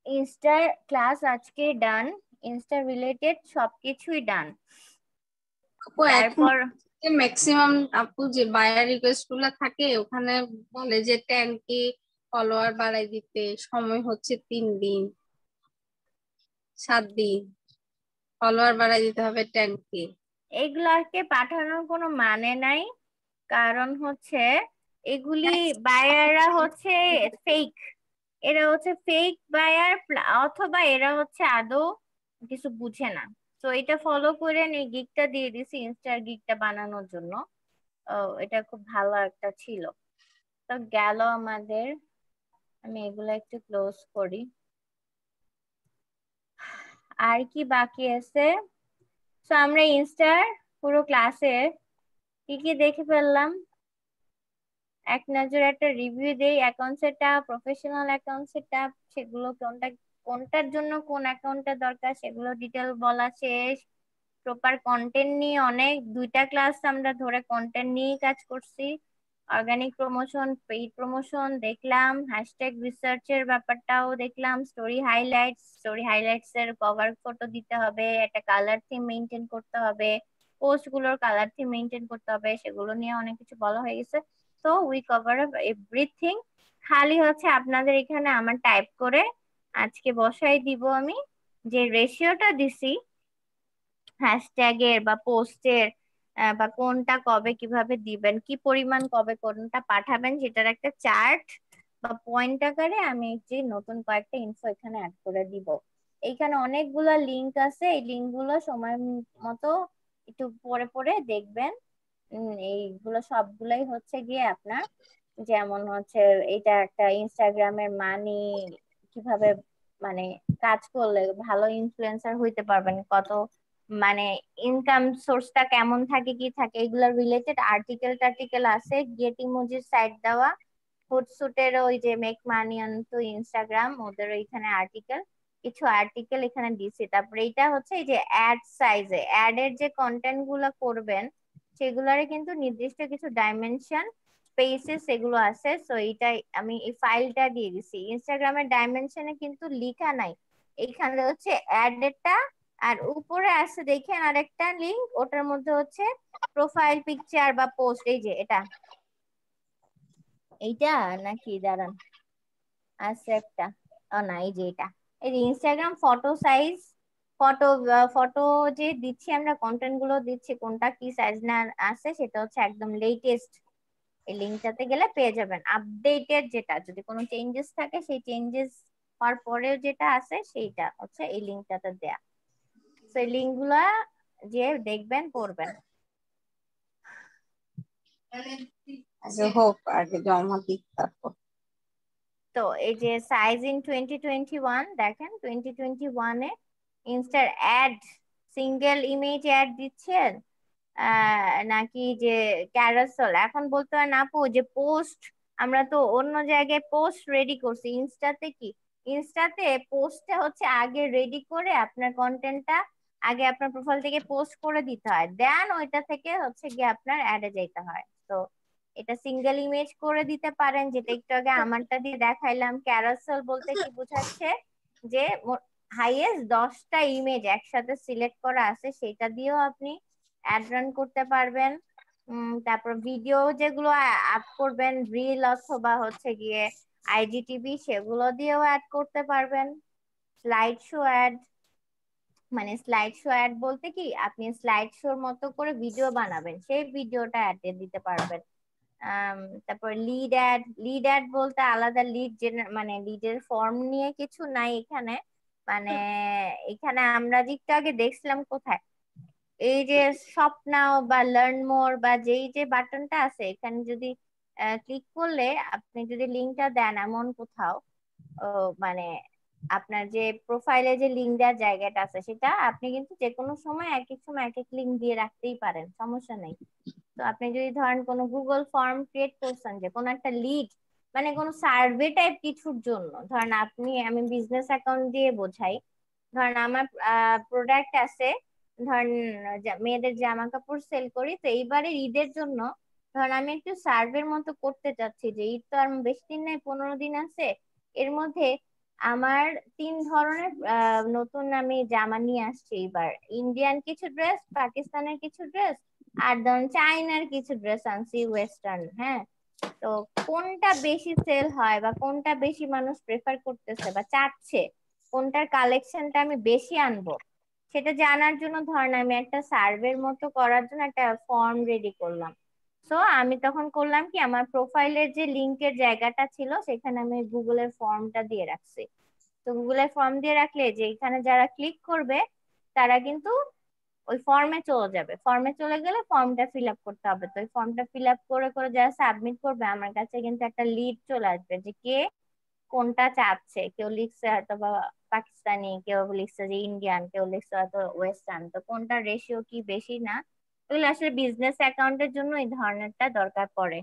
ইনস্টার ক্লাস আজকে ডান, ইনস্টা রিলেটেড সবকিছুই ডান। আপু এখন তারপর ম্যাক্সিমাম আপু যে বায়ার রিকোয়েস্ট গুলো থাকে ওখানে বলে যে 10K ফলোয়ার বাড়াই দিতে সময় হচ্ছে 3 দিন 7 দিন, ফলোয়ার বাড়াই দিতে হবে 10K। এগুলাকে পাঠানোর কোনো মানে নাই, কারণ হচ্ছে এগুলি বায়াররা হচ্ছে ফেক, এরা হচ্ছে ফেক বায়ার, অথবা এরা হচ্ছে আদৌ কিছু বুঝে না। তো এটা ফলো করে এই গিগটা দিয়ে দিছি ইনস্টার গিগটা বানানোর জন্য। এটা খুব ভালো একটা ছিল। তো গেল আমাদের, আমি এগুলো একটু ক্লোজ করি। আর কি বাকি আছে? তো আমরা ইনস্টার পুরো ক্লাসে কি কি দেখে ফেললাম, এক নজর একটা রিভিউ দেই। Account setup, professional account setup, সেগুলো কোনটা কোনটার জন্য কোন অ্যাকাউন্টটা দরকার সেগুলো ডিটেল বলা শেষ। প্রপার কন্টেন্ট নিয়ে অনেক 2টা ক্লাস আমরা ধরে কন্টেন্ট নিয়ে কাজ করছি। অর্গানিক প্রমোশন, পেইড প্রমোশন দেখলাম, হ্যাশট্যাগ রিসার্চের ব্যাপারটাও দেখলাম, স্টোরি হাইলাইটস এর কভার ফটো দিতে হবে, একটা কালার থিম মেনটেন করতে হবে, পোস্ট গুলোর কালার থিম মেনটেন করতে হবে, সেগুলো নিয়ে অনেক কিছু বলা হয়ে গেছে। তো উই কভার আপ এভরিথিং। খালি হচ্ছে আপনাদের এখানে আমার টাইপ করে আজকে বসাই দিব আমি, যে রেশিওটা দিছি হ্যাশট্যাগের বা পোস্টের, বা কোনটা কবে কিভাবে দিবেন, কি পরিমাণ কবে কোনটা পাঠাবেন, সেটার একটা চার্ট বা পয়েন্ট আকারে আমি যে নতুন কয়েকটা ইনফো এখানে অ্যাড করে দিব। এইখানে অনেকগুলা লিংক আছে, এই লিংক গুলো সময় মতো একটু পরে পরে দেখবেন। এইগুলো সবগুলাই হচ্ছে গিয়ে আপনার, যেমন হচ্ছে এটা একটা ইনস্টাগ্রামের মানি কিভাবে মানে কাজ করলে ভালো ইনফ্লুয়েন্সার হইতে পারবেন, কত মানে ইনকাম সোর্সটা কেমন থাকে কি থাকে, এগুলা রিলেটেড আর্টিকেল টার্টিকেল আছে, গেট ইমোজির সাইট দেওয়া, হুটসুটের ওই যে make money on two Instagram ওদের ওইখানে আর্টিকেল, কিছু আর্টিকেল এখানে দিছি। তারপরে এটা হচ্ছে এই যে অ্যাড সাইজে অ্যাড এর যে কন্টেন্ট গুলা করবেন সেগুলারে কিন্তু নির্দিষ্ট কিছু ডাইমেনশন স্পেসেস এগুলো আছে। সো এইটাই আমি এই ফাইলটা দিয়ে দিছি। ইনস্টাগ্রামের ডাইমেনশনে কিন্তু লেখা নাই, এইখানে হচ্ছে অ্যাড এরটা, আর উপরে আছে দেখেন আরেকটা লিংক, ওটার মধ্যে হচ্ছে প্রোফাইল পিকচার বা পোস্ট, এই যে এটা এইটা নাকি দাঁড়ান আছে একটা, ও না এই যে এটা, এই যে Instagram photo size, photo photo যে দিচ্ছি আমরা কন্টেন্ট গুলো দিচ্ছি কোনটা কি সাইজ না আছে সেটা হচ্ছে একদম লেটেস্ট, এই লিঙ্কটাতে গেলে পেয়ে যাবেন আপডেটেড, যেটা যদি কোনো চেঞ্জেস থাকে সেই চেঞ্জেস হওয়ার পরেও যেটা আছে সেইটা হচ্ছে এই লিঙ্কটাতে দেয়া। সেই লিঙ্ক গুলা যে দেখবেন পড়বেন। আগে হোক, আগে জমা দিক তারপর। তো এই যে সাইজ ইন 2021 দেখেন 2021-এ ইনস্টার অ্যাড সিঙ্গেল ইমেজ অ্যাড দিচ্ছেন নাকি যে ক্যারাসেল, এখন বলতে হয় না আপু যে পোস্ট, আমরা তো অন্য জায়গায় পোস্ট রেডি করছি, ইনস্টাতে কি, ইনস্টাতে পোস্টে হচ্ছে আগে রেডি করে আপনার কন্টেন্টটা আগে আপনার প্রোফাইল থেকে পোস্ট করে দিতে হয়, দেন ওইটা থেকে হচ্ছে গিয়ে আপনার অ্যাডে যেতে হয়। তো এটা সিঙ্গেল ইমেজ করে দিতে পারেন, যেটা একটু আগে আমারটা দিয়ে দেখাইলাম। ক্যারাসেল বলতে কি বোঝাচ্ছে, যে হাইয়েস্ট 10টা ইমেজ একসাথে সিলেক্ট করা আছে সেটা দিয়েও আপনি অ্যাড রান করতে পারবেন। তারপর ভিডিও যেগুলো আপ করবেন রিল অথবা হচ্ছে গিয়ে আইজিটিভি সেগুলো দিয়েও অ্যাড করতে পারবেন, স্লাইড শো অ্যাড, মানে স্লাইড শো অ্যাড বলতে কি আপনি স্লাইড শোর মতো করে ভিডিও বানাবেন, সেই ভিডিওটা অ্যাডে দিতে পারবেন। তারপর লিড অ্যাড বলতে আলাদা লিড মানে লিডের ফর্ম নিয়ে কিছু নাই এখানে। মানে এখানে আমরা দিকটা আগে দেখছিলাম কোথায়, এই যে শপ নাও বা লার্ন মোর বা যেই যে বাটনটা আছে এখানে যদি ক্লিক করলে আপনি যদি লিঙ্কটা দেন এমন কোথাও, মানে আপনার যে প্রোফাইলে যে লিঙ্ক দেওয়ার জায়গাটা আছে সেটা আপনি কিন্তু যে কোনো সময় এক এক সময় এক এক লিঙ্ক দিয়ে রাখতেই পারেন, সমস্যা নেই। তো আপনি যদি ধরেন কোনো গুগল ফর্ম ক্রিয়েট করছেন যে কোনো একটা লিড মানে কোনো সার্ভে টাইপ কিছুর জন্য, ধরেন আমি বিজনেস অ্যাকাউন্ট দিয়ে বোঝাই, ধরেন আমার প্রোডাক্ট আছে, ধরেন মেয়েদের জামা কাপড় সেল করি, তো এইবারে ঈদের জন্য ধরেন আমি একটু সার্ভের মতো করতে চাচ্ছি যে ঈদ তো আর বেশি দিন নেই, 15 দিন আছে, এর মধ্যে আমার 3 ধরনের নতুন আমি জামা নিয়ে আসছি এবার, ইন্ডিয়ান কিছু ড্রেস, পাকিস্তানের কিছু ড্রেস, আর ধরুন চাইনার কিছু ড্রেস আনছি ওয়েস্টার্ন। হ্যাঁ, তো কোনটা বেশি সেল হয় বা কোনটা বেশি মানুষ প্রেফার করতেছে বা চাচ্ছে, কোনটার কালেকশনটা আমি বেশি আনবো, সেটা জানার জন্য ধরেন আমি একটা সার্ভের মতো করার জন্য একটা ফর্ম রেডি করলাম। তো আমি তখন করলাম কি আমার প্রোফাইলের যে লিংকের জায়গাটা ছিল সেখানে আমি গুগলের ফর্মটা দিয়ে রাখছি। তো গুগলের ফর্ম দিয়ে রাখলে যে এখানে যারা ক্লিক করবে তারা কিন্তু ওই ফর্মে চলে যাবে, ফর্মে চলে গেলে ফর্মটা ফিল আপ করতে হবে, তো ওই ফর্মটা ফিল আপ করে করে যারা সাবমিট করবে আমার কাছে কিন্তু একটা লিড চলে আসবে যে কে কোনটা চাচ্ছে, কেউ লিখছে হয়তো বা পাকিস্তানি, কেউ লিখছে যে ইন্ডিয়ান, কেউ লিখছে হয়তো ওয়েস্টার্ন, তো কোনটা রেশিও কি বেশি না, এগুলো আসলে বিজনেস অ্যাকাউন্টের জন্য এই ধরনেরটা দরকার পড়ে।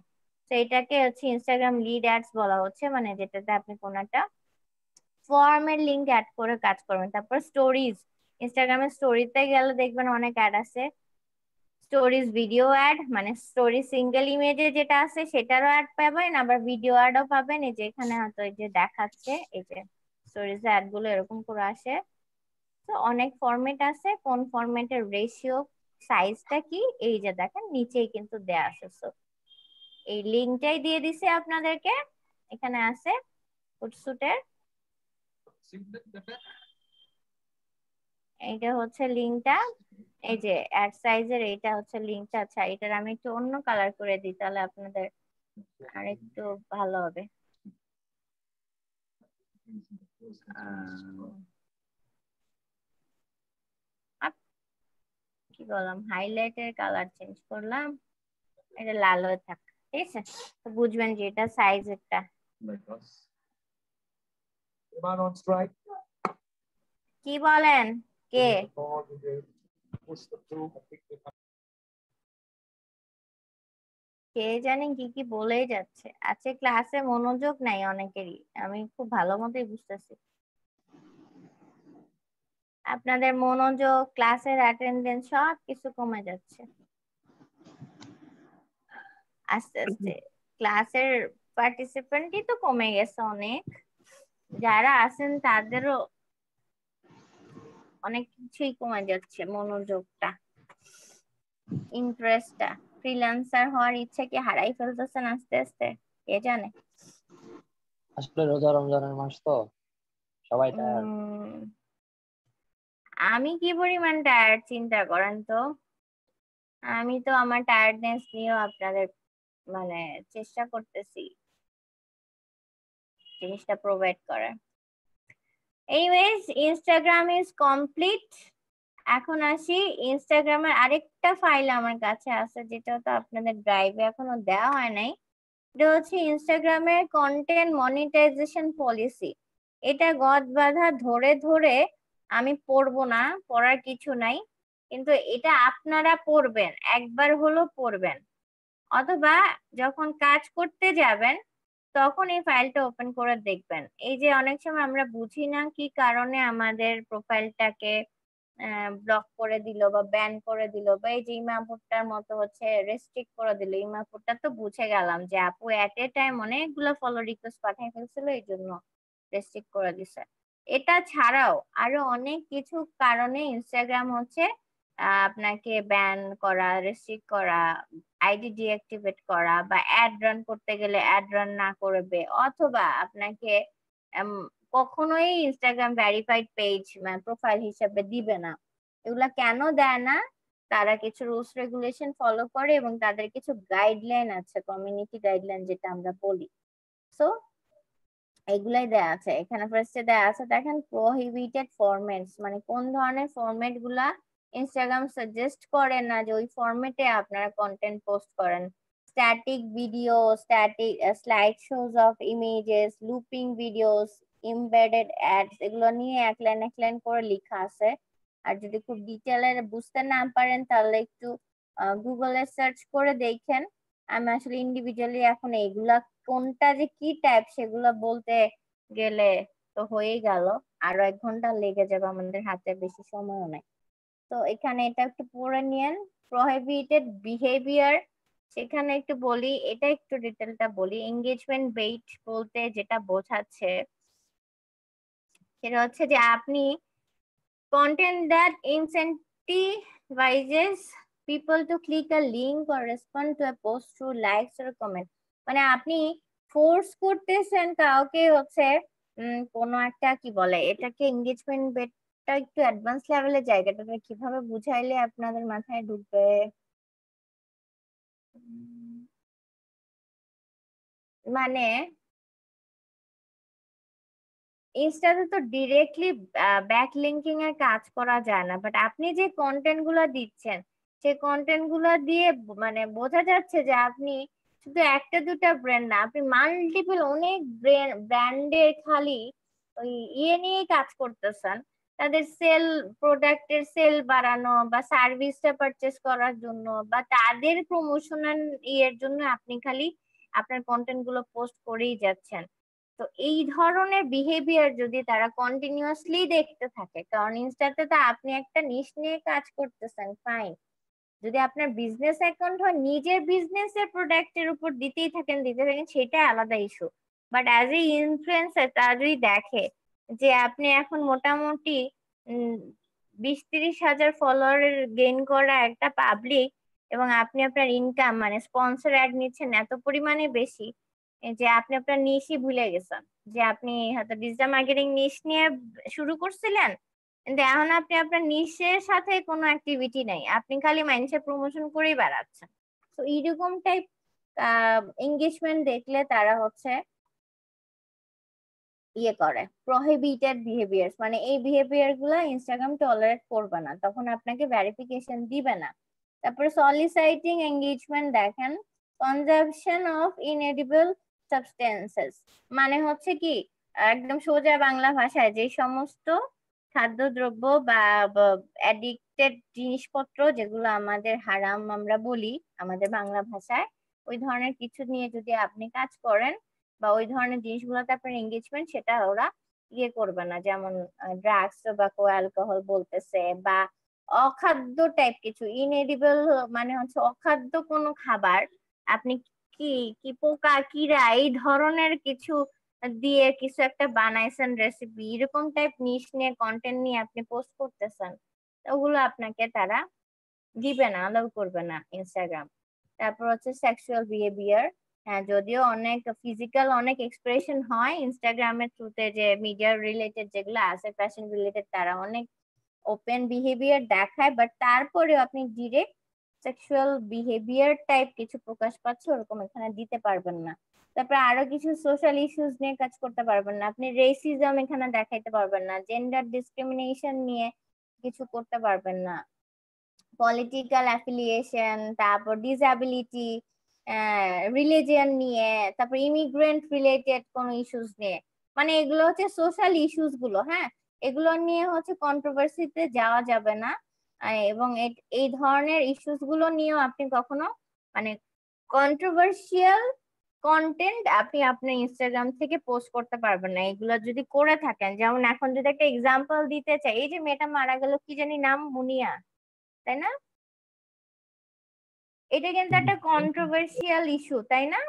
তো এটাকে হচ্ছে ইনস্টাগ্রাম লিড অ্যাডস বলা হচ্ছে, মানে যেটাতে আপনি কোন একটা ফর্মের লিংক অ্যাড করে কাজ করবেন। তারপর স্টোরিজ, ইনস্টাগ্রামের স্টোরিতে গেলে দেখবেন অনেক অ্যাড আছে, স্টোরিজ ভিডিও অ্যাড, মানে স্টোরি সিঙ্গেল ইমেজে যেটা আছে সেটারও অ্যাড পাবেন, আবার ভিডিও অ্যাডও পাবেন। এই যে এখানে হয়তো এই যে দেখাচ্ছে এই যে স্টোরিজ অ্যাড গুলো এরকম করে আসে। তো অনেক ফরম্যাট আছে, কোন ফরম্যাটের রেশিও সাইজটা কি এই যে দেখেন নিচেই কিন্তু দেয়া আছে। So, এই লিঙ্কটাই দিয়ে দিছে আপনাদেরকে, এখানে আছে ফুটসুটের, এইটা হচ্ছে লিঙ্কটা, এই যে অ্যাড সাইজের এইটা হচ্ছে লিঙ্কটা। আচ্ছা এটার আমি একটু অন্য কালার করে দিই তাহলে আপনাদের আরেকটু ভালো হবে। কি বললাম, হাইলাইটের কালার চেঞ্জ করলাম, এটা লাল হয়ে থাক, ঠিক আছে, তো বুঝবেন যে এটা সাইজ একটা। কি বলেন কে? কে জানেন কি কি বলেই যাচ্ছে, আজকে ক্লাসে মনোযোগ নাই অনেকেরই, আমি খুব ভালো মতোই বুঝতেছি। আপনাদের মনোযোগ, ক্লাসের অ্যাটেন্ডেন্স সব কিছু কমে যাচ্ছে আস্তে আস্তে। ক্লাসের পার্টিসিপেন্টই তো কমে গেছে অনেক, যারা আছেন তাদেরও অনেক কিছুই কমে যাচ্ছে, মনোযোগটা, ইন্টারেস্টটা, ফ্রিল্যান্সার হওয়ার ইচ্ছা কি হারাই ফেলতেছেন আস্তে আস্তে, কে জানে। আসলে রোজা রমজানের মাস তো সবাই টায়ার্ড। আমি কি পরিমাণ টায়ার্ড চিন্তা করেন তো, আমি তো আমার টায়ার্ডনেস নিয়েও আপনাদের মানে চেষ্টা করতেছি জিনিসটা প্রোভাইড করার। Anyways Instagram is complete. এখন আসি ইনস্টাগ্রামের আরেকটা ফাইল আমার কাছে আছে যেটা তো আপনাদের ড্রাইভে এখনো দেওয়া হয় নাই, এটা হচ্ছে ইনস্টাগ্রামের কন্টেন্ট মনিটাইজেশন পলিসি। এটা গদ বাঁধা ধরে ধরে আমি পড়বো না, পড়ার কিছু নাই, কিন্তু এটা আপনারা পড়বেন, একবার হলো পড়বেন, অথবা যখন কাজ করতে যাবেন তখন এই ফাইলটা ওপেন করে দেখবেন। এই যে অনেক সময় আমরা বুঝি না কি কারণে আমাদের প্রোফাইলটাকে ব্লক করে দিল বা ব্যান করে দিল, বা এই যে ইমাপুরটার মতো হচ্ছে রেস্ট্রিক্ট করে দিল, ইমাপুরটা তো বুঝে গেলাম যে আপু এট এ টাইম অনেকগুলো ফলো রিকোয়েস্ট পাঠিয়ে ফেলছিল এই জন্য রেস্ট্রিক্ট করে দিছে। এটা ছাড়াও আরো অনেক কিছু কারণে ইনস্টাগ্রাম হচ্ছে আপনাকে ব্যান করা, রেস্ট্রিক্ট করা, আইডি ডিঅ্যাক্টিভেট করা, বা অ্যাড রান করতে গেলে অ্যাড রান না করবে, অথবা আপনাকে কখনোই ইনস্টাগ্রাম ভেরিফাইড পেজ প্রোফাইল হিসেবে দিবে না। এগুলা কেন দেয় না? তারা কিছু রুলস রেগুলেশন ফলো করে এবং তাদের কিছু গাইডলাইন আছে, কমিউনিটি গাইডলাইন যেটা আমরা বলি। সো এগুলাই দেয়া আছে এখানে। ফার্স্টে দেয়া আছে দেখেন প্রহিবিটেড ফরম্যাটস, মানে কোন ধরনের ফরম্যাট গুলা ইনস্টাগ্রাম সাজেস্ট করে না যে ওই ফরম্যাটে আপনারা কন্টেন্ট পোস্ট করেন। Static video, static slide shows of images, looping videos, embedded ads, এগুলো নিয়ে এক লাইন করে লেখা আছে। আর যদি খুব ডিটেইলে বুঝতে না পারেন তাহলে একটু গুগলে সার্চ করে দেখেন। আমি আসলে ইন্ডিভিজুয়ালি এখন এইগুলা কোনটা যে কি টাইপ সেগুলো বলতে গেলে তো হয়েই গেল, আরো 1 ঘন্টা লেগে যাবে, আমাদের হাতে বেশি সময়ও নাই। তো এখানে এটা একটু পড়ে নিয়েন। প্রহিবিটেড বিহেভিয়ার, সেখানে একটু বলি, এটা একটু ডিটেলটা বলি। এঙ্গেজমেন্ট বেইট বলতে যেটা বোঝাচ্ছে সেটা হচ্ছে যে আপনি content that incentivizes people to click a link or respond to a post through likes or comment, মানে আপনি ফোর্স করতেছেন কাউকে হচ্ছে কোনো একটা কি বলে এটাকে এঙ্গেজমেন্ট বেটটা একটু অ্যাডভান্স লেভেলের জায়গাটা কিভাবে বুঝাইলে আপনাদের মাথায় ঢুকবে? মানে ইনস্টাতে তো ডিরেক্টলি ব্যাক লিঙ্কিং এর কাজ করা যায় না, বাট আপনি যে কন্টেন্ট গুলা দিচ্ছেন সেই কন্টেন্ট গুলা দিয়ে মানে বোঝা যাচ্ছে যে আপনি শুধু একটা দুটা ব্র্যান্ড না, আপনি মাল্টিপল অনেক ব্র্যান্ডের খালি ওই নিয়ে কাজ করতেছেন, তাদের প্রোডাক্টের সেল বাড়ানো বা সার্ভিসটা পারচেস করার জন্য বা তাদের প্রমোশনাল জন্য আপনি খালি আপনার কন্টেন্ট গুলো পোস্ট করেই যাচ্ছেন। তো এই ধরনের বিহেভিয়ার যদি তারা কন্টিনিউয়াসলি দেখতে থাকে, কারণ ইনস্টাতে তো আপনি একটা নিশ নিয়ে কাজ করতেছেন, ফাইন। যদি আপনার বিজনেস অ্যাকাউন্ট হয় নিজের বিজনেসের প্রোডাক্টের উপর দিতে থাকেন সেটা আলাদা issue. But as a influencer তারা যদি দেখে যে আপনি এখন মোটামুটি 20-30 হাজার ফলোয়ার গেইন করা একটা পাবলিক এবং আপনি আপনার ইনকাম মানে স্পন্সর অ্যাড নিচ্ছেন এত পরিমাণে বেশি যে আপনি আপনার নিশই ভুলে গেছেন, যে আপনি হয়তো ডিজিটাল মার্কেটিং নিশ নিয়ে শুরু করছিলেন কিন্তু এখন আপনি আপনার নিশের সাথে কোনো অ্যাক্টিভিটি নাই, আপনি খালি মানুষের প্রমোশন করেই বেড়াচ্ছেন। তো এইরকম টাইপ এঙ্গেজমেন্ট দেখলে তারা হচ্ছে করে প্রহিবিটেড বিহেভিয়ার, মানে এই বিহেভিয়ার গুলা ইনস্টাগ্রাম টলারেট করবে না, তখন আপনাকে ভেরিফিকেশন দিবে না। তারপরে সলিসাইটিং এঙ্গেজমেন্ট দেখেন, কনজাম্পশন অফ ইনএডিবল সাবস্টেন্সেস, মানে হচ্ছে কি একদম সোজা বাংলা ভাষায় যে সমস্ত খাদ্যদ্রব্য বা অ্যাডিক্টেড জিনিসপত্র যেগুলো আমাদের হারাম আমরা বলি আমাদের বাংলা ভাষায়, ওই ধরনের কিছু নিয়ে যদি আপনি কাজ করেন বা ওই ধরনের জিনিসগুলোতে আপনার এঙ্গেজমেন্ট, সেটা ওরা করবে না। যেমন ড্রাগস, টোবাকো, অ্যালকোহল বলতেছে বা অখাদ্য টাইপ কিছু, ইনএডিবল মানে হচ্ছে অখাদ্য কোনো খাবার, আপনি কি কি পোকা কিরা এই ধরনের কিছু দিয়ে কিছু একটা বানাইছেন রেসিপি, এরকম টাইপ নিশ নিয়ে কন্টেন্ট নিয়ে আপনি পোস্ট করতেছেন, ওগুলো আপনাকে তারা দিবে না, অ্যালাউ করবে না ইনস্টাগ্রাম। তারপর হচ্ছে সেক্সুয়াল বিহেভিয়ার, হ্যাঁ যদিও অনেক ফিজিক্যাল অনেক এক্সপ্রেশন হয় ইনস্টাগ্রামের থ্রুতে, যে মিডিয়া রিলেটেড যেগুলো আছে ফ্যাশন রিলেটেড তারা অনেক ওপেন বিহেভিয়ার দেখায়, বাট তারপরেও আপনি ডিরেক্ট সেক্সুয়াল বিহেভিয়ার টাইপ কিছু প্রকাশ পাচ্ছে ওরকম এখানে দিতে পারবেন না। তারপরে আরো কিছু সোশ্যাল ইস্যুস নিয়ে কাজ করতে পারবেন না, আপনি রেসিজম এখানে দেখাইতে পারবেন না, জেন্ডার ডিসক্রিমিনেশন নিয়ে কিছু করতে পারবেন না, পলিটিক্যাল অ্যাফিলিয়েশন, তারপর ডিসএবিলিটি, রিলিজিয়ন নিয়ে, তারপর ইমিগ্রেন্ট রিলেটেড কোন ইস্যুস নিয়ে, মানে এগুলো হচ্ছে সোশ্যাল ইস্যুস গুলো, হ্যাঁ এগুলো নিয়ে হচ্ছে কন্ট্রোভার্সিতে যাওয়া যাবে না। এবং এই ধরনের ইস্যুস গুলো নিয়েও আপনি কখনো মানে কন্ট্রোভার্সিয়াল কন্টেন্ট আপনি আপনার ইনস্টাগ্রাম থেকে পোস্ট করতে পারবেন না, এগুলো যদি করে থাকেন। যেমন এখন যদি একটা এক্সাম্পল দিতে চাই, এই যে মেয়েটা মারা গেল কি জানি নাম, মুনিয়া, তাই না? এটা কিন্তু একটা কন্ট্রোভার্সিয়াল ইস্যু, তাই না?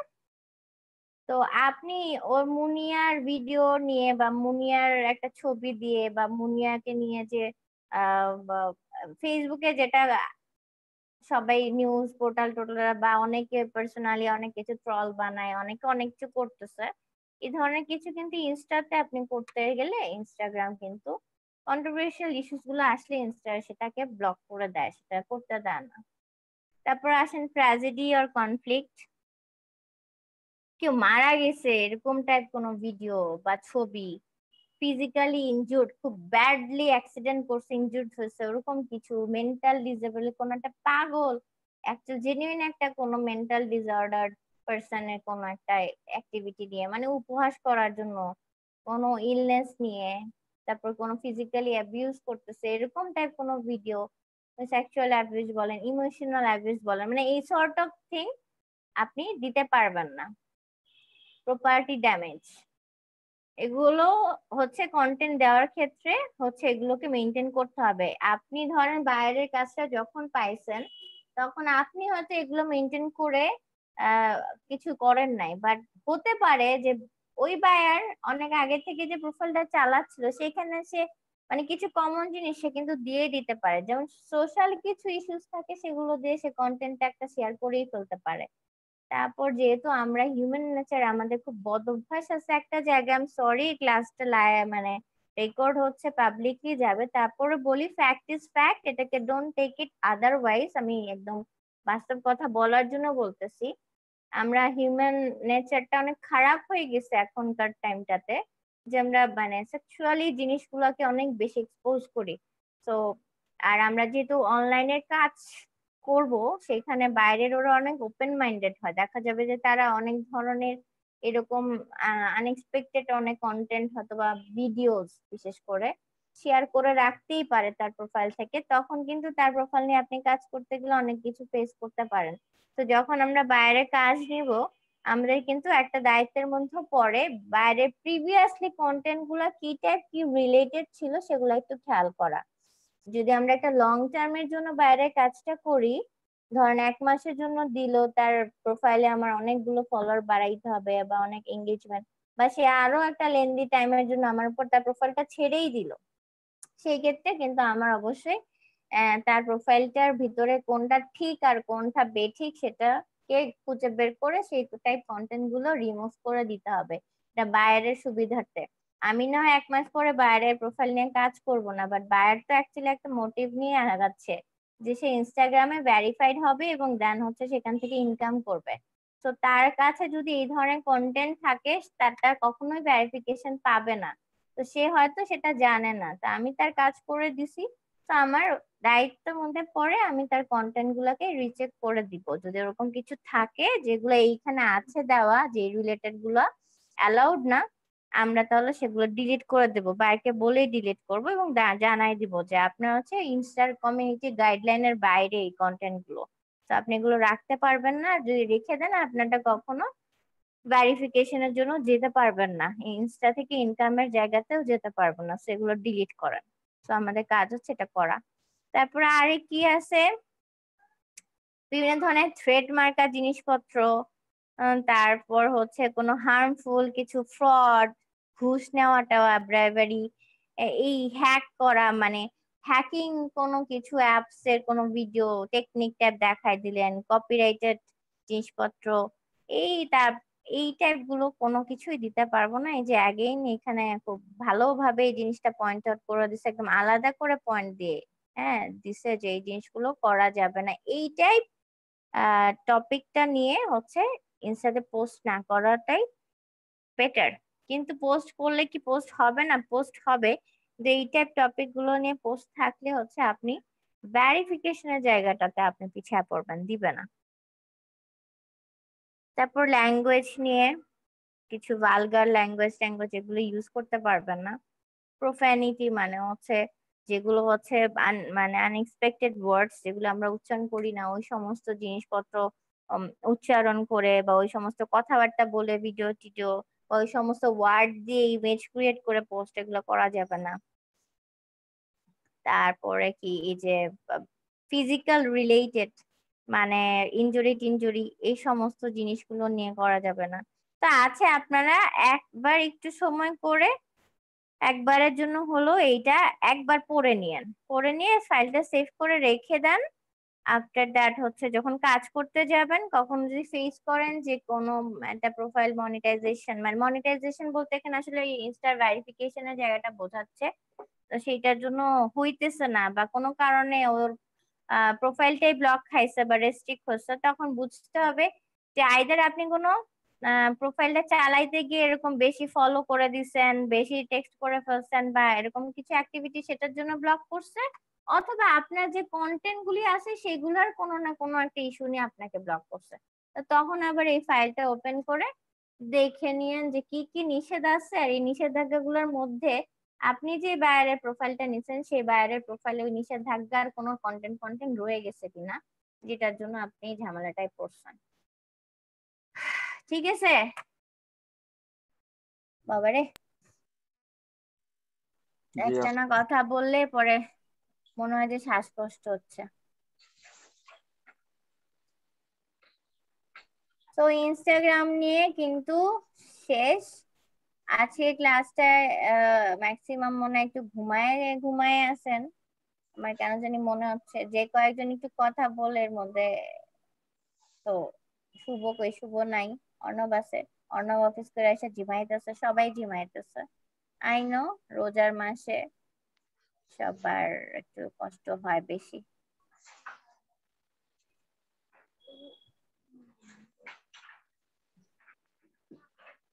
তো আপনি ওর মুনিয়ার ভিডিও নিয়ে বা মুনিয়ার একটা ছবি দিয়ে বা মুনিয়াকে নিয়ে যে ফেসবুকে যেটা সবাই নিউজ পোর্টাল টোটাল বা অনেকে পার্সোনালি অনেক কিছু ট্রল বানায়, অনেকে অনেক কিছু করতেছে, এই ধরনের কিছু কিন্তু ইনস্টাতে আপনি করতে গেলে ইনস্টাগ্রাম কিন্তু কন্ট্রোভার্সিয়াল ইস্যুস গুলো আসলে ইনস্টা সেটাকে ব্লক করে দেয়, সেটা করতে দেয় না। তারপর আসেন ট্র্যাজেডি আর কনফ্লিক্ট, কেউ মারা গেছে এরকম টাইপ কোনো ভিডিও বা ছবি, ফিজিক্যালি ইনজুর্ড, খুব ব্যাডলি অ্যাক্সিডেন্ট করছে, ইনজুর্ড হয়েছে, ওরকম কিছু, মেন্টাল ডিসেবল, কোনো একটা পাগল অ্যাকচুয়াল জেনুইন একটা কোনো মেন্টাল ডিসঅর্ডার পার্সনের কোনো একটা অ্যাক্টিভিটি নিয়ে, মানে উপহাস করার জন্য, কোনো ইলনেস নিয়ে, তারপর কোনো ফিজিক্যালি অ্যাবিউজ করতেছে এরকম টাইপ কোনো ভিডিও, সেক্সুয়াল অ্যাবিউজ বলেন, ইমোশনাল অ্যাবিউজ বলেন, মানে এই সর্ট অফ থিং আপনি দিতে পারবেন না। প্রপার্টি ড্যামেজ, এগুলো হচ্ছে কন্টেন্ট দেওয়ার ক্ষেত্রে হচ্ছে এগুলোকে মেনটেন করতে হবে। আপনি ধরেন বাইরের কাজটা যখন পাইছেন তখন আপনি হয়তো এগুলো মেনটেন করে আহ কিছু করেন নাই, বাট হতে পারে যে ওই বায়ার অনেক আগে থেকে যে প্রোফাইলটা চালাচ্ছিল সেখানে সে মানে কিছু কমন জিনিস সে কিন্তু দিয়ে দিতে পারে, যেমন সোশ্যাল কিছু ইস্যুস থাকে সেগুলো দিয়ে সে কন্টেন্ট একটা শেয়ার করেই ফেলতে পারে। তারপর যেহেতু আমরা হিউম্যান নেচার, আমাদের খুব বদ অভ্যাস আছে একটা জায়গায়, আমি সরি ক্লাসটা মানে রেকর্ড হচ্ছে পাবলিকলি যাবে, তারপরে বলি ফ্যাক্ট ইজ ফ্যাক্ট, এটাকে ডোন্ট টেক ইট আদারওয়াইজ, আমি একদম বাস্তব কথা বলার জন্য বলতেছি। আমরা হিউম্যান নেচারটা অনেক খারাপ হয়ে গেছে এখনকার টাইমটাতে, যে আমরা মানে সেক্সুয়ালি জিনিসগুলোকে অনেক বেশি এক্সপোজ করি। তো আর আমরা যেহেতু অনলাইনের কাজ করব, সেখানে বাইরের ওরা অনেক ওপেন মাইন্ডেড হয়, দেখা যাবে যে তারা অনেক ধরনের এরকম আনএক্সপেক্টেড অনেক কন্টেন্ট হয়তো বা ভিডিওস বিশেষ করে শেয়ার করে রাখতেই পারে তার প্রোফাইল থেকে, তখন কিন্তু তার প্রোফাইল নিয়ে আপনি কাজ করতে গেলে অনেক কিছু ফেস করতে পারেন। তো যখন আমরা বাইরে কাজ নিব, আমাদের কিন্তু একটা দায়িত্বের মধ্যে পড়ে বাইরে প্রিভিয়াসলি কন্টেন্ট গুলা কি টাইপ কি রিলেটেড ছিল সেগুলো একটু খেয়াল করা। যদি আমরা একটা লং টার্মের জন্য বাইরে কাজটা করি, ধরেন 1 মাসের জন্য দিল, তার প্রোফাইলে আমার অনেকগুলো ফলোয়ার বাড়াইতে হবে বা অনেক এঙ্গেজমেন্ট, বা সে আরো একটা লেন্দি টাইমের জন্য আমার উপর তার প্রোফাইলটা ছেড়েই দিল, সেই ক্ষেত্রে কিন্তু আমার অবশ্যই তার প্রোফাইলটার ভিতরে কোনটা ঠিক আর কোনটা বেঠিক সেটাকে খুঁজে বের করে সেই টাইপ কন্টেন্ট গুলো রিমুভ করে দিতে হবে, এটা বায়ারের সুবিধার্থে। আমি না হয় 1 মাস পরে বায়ারের প্রোফাইল নিয়ে কাজ করব না, বাট বায়ার তো অ্যাকচুয়ালি একটা মোটিভ নিয়ে আগাচ্ছে যে সে ইনস্টাগ্রামে ভেরিফাইড হবে এবং দেন হচ্ছে সেখান থেকে ইনকাম করবে। তো তার কাছে যদি এই ধরনের কন্টেন্ট থাকে তার কখনোই ভেরিফিকেশন পাবে না, তো সে হয়তো সেটা জানে না, তা আমি তার কাজ করে দিছি, তো আমার দায়িত্বের মধ্যে পড়ে আমি তার কন্টেন্ট গুলাকে রিচেক করে দিব, যদি ওরকম কিছু থাকে যেগুলো এইখানে আছে দেওয়া যে রিলেটেড গুলো অ্যালাউড না, আমরা তাহলে সেগুলো ডিলিট করে দেবো, বাইরকে বলেই ডিলিট করব এবং জানাই দিব যে আপনার হচ্ছে ইনস্টার কমিউনিটি গাইডলাইনের বাইরে এই কন্টেন্ট গুলো, তো আপনি এগুলো রাখতে পারবেন না, যদি রেখে দেন আপনারটা কখনো ভেরিফিকেশনের জন্য যেতে পারবেন না, ইনস্টা থেকে ইনকামের জায়গাতেও যেতে পারবেন না, সেগুলো ডিলিট করেন। তো আমাদের কাজ হচ্ছে এটা করা। তারপরে আরে কি আছে, বিভিন্ন ধরনের থ্রেড মার্কা জিনিসপত্র, তারপর হচ্ছে কোনো হার্মফুল কিছু ফ্রড, ঘুষ নেওয়া টেওয়া, ব্রাইবারি, এই হ্যাক করা, মানে হ্যাকিং কোনো কিছু অ্যাপস এর কোনো ভিডিও টেকনিক ট্যাব দেখাই দিলেন, কপিরাইটেড জিনিসপত্র, এই টাইপ গুলো কোনো কিছুই দিতে পারবো না। এই যে অ্যাগেইন এখানে খুব ভালোভাবে এই জিনিসটা পয়েন্ট আউট করে দিচ্ছে, একদম আলাদা করে পয়েন্ট দিয়ে হ্যাঁ দিছে যে এই জিনিসগুলো করা যাবে না, এই টাইপ টপিকটা নিয়ে হচ্ছে ইনস্টাতে পোস্ট না করাটাই বেটার। কিন্তু পোস্ট করলে কি পোস্ট হবে না? পোস্ট হবে, যে এই টাইপ টপিক গুলো নিয়ে পোস্ট থাকলে হচ্ছে আপনি ভেরিফিকেশনের জায়গাটাতে আপনি পিছিয়ে পড়বেন, দিবে না। তারপর ল্যাঙ্গুয়েজ নিয়ে কিছু ভালগার ল্যাঙ্গুয়েজ ট্যাঙ্গুয়েজ এগুলো ইউজ করতে পারবেন না। প্রোফ্যানিটি মানে হচ্ছে যেগুলো হচ্ছে মানে আনএক্সপেক্টেড ওয়ার্ডস যেগুলো আমরা উচ্চারণ করি না, ওই সমস্ত জিনিসপত্র উচ্চারণ করে বা ওই সমস্ত কথাবার্তা বলে ভিডিও টিডিও বা ওই সমস্ত ওয়ার্ড দিয়ে ইমেজ ক্রিয়েট করে পোস্ট এগুলো করা যাবে না। তারপরে কি এই যে ফিজিক্যাল রিলেটেড মানে ইনজুরি টিনজুরি এই সমস্ত জিনিসগুলো নিয়ে করা যাবে না। তা আছে আপনারা একবার একটু সময় করে একবারের জন্য হলো এইটা একবার পড়ে নিয়ে ফাইলটা সেভ করে রেখে দেন, আফটার দ্যাট হচ্ছে যখন কাজ করতে যাবেন কখনো যদি ফেস করেন যে কোনো একটা প্রোফাইল মনিটাইজেশন, মানে মনিটাইজেশন বলতে এখানে আসলে ইনস্টার ভেরিফিকেশনের জায়গাটা বোঝাচ্ছে, তো সেইটার জন্য হইতেছে না বা কোনো কারণে ওর প্রোফাইলটাই ব্লক খাইছে বা রেস্ট্রিক্ট হচ্ছে, তখন বুঝতে হবে যে আইদার আপনি কোনো প্রোফাইলটা চালাইতে গিয়ে এরকম বেশি ফলো করে দিছেন, বেশি টেক্সট করে ফেলছেন বা এরকম কিছু অ্যাক্টিভিটি সেটার জন্য ব্লক করছে, অথবা আপনার যে কন্টেন্ট গুলি আছে সেগুলোর কোনো না কোনো একটা ইস্যু নিয়ে আপনাকে ব্লক করছে। তো তখন আবার এই ফাইলটা ওপেন করে দেখে নিয়েন যে কি কি নিষেধ আছে, আর এই নিষেধাজ্ঞাগুলোর মধ্যে আপনি যে বায়ারের প্রোফাইলটা নিছেন সেই বায়ারের প্রোফাইলে ওই নিষেধাজ্ঞার কোনো কন্টেন্ট রয়ে গেছে কিনা, যেটার জন্য আপনি এই ঝামেলাটায় পড়ছেন। ঠিক আছে বাবারে, একটা না কথা বললে পরে মনে হয় যে শ্বাসকষ্ট হচ্ছে। তো ইনস্টাগ্রাম নিয়ে কিন্তু শেষ। আজকে ক্লাসটায় ম্যাক্সিমাম মনে হয় একটু ঘুমায় ঘুমায় আছেন, আমার কেন জানি মনে হচ্ছে। যে কয়েকজন একটু কথা বলে এর মধ্যে, তো শুভ কই, শুভ নাই, অর্ণব আছে, অর্ণব অফিস করে এসে ঝিমাইতেছে, সবাই ঝিমাইতেছে। আই নো রোজার মাসে সবার একটু কষ্ট হয় বেশি।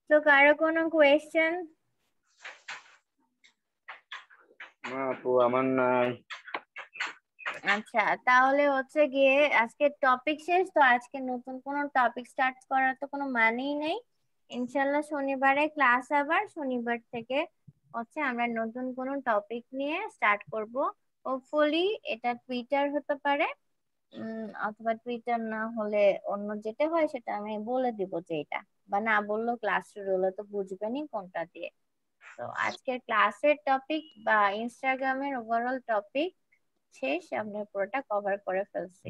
তো কারো কোনো কোয়েশ্চেন? না আপু আমার নাই। আচ্ছা তাহলে হচ্ছে গিয়ে আজকে টপিক শেষ, তো আজকে নতুন কোনো টপিক স্টার্ট করার তো কোনো মানেই নেই। ইনশাল্লাহ শনিবারে ক্লাস, আবার শনিবার থেকে হচ্ছে আমরা নতুন কোনো টপিক নিয়ে স্টার্ট করব। হোপফুলি এটা টুইটার হতে পারে, অথবা টুইটার না হলে অন্য যেটা হয় সেটা আমি বলে দিব যে এটা, বা না বললেও ক্লাস শুরু হলে তো বুঝবেনই কোনটা দিয়ে। তো আজকের ক্লাসের টপিক বা ইনস্টাগ্রামের ওভারঅল টপিক শেষ, আমরা পুরোটা কভার করে ফেলছি।